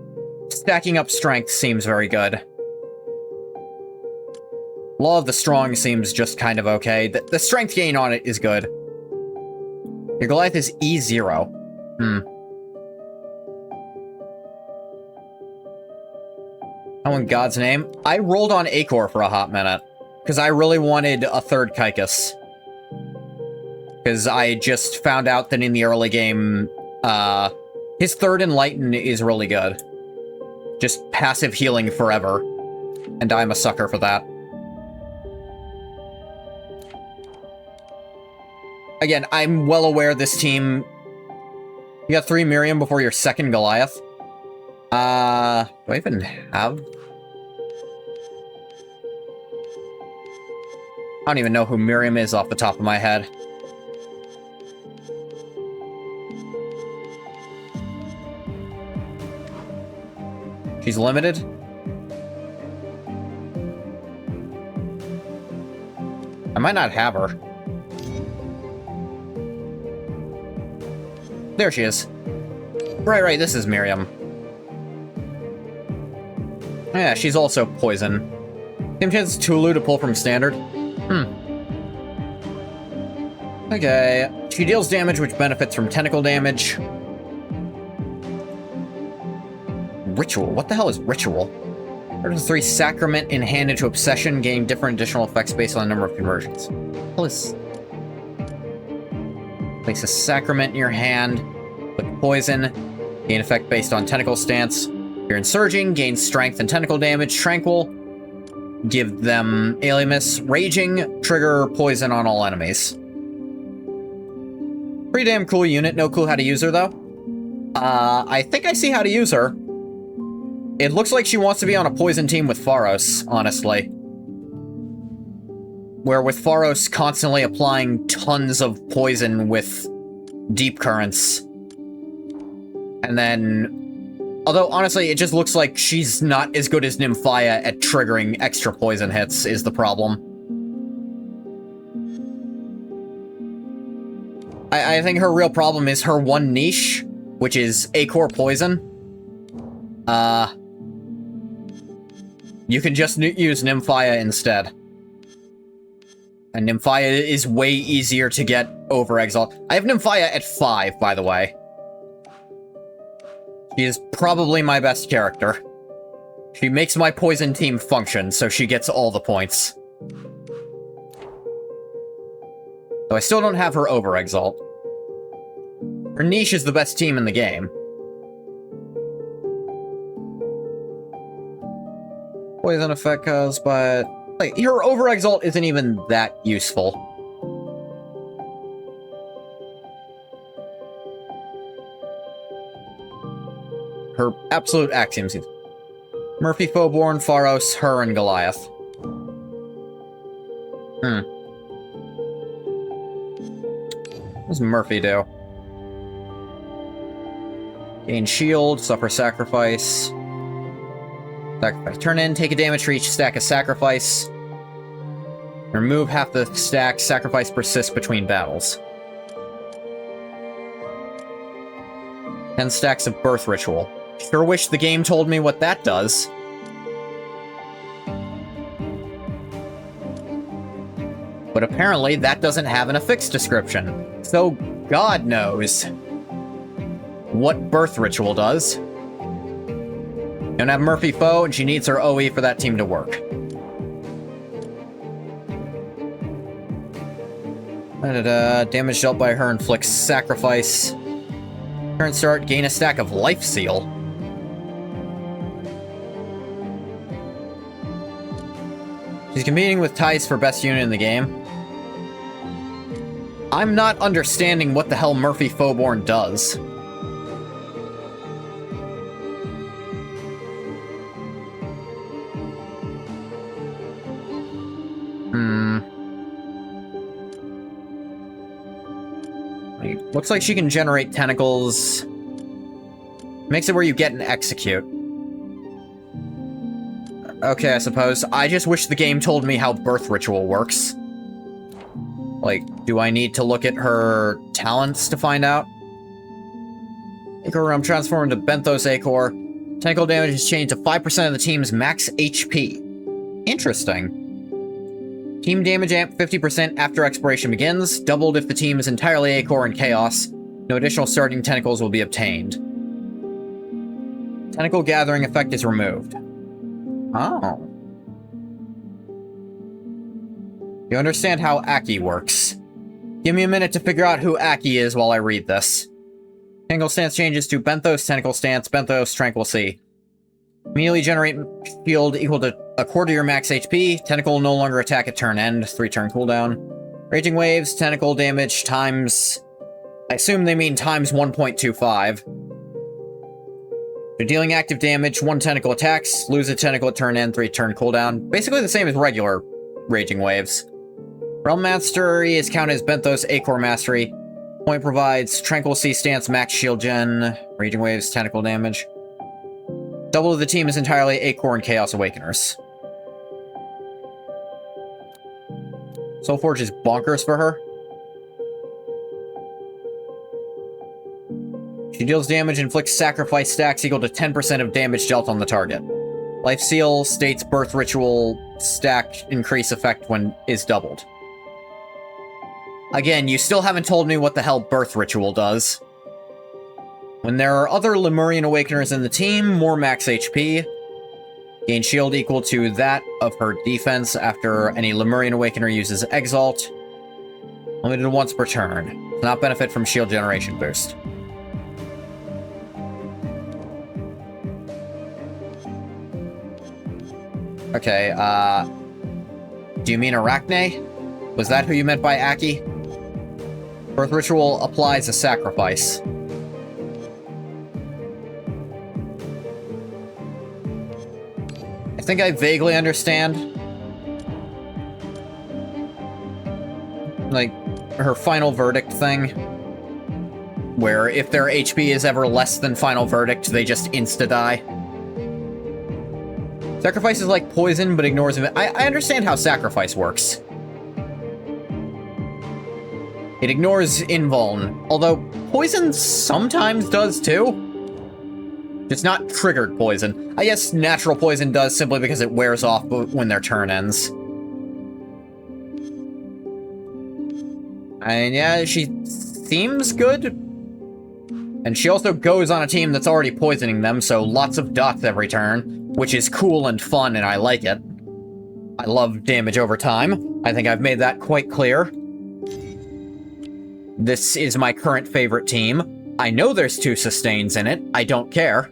stacking up strength seems very good. Law of the Strong seems just kind of okay. The strength gain on it is good. Your Goliath is E0. How in God's name? I rolled on Acor for a hot minute, because I really wanted a third Kaikus. Because I just found out that in the early game, his third Enlighten is really good. Just passive healing forever. And I'm a sucker for that. Again, I'm well aware this team... You got 3 Miriam before your second Goliath. Do I even have... I don't even know who Miriam is off the top of my head. She's limited? I might not have her. There she is. Right, this is Miriam. Yeah, she's also poison. Same chance as Tulu to pull from standard. Okay. She deals damage which benefits from tentacle damage. Ritual. What the hell is Ritual? 3 Sacrament in hand into Obsession, gain different additional effects based on the number of conversions. What is... Place a Sacrament in your hand, click Poison, gain effect based on Tentacle Stance. You're Insurging, gain Strength and Tentacle damage. Tranquil, give them Alimus. Raging, trigger Poison on all enemies. Pretty damn cool unit, no clue how to use her though. I think I see how to use her. It looks like she wants to be on a poison team with Pharos, honestly. Where with Pharos constantly applying tons of poison with deep currents. And then... Although, honestly, it just looks like she's not as good as Nymphia at triggering extra poison hits, is the problem. I think her real problem is her one niche, which is Acor Poison. You can just use Nymphia instead. And Nymphia is way easier to get over Exalt. I have Nymphia at 5, by the way. She is probably my best character. She makes my poison team function, so she gets all the points. Though I still don't have her over Exalt. Her niche is the best team in the game. Poison effect caused by... Like, her over Exalt isn't even that useful. Her absolute axioms. Murphy, Foeborn, Pharos, her, and Goliath. What does Murphy do? Gain shield, suffer sacrifice. Sacrifice. Turn in, take a damage for each stack of sacrifice. Remove half the stack, sacrifice persists between battles. 10 stacks of birth ritual. Sure wish the game told me what that does. But apparently that doesn't have an affix description. So God knows what birth ritual does. Don't have Murphy Foe, and she needs her OE for that team to work. Damage dealt by her inflicts sacrifice. Turn start, gain a stack of Life Seal. She's competing with Tice for best unit in the game. I'm not understanding what the hell Murphy Foeborn does. Looks like she can generate tentacles. Makes it where you get an execute. Okay, I suppose. I just wish the game told me how birth ritual works. Like, do I need to look at her talents to find out? Acor Realm transformed into Benthos Acor. Tentacle damage is changed to 5% of the team's max HP. Interesting. Team damage amp 50% after expiration begins, doubled if the team is entirely Acor and Chaos. No additional starting tentacles will be obtained. Tentacle gathering effect is removed. Oh. You understand how Aki works. Give me a minute to figure out who Aki is while I read this. Tentacle stance changes to Benthos Tentacle Stance, Benthos Tranquil Sea. Immediately generate shield equal to a quarter of your max HP. Tentacle will no longer attack at turn end. 3-turn cooldown. Raging Waves, tentacle damage times... I assume they mean times 1.25. You're dealing active damage, 1 tentacle attacks, lose a tentacle at turn end, 3-turn cooldown. Basically the same as regular Raging Waves. Realm Mastery is counted as Benthos Acor Mastery. Point provides Tranquil Sea Stance, max shield gen, Raging Waves, tentacle damage. Double of the team is entirely Acor and Chaos Awakeners. Soulforge is bonkers for her. She deals damage and inflicts sacrifice stacks equal to 10% of damage dealt on the target. Life Seal states birth ritual stack increase effect when is doubled. Again, you still haven't told me what the hell birth ritual does. When there are other Lemurian Awakeners in the team, more max HP. Gain shield equal to that of her defense after any Lemurian Awakener uses Exalt. Limited once per turn. Does not benefit from shield generation boost. Okay, do you mean Arachne? Was that who you meant by Aki? Birth Ritual applies a sacrifice. I think I vaguely understand. Like, her final verdict thing. Where if their HP is ever less than final verdict, they just insta-die. Sacrifice is like poison, but ignores it. I understand how sacrifice works. It ignores invuln, although poison sometimes does too. It's not triggered poison. I guess natural poison does simply because it wears off when their turn ends. And yeah, she seems good. And she also goes on a team that's already poisoning them, so lots of dots every turn, which is cool and fun, and I like it. I love damage over time. I think I've made that quite clear. This is my current favorite team. I know there's 2 sustains in it. I don't care.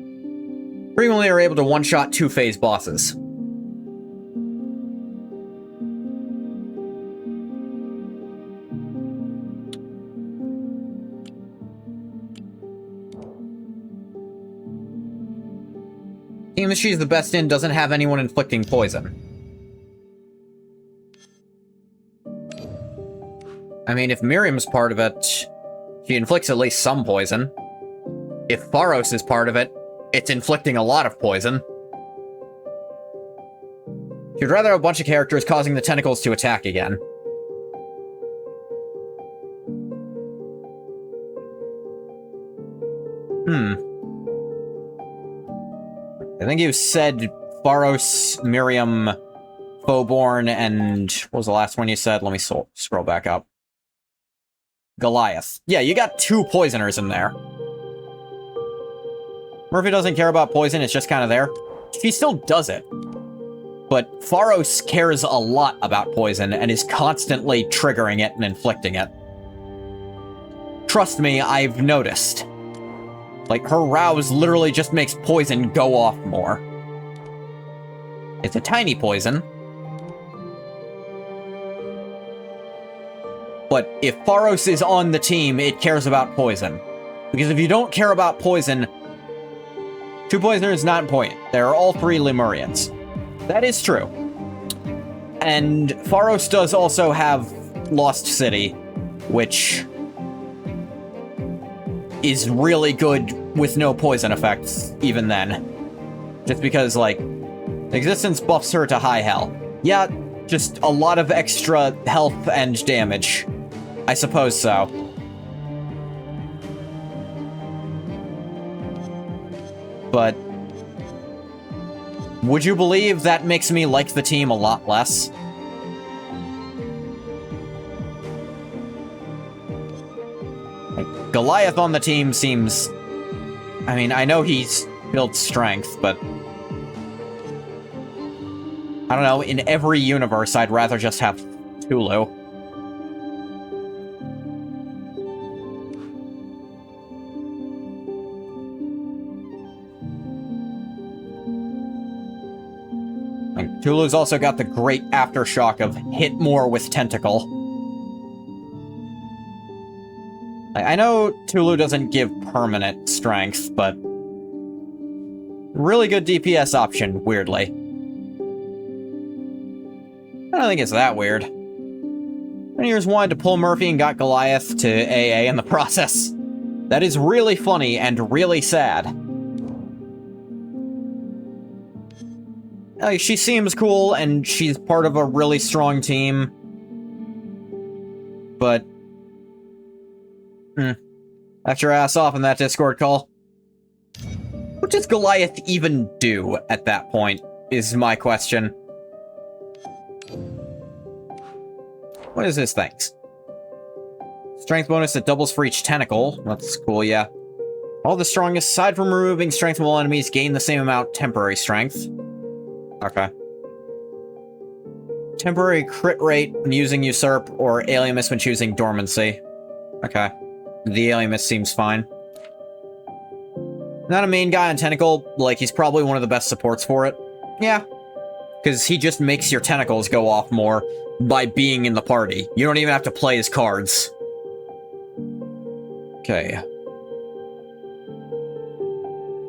Frequently are able to one-shot 2-phase bosses. Team that she's the best in doesn't have anyone inflicting poison. I mean, if Miriam's part of it, she inflicts at least some poison. If Pharos is part of it, it's inflicting a lot of poison. She'd rather have a bunch of characters causing the tentacles to attack again. I think you said Pharos, Miriam, Phoborn, and what was the last one you said? Let me scroll back up. Goliath. Yeah, you got 2 poisoners in there. Murphy doesn't care about poison, it's just kind of there. She still does it. But Pharos cares a lot about poison and is constantly triggering it and inflicting it. Trust me, I've noticed. Like, her rouse literally just makes poison go off more. It's a tiny poison. But if Pharos is on the team, it cares about poison. Because if you don't care about poison, 2 poisoners is not important. There are all 3 Lemurians. That is true. And Pharos does also have Lost City, which is really good with no poison effects, even then. Just because, like, existence buffs her to high hell. Yeah, just a lot of extra health and damage. I suppose so. But would you believe that makes me like the team a lot less? Like, Goliath on the team seems... I mean, I know he's built strength, but... I don't know, in every universe, I'd rather just have Tulu. And Tulu's also got the great aftershock of hit more with Tentacle. I know Tulu doesn't give permanent strength, but... really good DPS option, weirdly. I don't think it's that weird. Pioneers wanted to pull Murphy and got Goliath to AA in the process. That is really funny and really sad. She seems cool, and she's part of a really strong team. But... Got your ass off in that Discord call. What does Goliath even do at that point, is my question. What is this thing? Strength bonus that doubles for each tentacle. That's cool, yeah. All the strongest, aside from removing strength from all enemies, gain the same amount temporary strength. Okay. Temporary crit rate when using Usurp, or Alienist when choosing Dormancy. Okay. The Alienist seems fine. Not a main guy on Tentacle, like, he's probably one of the best supports for it. Yeah. Because he just makes your tentacles go off more by being in the party. You don't even have to play his cards. Okay.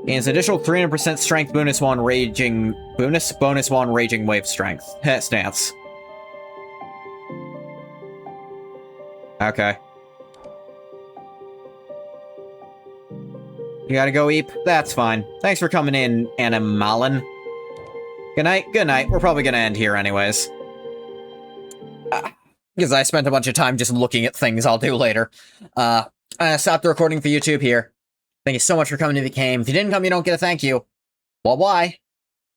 Gains additional 300% strength bonus while raging... bonus while raging wave strength. Stance. Okay. You gotta go, Eep? That's fine. Thanks for coming in, Animalin. Good night, good night. We're probably gonna end here anyways. Because I spent a bunch of time just looking at things I'll do later. I stopped the recording for YouTube here. Thank you so much for coming to the game. If you didn't come, you don't get a thank you. Well, why?